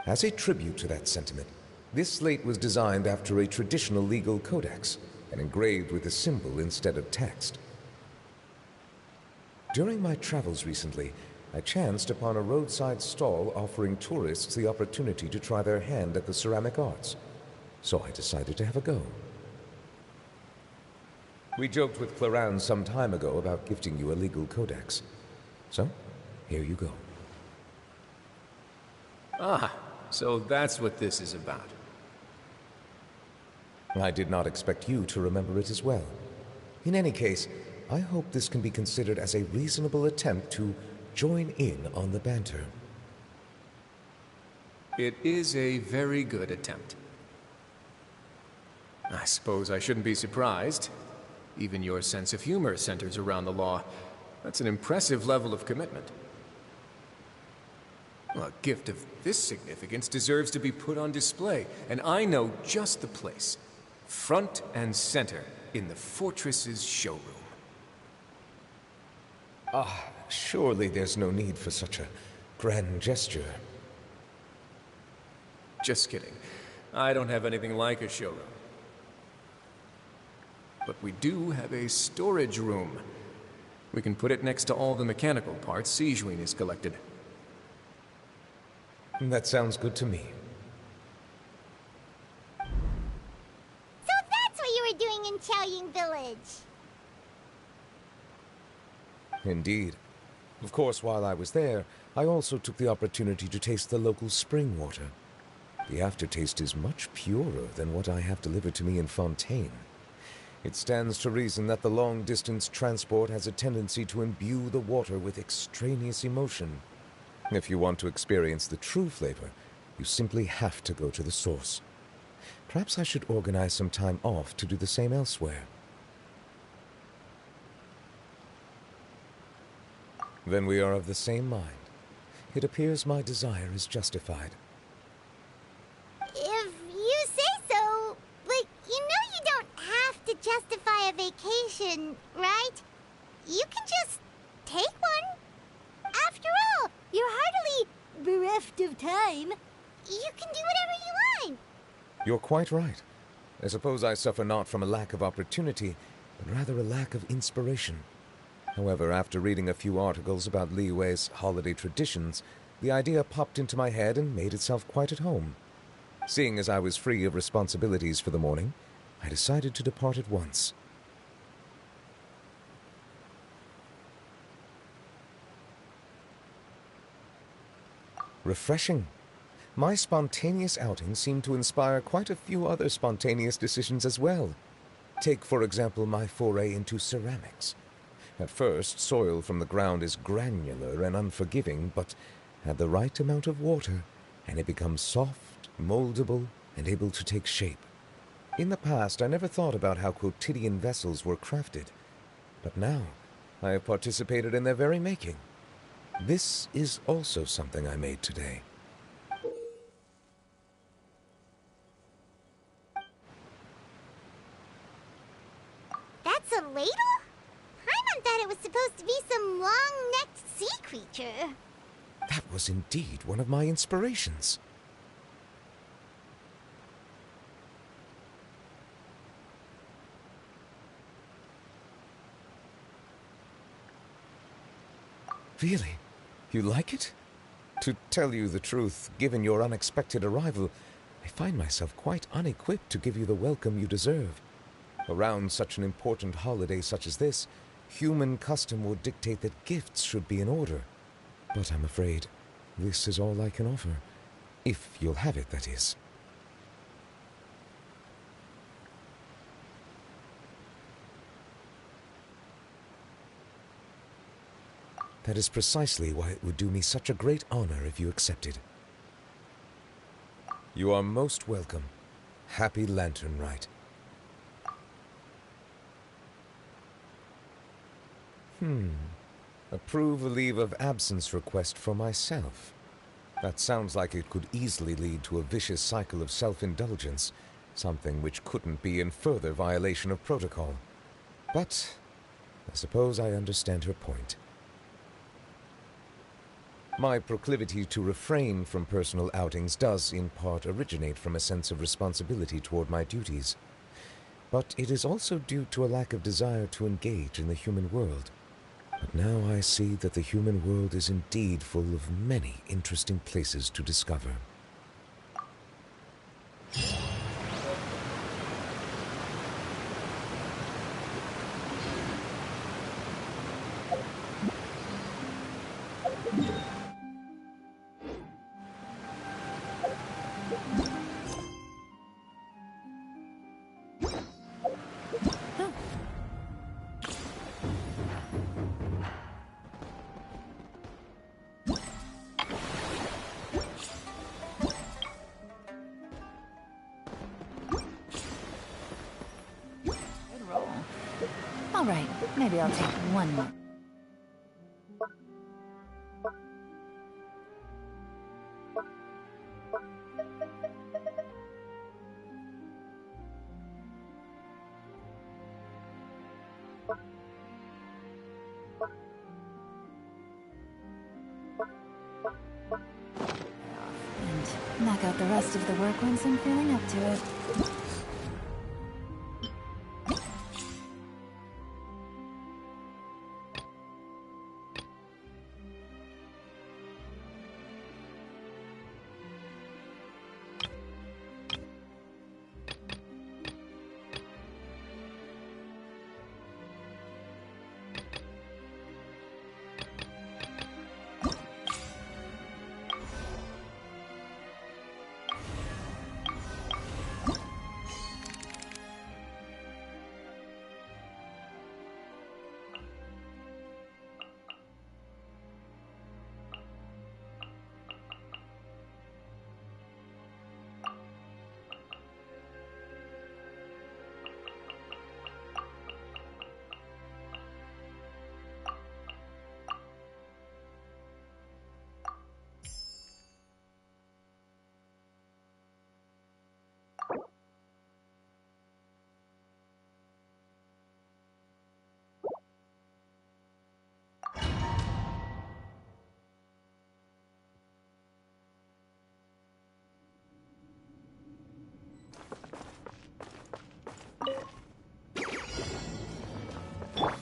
As a tribute to that sentiment, this slate was designed after a traditional legal codex and engraved with a symbol instead of text. During my travels recently, I chanced upon a roadside stall offering tourists the opportunity to try their hand at the ceramic arts, so I decided to have a go. We joked with Clorant some time ago about gifting you a legal codex. So, here you go. Ah, so that's what this is about. I did not expect you to remember it as well. In any case, I hope this can be considered as a reasonable attempt to join in on the banter. It is a very good attempt. I suppose I shouldn't be surprised. Even your sense of humor centers around the law. That's an impressive level of commitment. A gift of this significance deserves to be put on display, and I know just the place. Front and center in the fortress's showroom. Ah, surely there's no need for such a grand gesture. Just kidding. I don't have anything like a showroom. But we do have a storage room. We can put it next to all the mechanical parts Sijuin has collected. That sounds good to me. So that's what you were doing in Chaoying Village. Indeed. Of course, while I was there, I also took the opportunity to taste the local spring water. The aftertaste is much purer than what I have delivered to me in Fontaine. It stands to reason that the long-distance transport has a tendency to imbue the water with extraneous emotion. If you want to experience the true flavor, you simply have to go to the source. Perhaps I should organize some time off to do the same elsewhere. Then we are of the same mind. It appears my desire is justified. If you say so, but you know you don't have to justify a vacation, right? You can just take one. After all, you're hardly bereft of time. You can do whatever you want. You're quite right. I suppose I suffer not from a lack of opportunity, but rather a lack of inspiration. However, after reading a few articles about Liyue's holiday traditions, the idea popped into my head and made itself quite at home. Seeing as I was free of responsibilities for the morning, I decided to depart at once. Refreshing. My spontaneous outing seemed to inspire quite a few other spontaneous decisions as well. Take, for example, my foray into ceramics. At first, soil from the ground is granular and unforgiving, but add the right amount of water, and it becomes soft, moldable, and able to take shape. In the past, I never thought about how quotidian vessels were crafted, but now I have participated in their very making. This is also something I made today. That's a ladle? Paimon thought it was supposed to be some long-necked sea creature. That was indeed one of my inspirations. Really? You like it? To tell you the truth, given your unexpected arrival, I find myself quite unequipped to give you the welcome you deserve. Around such an important holiday such as this, human custom would dictate that gifts should be in order. But I'm afraid this is all I can offer. If you'll have it, that is. That is precisely why it would do me such a great honor if you accepted. You are most welcome. Happy Lantern Rite. Approve a leave of absence request for myself. That sounds like it could easily lead to a vicious cycle of self-indulgence, something which couldn't be in further violation of protocol. But I suppose I understand her point. My proclivity to refrain from personal outings does, in part, originate from a sense of responsibility toward my duties. But it is also due to a lack of desire to engage in the human world. But now I see that the human world is indeed full of many interesting places to discover. All right, maybe I'll take one more. And knock out the rest of the work once I'm feeling up to it.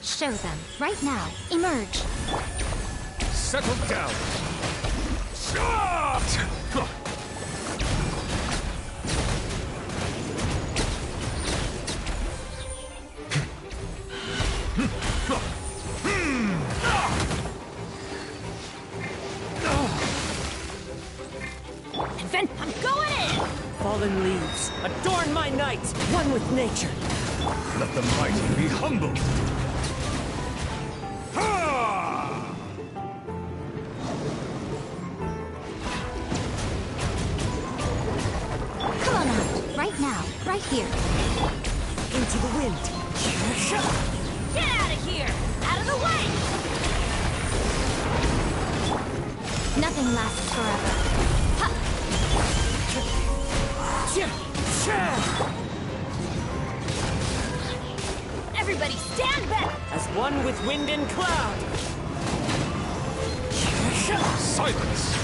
Show them. Right now. Emerge. Settle down. Shot! Then I'm going in! Fallen leaves, adorn my night, one with nature. Let the mighty be humbled. Come on out. Right now. Right here. Into the wind. Get out of here! Out of the way! Nothing lasts forever. Everybody stand back! As one with wind and cloud. Silence!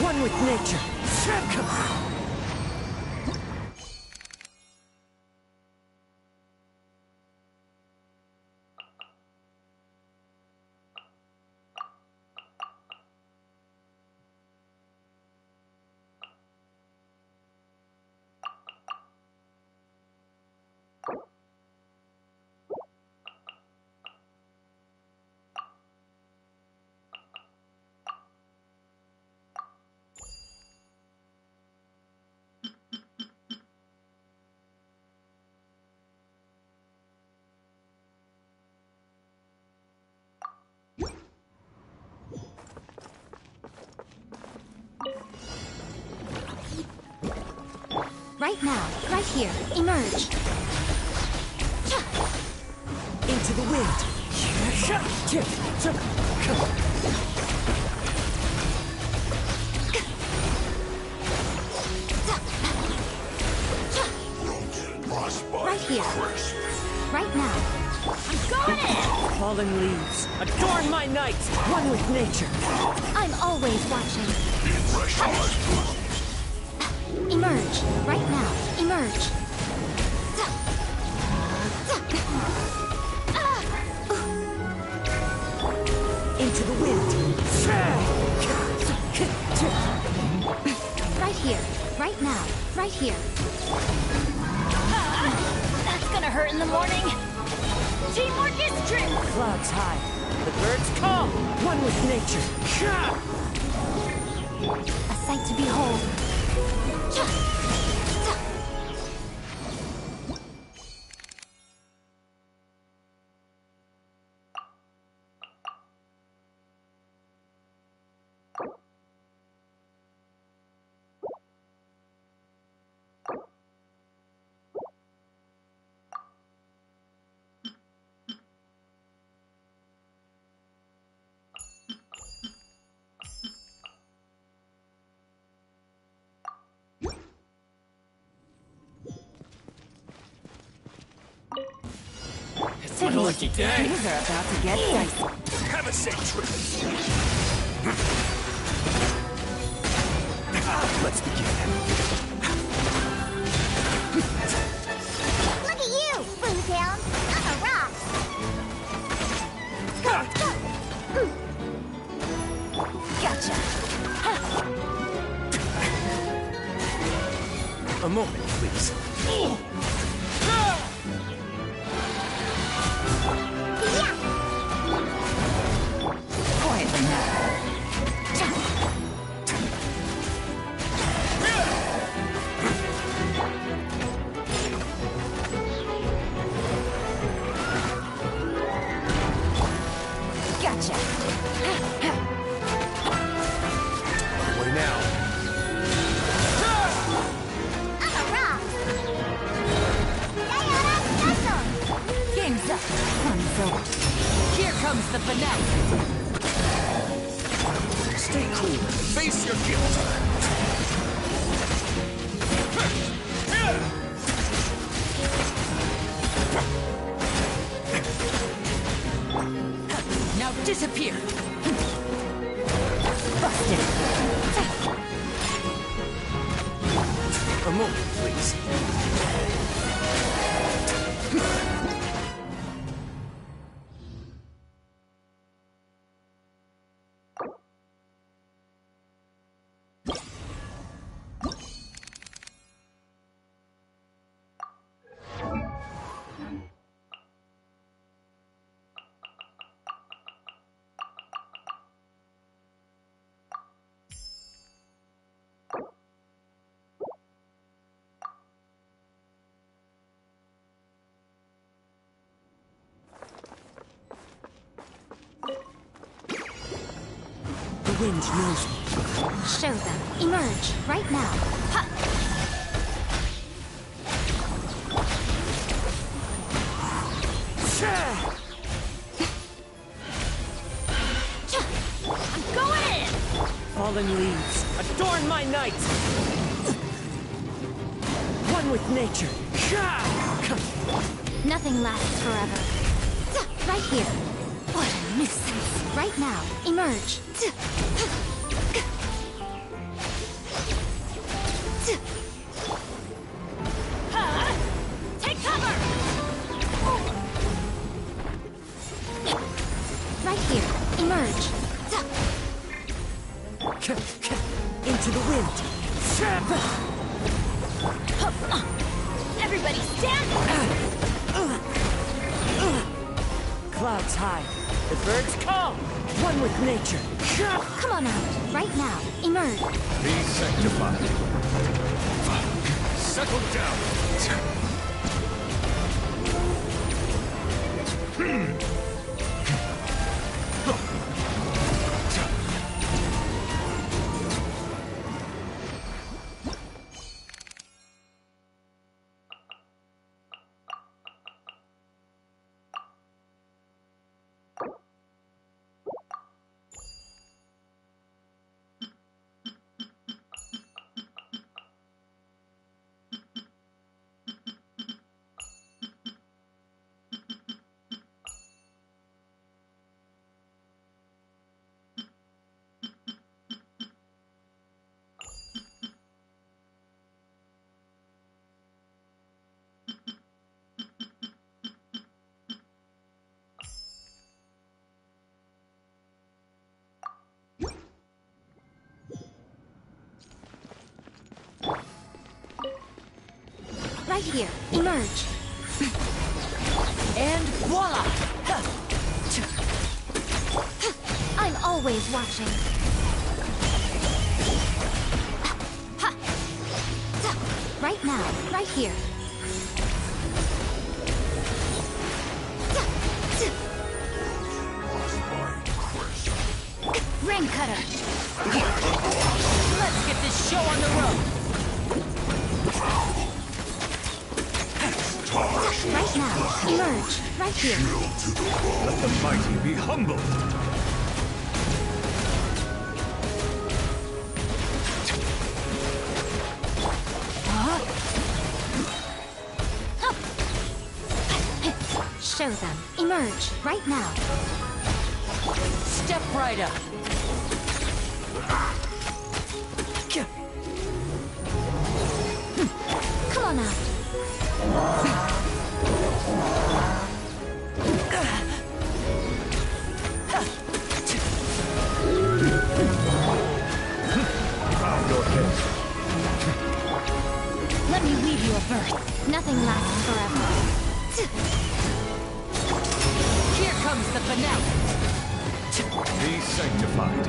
One with nature. Right now. Right here. Emerge. Into the wind. Right here. Right now. I'm going in! Fallen leaves, adorn my night, one with nature. I'm always watching. Emerge. Right now. Emerge. Into the wind. Right here. Right now. Right here. That's gonna hurt in the morning. Teamwork is strength. Clouds high. The birds come. One with nature. A sight to behold. That's my lucky day. Things are about to get dicey. Have a safe trip. Let's begin. Look at you, Boomtown. I'm a rock. Gotcha. A moment, please. Quietly now. Gotcha. Away now. I'm a rock. Sayonara, Nuzzle. Game's up. Fun's over. Here comes the finale. Stay cool. Face your guilt. Now disappear. Busted. A moment, please. The wind knows me. Show them. Emerge right now. Ha! I'm going in! Fallen leaves, adorn my night! One with nature. Nothing lasts forever. Right here. What a nuisance. Right now. Emerge. Take cover! Right here. Emerge. Into the wind. Everybody stand! Clouds high. The birds calm. One with nature. Come on out. Right now. Emerge. Be sanctified. Settle down. Right here. Emerge. And voila! I'm always watching. Right now. Right here. Ring cutter. Let's get this show on the road! Right now. Emerge. Right here. Let the mighty be humbled. Show them. Emerge, right now. Step right up. Come on out. Let me weave you a birth. Nothing lasts forever. Here comes the finale. Be sanctified.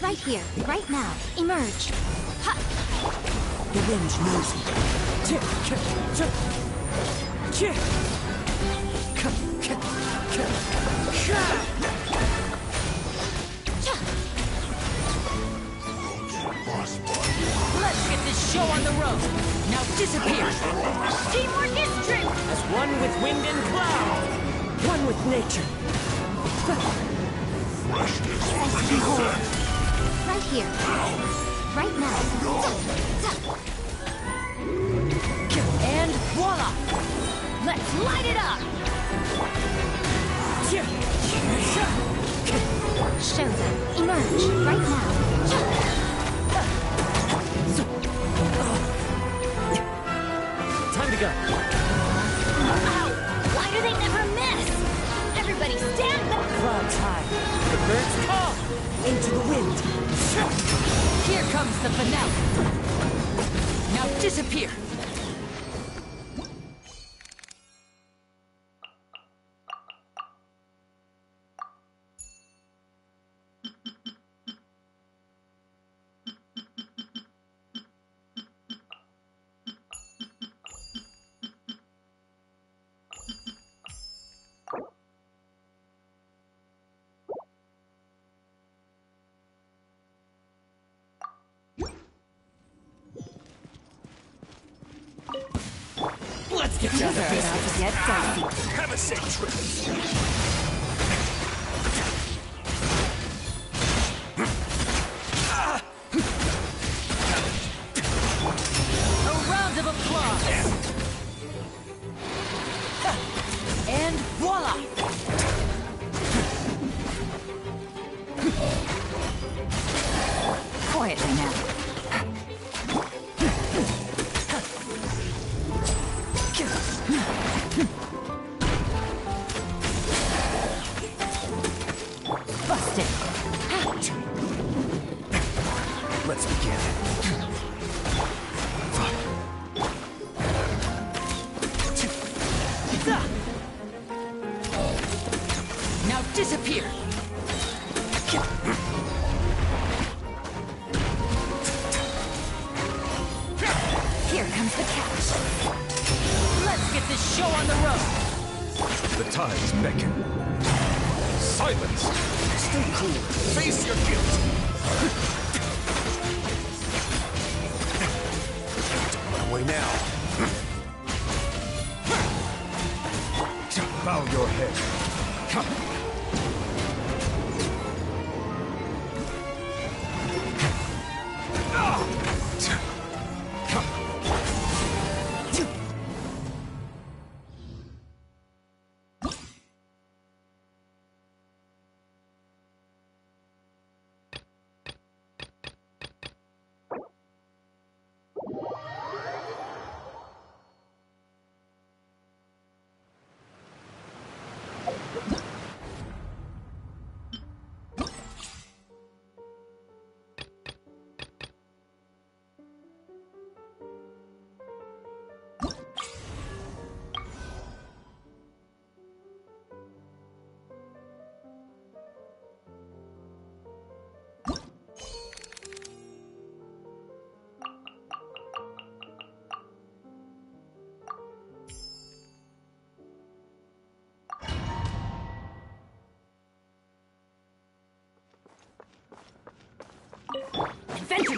Right here, right now. Emerge. Ha! The wind knows me. Let's get this show on the road. Now disappear. Teamwork is true. As one with wind and cloud. One with nature. Behold. Right here. Right now. And voila! Let's light it up! Show them. Emerge. Right now. Time to go. Ow! Why do they never miss? Everybody stand back! Clouds high. The birds call. Into the wind. Here comes the finale. Now disappear. Let's get down to business. Have a safe trip. A round of applause. And voila! Quietly now. Busted! Out! Let's begin. Now disappear! Here comes the catch. Let's get this show on the road. The tides beckon. Silence! Stay cool. Face your guilt. Don't run away now. Bow your head.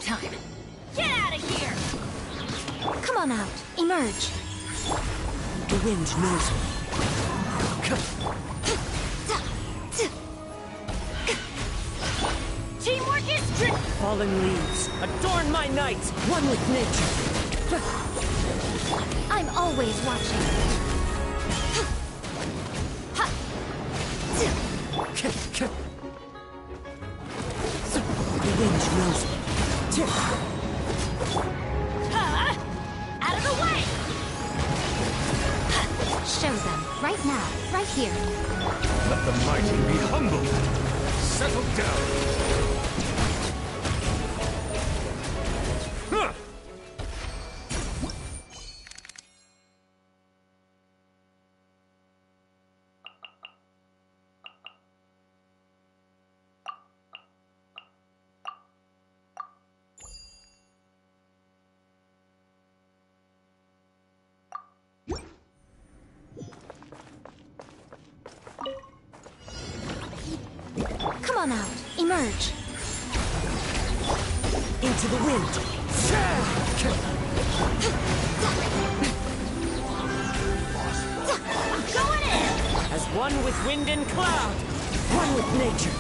time. Get out of here! Come on out. Emerge. The wind knows me. Teamwork is Fallen leaves, adorn my night, one with nature. I'm always watching. The wind knows me. Out of the way! Show them, right now, right here. Let the mighty be humble. Settle down. Huh. Come on out, emerge. Into the wind. I'm going in! As one with wind and cloud, one with nature.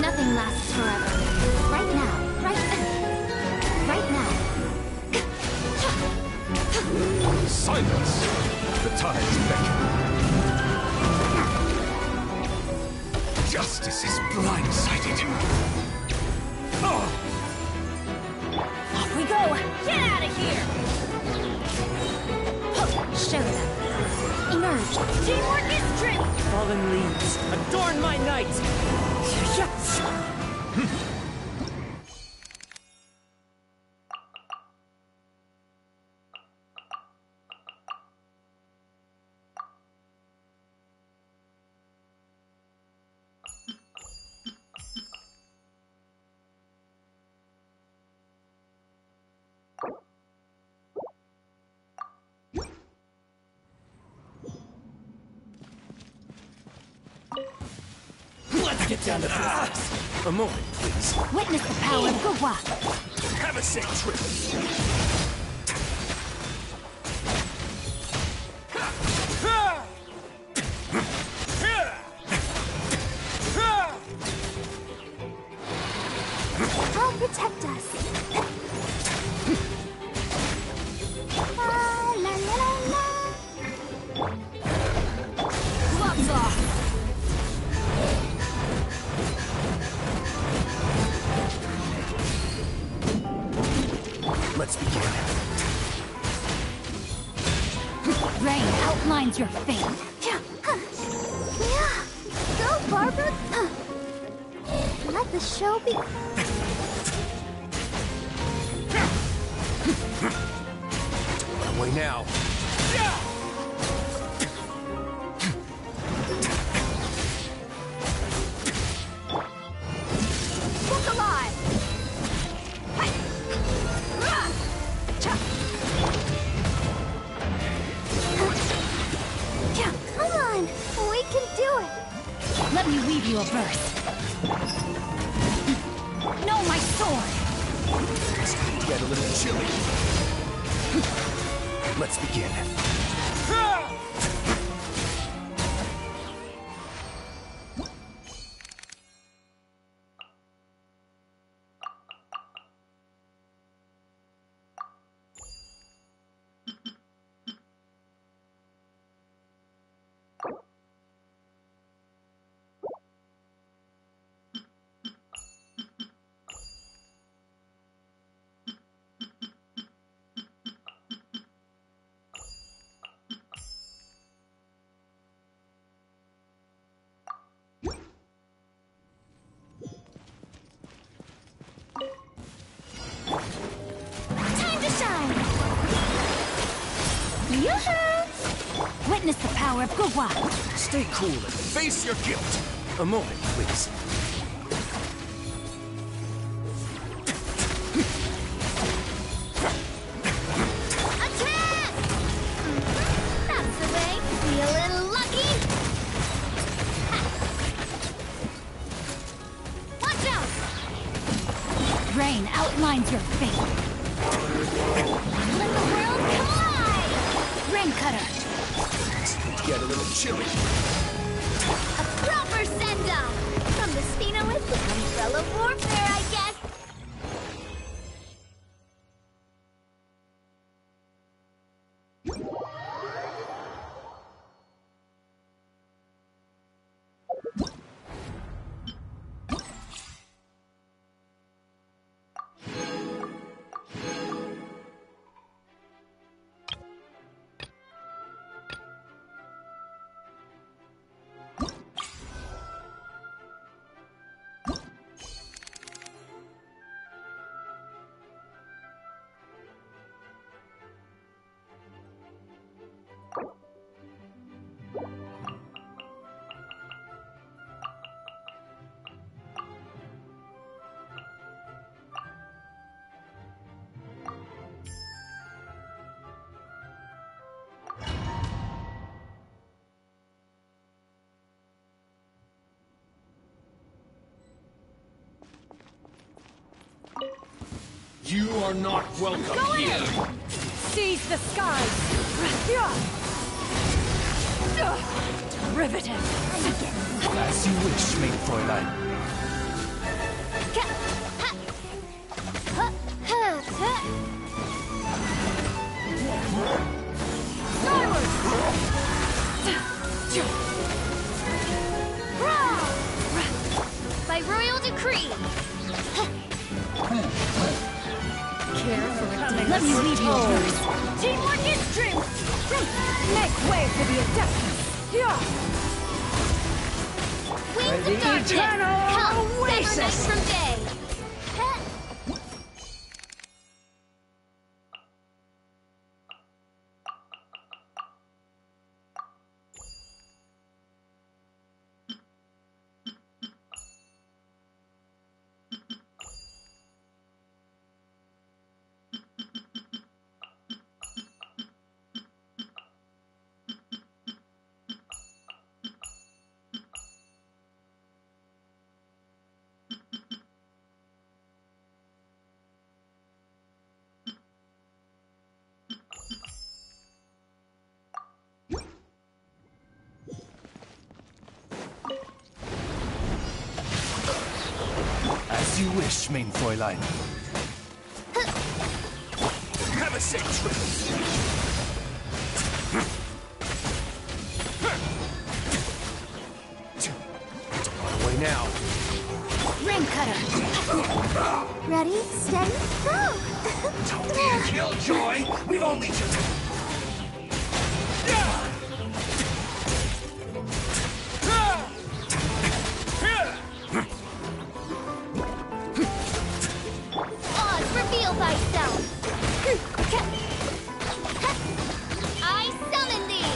Nothing lasts forever. Right now, right now. Silence! The tides beckon. Justice is blindsided. Oh! Off we go! Get out of here! Show them. Emerge. Teamwork is strength! Fallen leaves, adorn my night. Let's get down to business. A moment, please. Witness the power of Gugwa. Have a safe trip. I'll protect us. La la la la. Gloves off. Let's begin. Rain outlines your fate. Go, Barbara. Let the show be. Away now. Look alive. Come on, we can do it. Let me weave you a verse. No, my sword. It's going to get a little chilly. Let's begin. Time to shine. Yoo-hoo! Witness the power of Gugwa. Stay cool and face your guilt. A moment, please. Attack! That's the way. Feeling lucky. fate. Let the world collide! Rain Cutter. Get a little chilly. A proper send-off! From the Spinowith to Umbrella Warfare, I guess! You are not welcome here. Seize the skies. Derivative. As you wish, main Fräulein. By royal decree! Care for a Let me leave you first. Teamwork is strength! Make way for the Adeptus. Wings of darkness! Come, sever night from day! As you wish, main Fräulein. Have a safe trip. On away now. Rain Cutter. Ready, steady, go! Don't be a killjoy! We've only just... Oz, reveal thyself! I summon thee!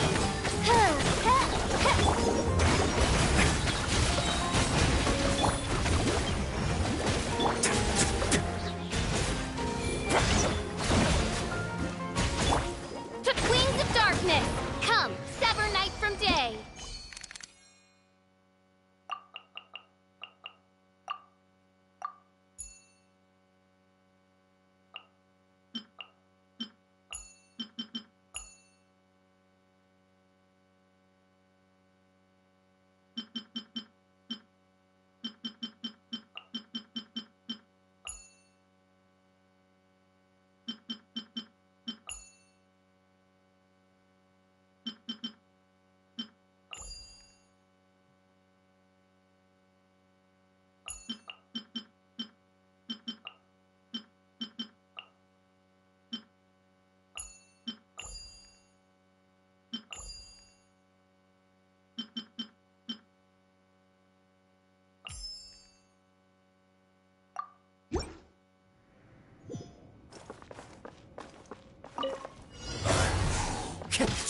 Wings of darkness! Come, sever night from day!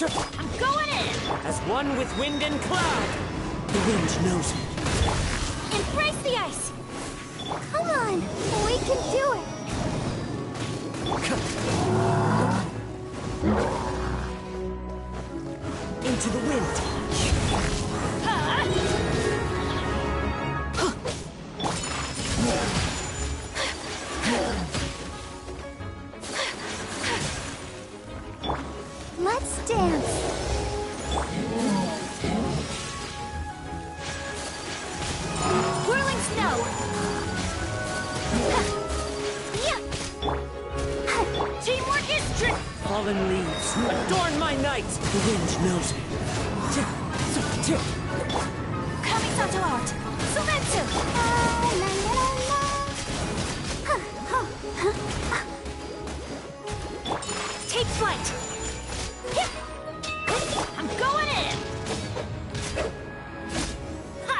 I'm going in! As one with wind and cloud. The wind knows me. Embrace the ice! Come on, we can do it! Into the wind. fallen leaves. Adorn my night! The wind knows it. Kamisato out! Sumetsu! Take flight! I'm going in! Ha!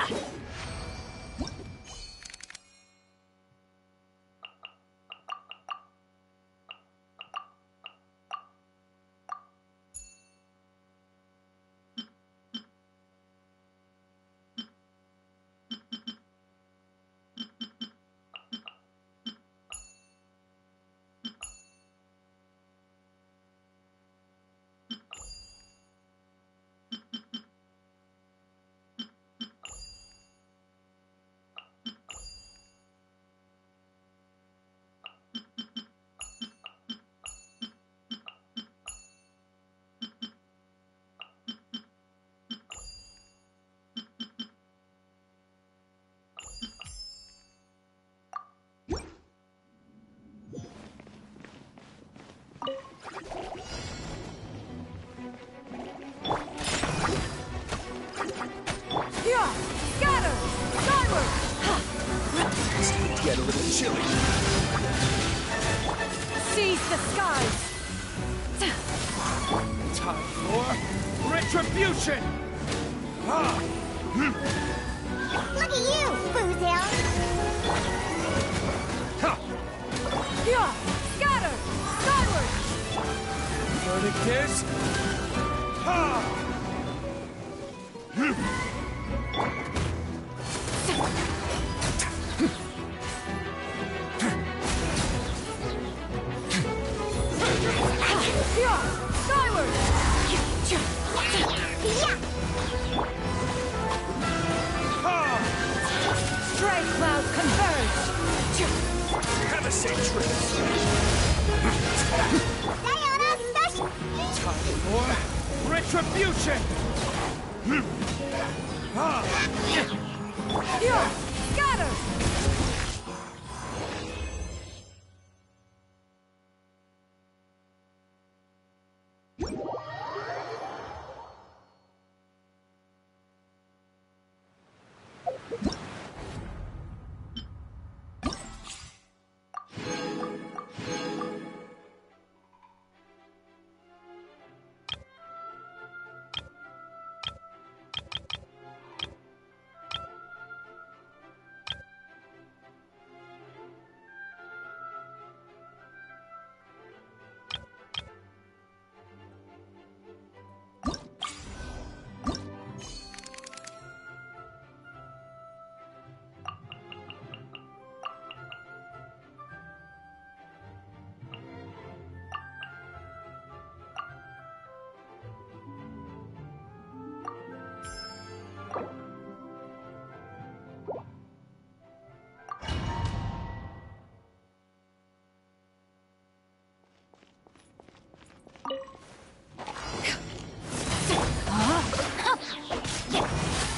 Scatter! Skyward! It's going to get a little chilly. Seize the skies! Time for retribution! Look at you, Boozhound! Scatter! Skyward! Verdict is... Ha! Skyward! Stray cloud converge! Have a safe trip! Time for retribution! Scatter!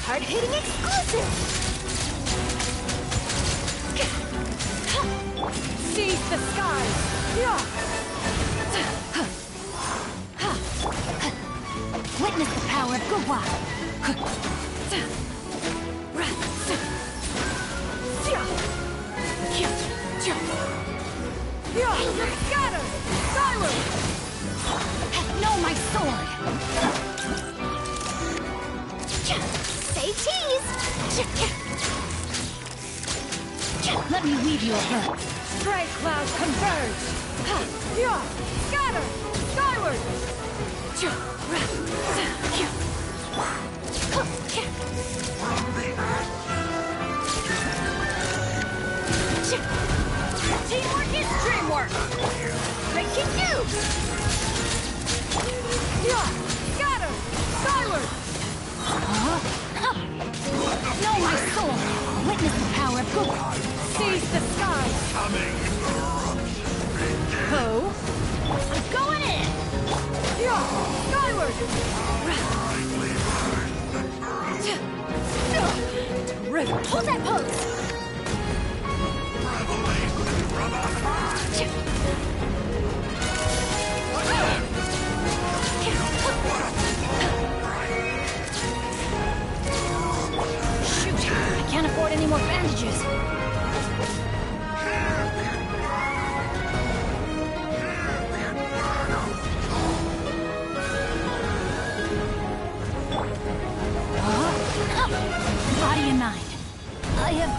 Hard-hitting exclusive! Seize the skies! Witness the power of Guwa! Scatter! Skyward! Know my sword! Say cheese! Let me weave you a web. Stray cloud converge! Scatter! Skyward! Teamwork is dreamwork! Breaking news! Scatter! Skyward! Know my soul! Witness the power of Guwa! Seize the skies! Ho! I'm going in! Skyward! Terrific! Hold that pose!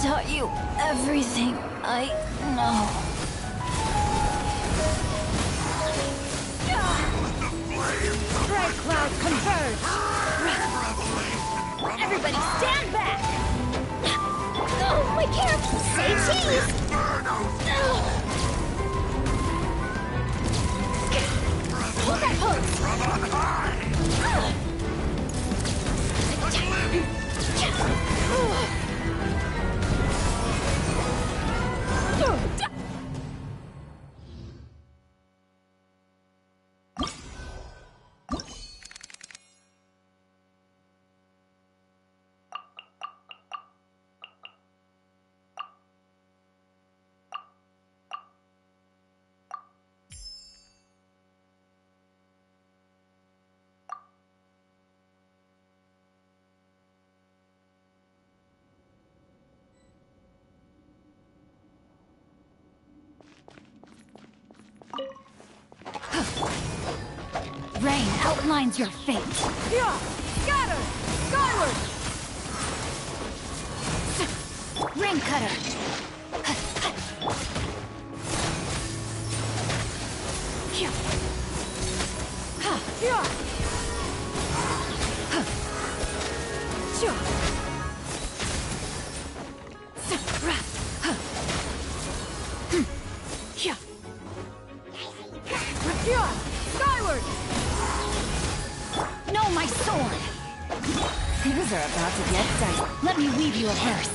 taught you everything I know. Gray cloud converge! Everybody stand back! Oh, my character! Say cheese! Hold that pose! Rain outlines your fate. Yeah! Scatter! Skyward! Ring cutter. Skyward! No, my sword! Things are about to get dicey. Let me weave you a verse.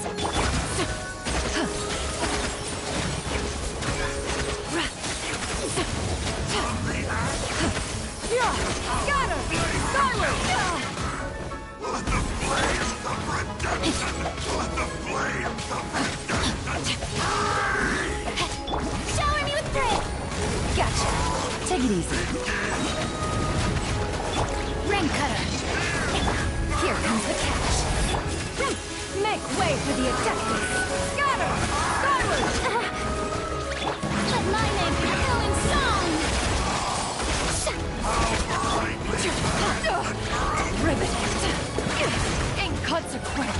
Scatter! Skyward! Let the flames of redemption! Let the flames of redemption! Shower me with grit! Gotcha. Take it easy. Ring cutter. Here comes the catch. Make way for the ejectors! Scatter! Skyward! Let my name be held in song! Ribbit! Inconsequent!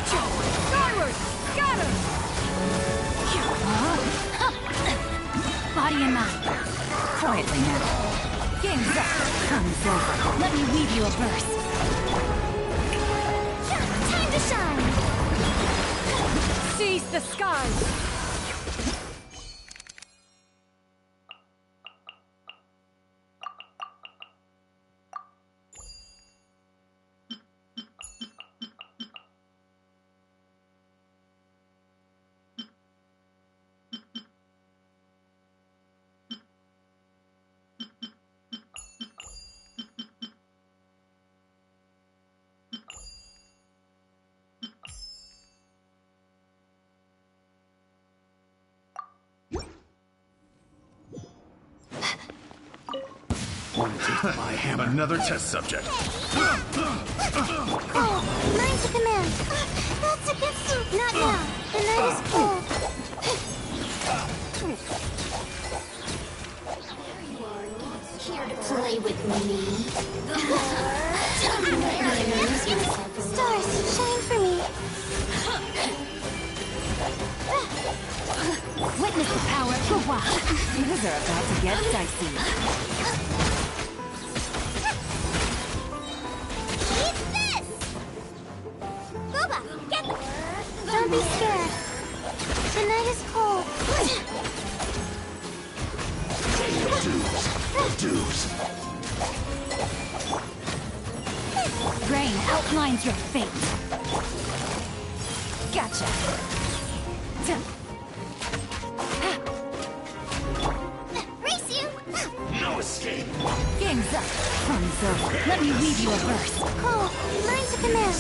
Skyward! Scatter! Body and mind. Quietly now. Game's up. Comes over. Let me weave you a verse. Time to shine! Seize the skies! I am another test subject. Oh, mine's a command. That's a good suit. Not now. The night is cold. Here to play with me? Stars, shine for me. Witness the power of the wild. Things are about to get dicey. Don't be scared. The night is cold. Dues. Rain outlines your fate. Gotcha. Race you! No escape. Game's up. Fun's over. Let me weave you a verse. Cold. Mine's a command.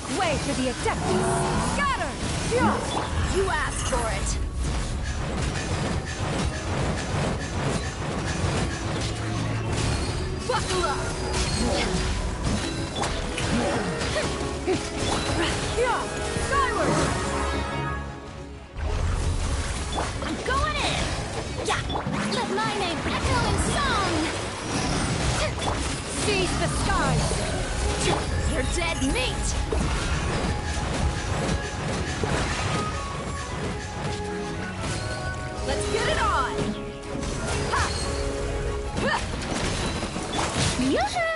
Make way for the Adeptus! Scatter! You asked for it. Buckle up! Skyward! I'm going in! Yeah! Let my name echo in song! Seize the skies! You're dead meat! Let's get it on! Ha! Yoo-hoo!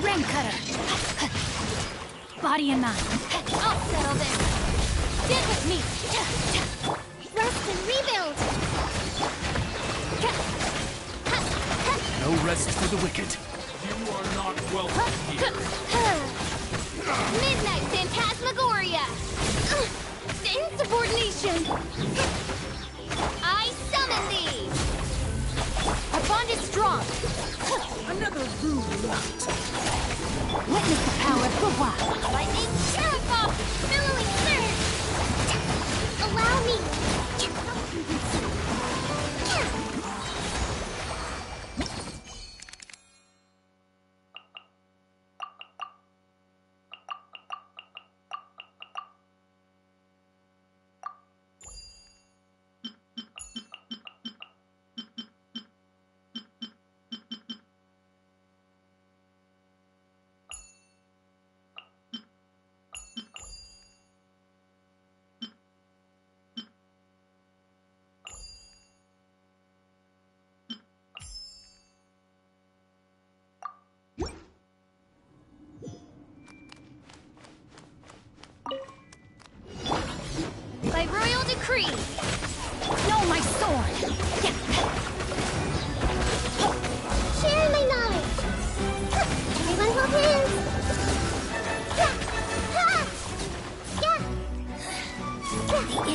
Ram cutter! Body and mind. I'll settle this. Get with me. Rest and rebuild. No rest for the wicked. You are not welcome here. Midnight Phantasmagoria. Insubordination. I summon thee. Our bond is strong. Another rude lot. Witness the power of Gua. Lightning Sheriff! Billowing surge! Allow me! By royal decree! Know my sword! Share my knowledge! Everyone hold hands!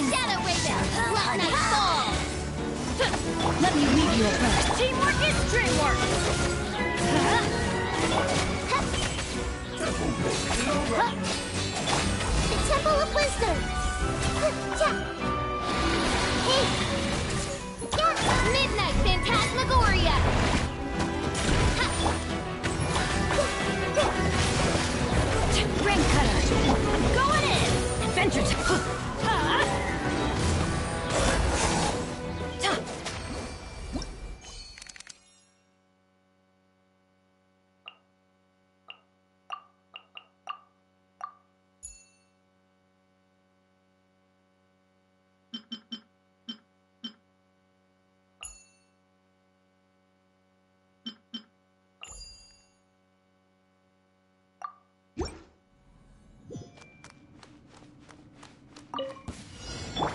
Shadow Raven! Rock Knight Fall! Let me lead you abroad. Teamwork is dreamwork! The Temple of Wisdom! Midnight Phantasmagoria! Ram cutter! I'm going in! Adventure time!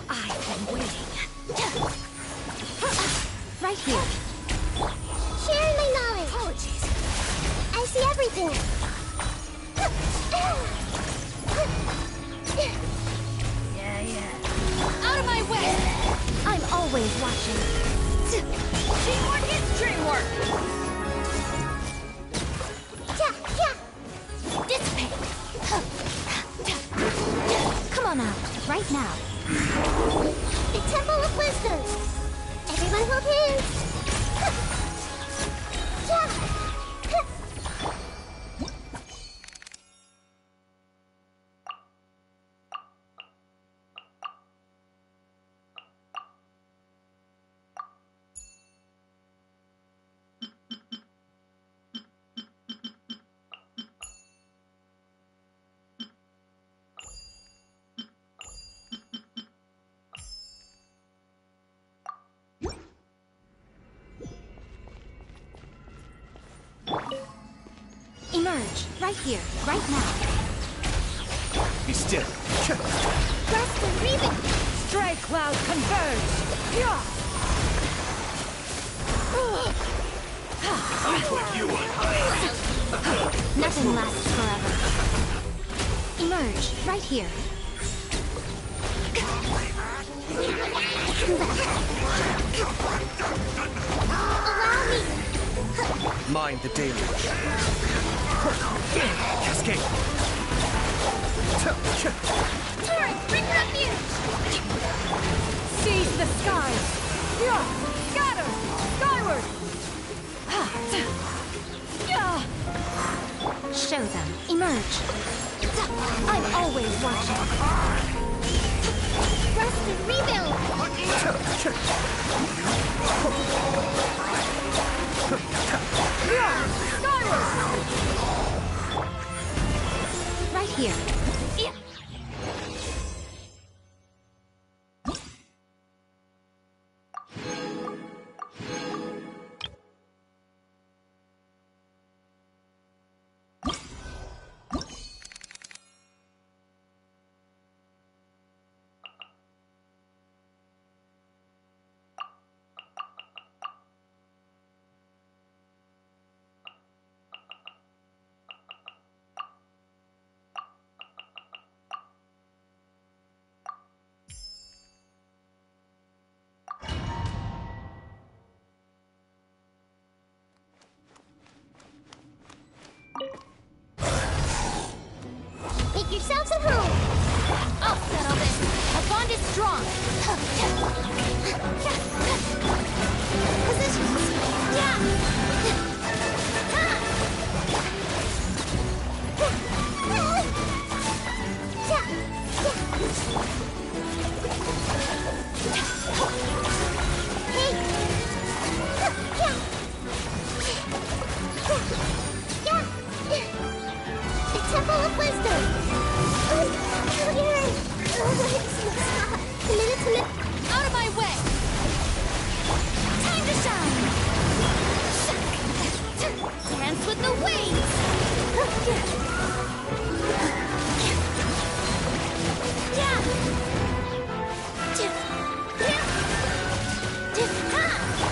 I've been waiting. Right here. Sharing my knowledge! Apologies. I see everything! Yeah. Out of my way! I'm always watching. Teamwork is dreamwork! Dissipate! Come on out, right now. The Temple of Wisdom! Everyone hold hands! Right here, right now. Be still. Rest and breathing. Stray cloud converge! Yeah! Nothing lasts forever. Emerge, right here. Allow me. Mind the deluge. Cascade. Torrent, bring refuge. Seize the skies! Yeah! Scatter! Skyward! Yeah! Show them. Emerge. I'm always watching. Rest and rebuild. Yeah! Skyward! Right here. Make yourselves at home. I'll settle this. Our bond is strong. Positions. Yeah. The Temple of Wisdom! Out of my way! Time to shine! Dance with the waves!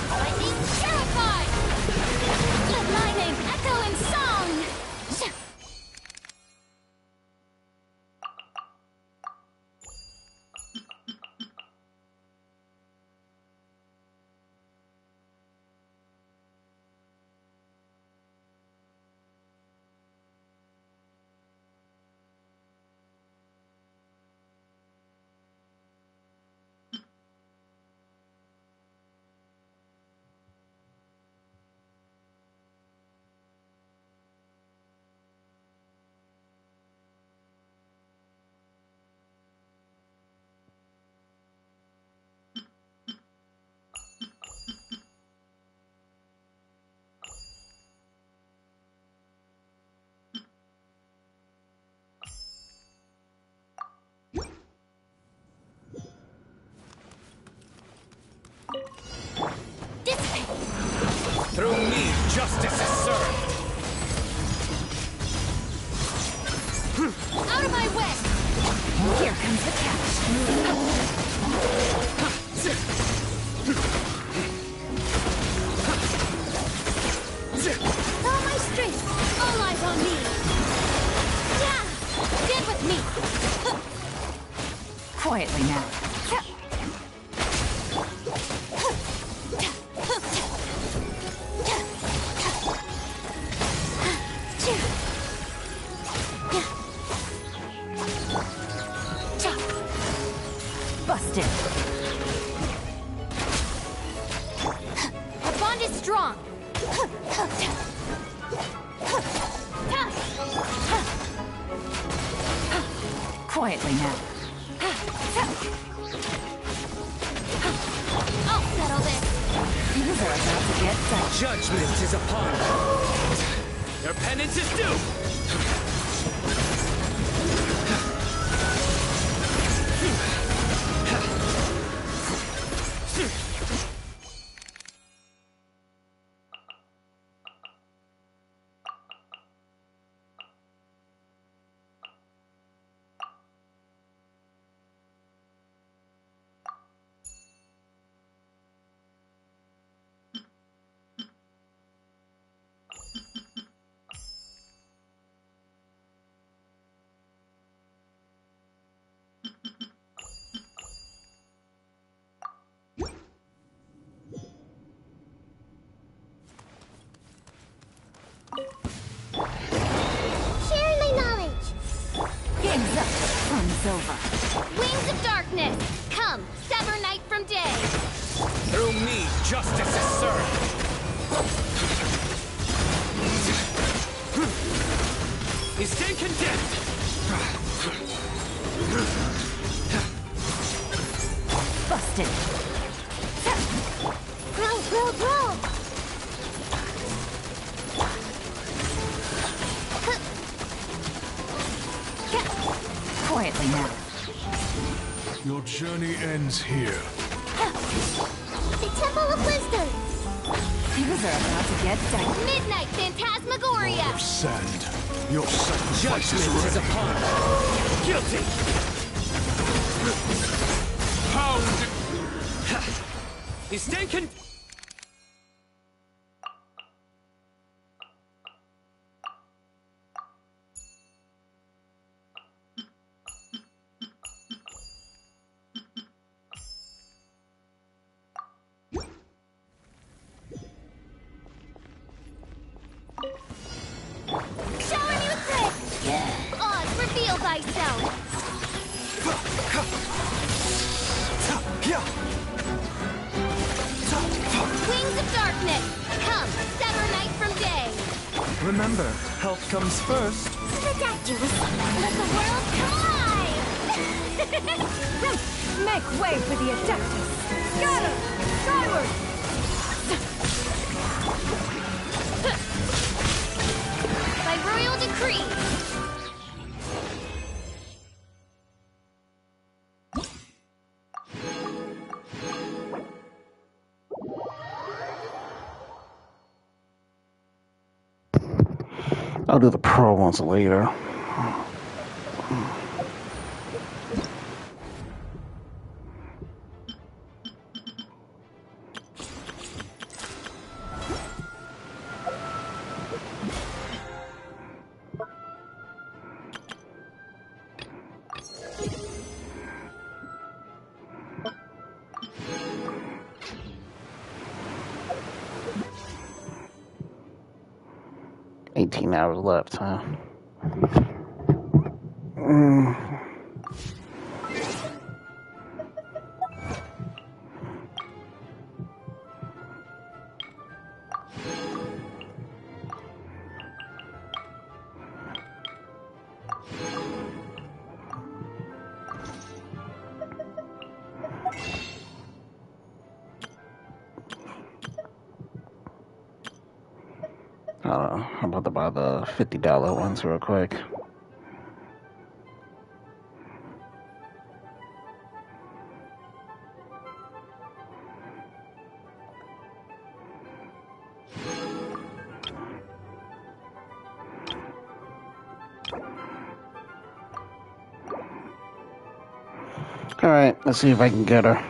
Lightning terrified! Let my name echo in song! Through me, justice is served. Out of my way! Here comes the catch. All my strength! All eyes on me! Yeah! Stand with me! Quietly now. Busted. Our bond is strong! Quietly now. I'll settle this! Things are about to get done. Judgment is upon you. Your penance is due. Justice is served. He stand condemned. Busted. Grow! Quietly now. Your journey ends here. The Temple of Wisdom! Things are about to get dicey. Midnight Phantasmagoria! Lord of Sand, your sacrifice is Judgment is ready. upon us. Guilty! Pound! You stand con- Show a new trick! Oz, reveal thyself! Wings of darkness! Come, sever night from day! Remember, health comes first. Ridiculous! Let the world collide! Make way for the Adeptus! Scatter! Skyward! By royal decree! I'll do the pro ones later. $18 left, huh? I'm about to buy the $50 ones real quick. Alright, let's see if I can get her.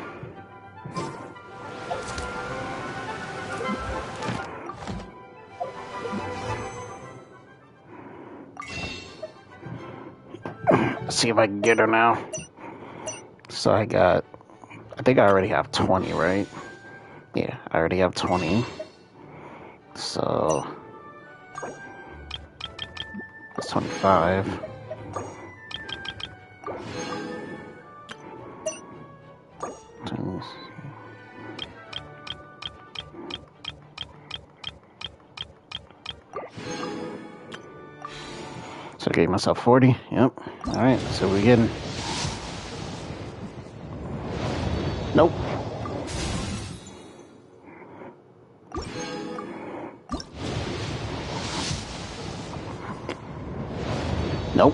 Let's see if I can get her now. So I think I already have 20, right? Yeah, I already have 20. So that's 25. So I gave myself 40. Yep. Alright, so we're getting. Nope. Nope.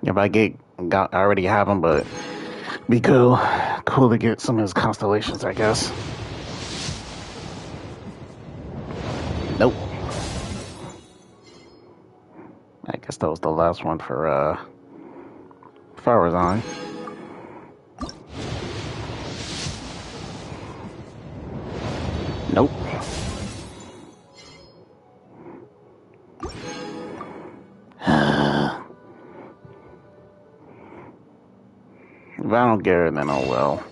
If I I already have them, but be cool to get some of his constellations, I guess. Nope. I guess that was the last one for Farazan. Nope. If I don't get her, then oh well.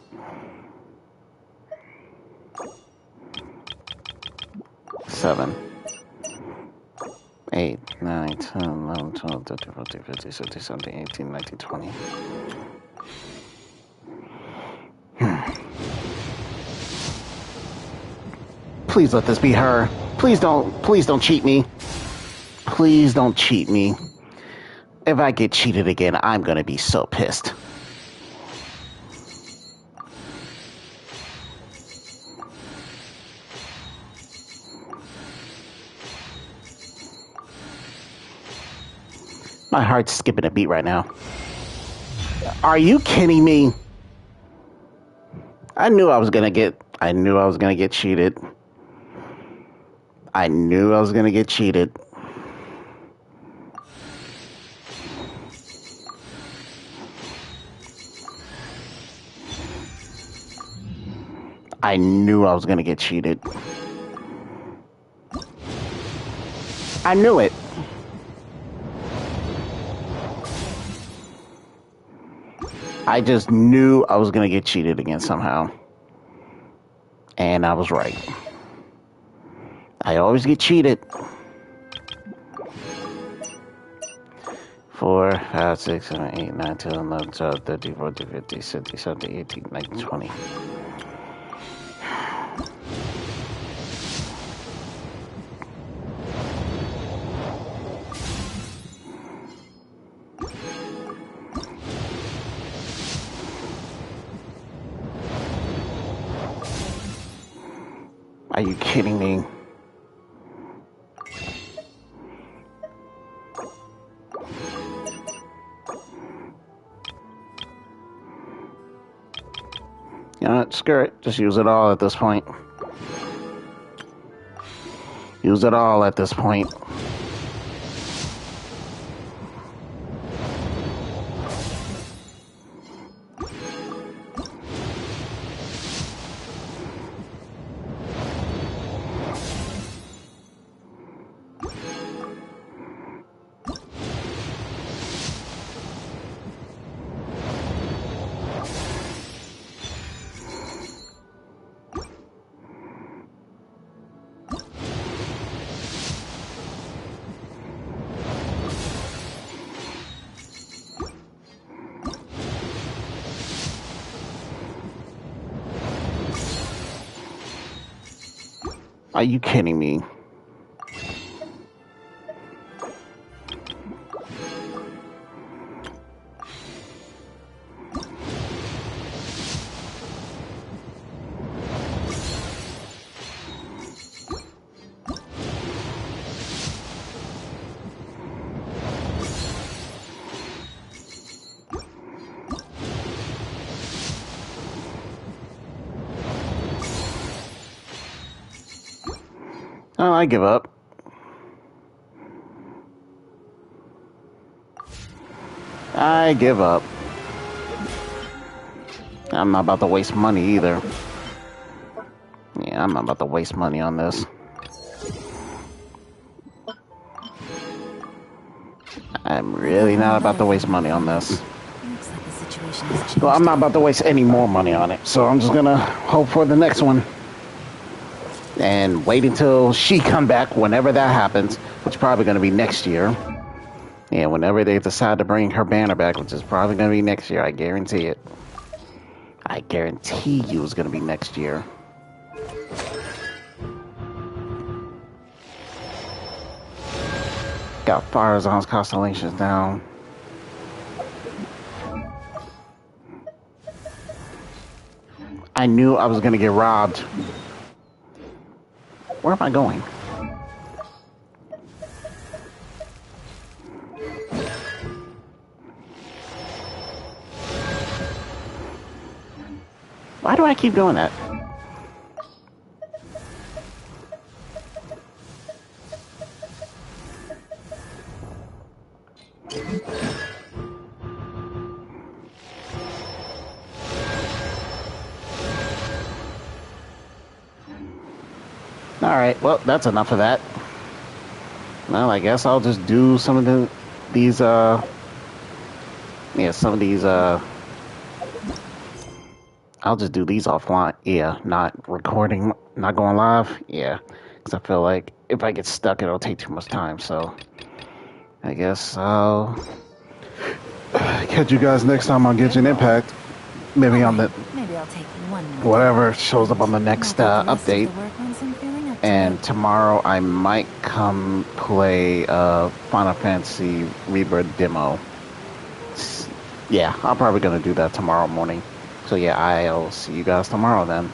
Seven. 8, 9, 10, 11, 12, 13, 14, 15, 16, 17, 18, 19, 20. Please let this be her. Please don't cheat me. Please don't cheat me. If I get cheated again, I'm gonna be so pissed. My heart's skipping a beat right now. Are you kidding me? I knew I was gonna get cheated. I knew I was gonna get cheated. I knew I was gonna get cheated. I knew it. I just knew I was gonna get cheated again somehow. And I was right. I always get cheated. 4, 5, 6, 7, 8, 9, 10, 11, 12, 13, 14, 15, 16, 17, 18, 19, 20. Are you kidding me? You know what? Screw it. Just use it all at this point. Use it all at this point. Are you kidding me? Oh, I give up. I give up. I'm not about to waste money either. Yeah, I'm not about to waste money on this. I'm really not about to waste money on this. Well, I'm not about to waste any more money on it, so I'm just gonna hope for the next one. And wait until she come back, whenever that happens, which is probably going to be next year. Yeah, whenever they decide to bring her banner back, which is probably going to be next year, I guarantee it. I guarantee you it's going to be next year. Got Fire Zone's constellations down. I knew I was going to get robbed. Where am I going? Why do I keep doing that? Alright, well, that's enough of that. Well, I guess I'll just do some of these, some of these, I'll just do these offline. Yeah, not recording, not going live. Yeah, because I feel like if I get stuck, it'll take too much time. So, I guess I'll catch you guys next time on Genshin Impact. Maybe on the... Maybe I'll take one more. Whatever shows up on the next update. To work on some feeling And tomorrow I might come play Final Fantasy Rebirth demo. Yeah, I'm probably gonna do that tomorrow morning. So yeah, I'll see you guys tomorrow then.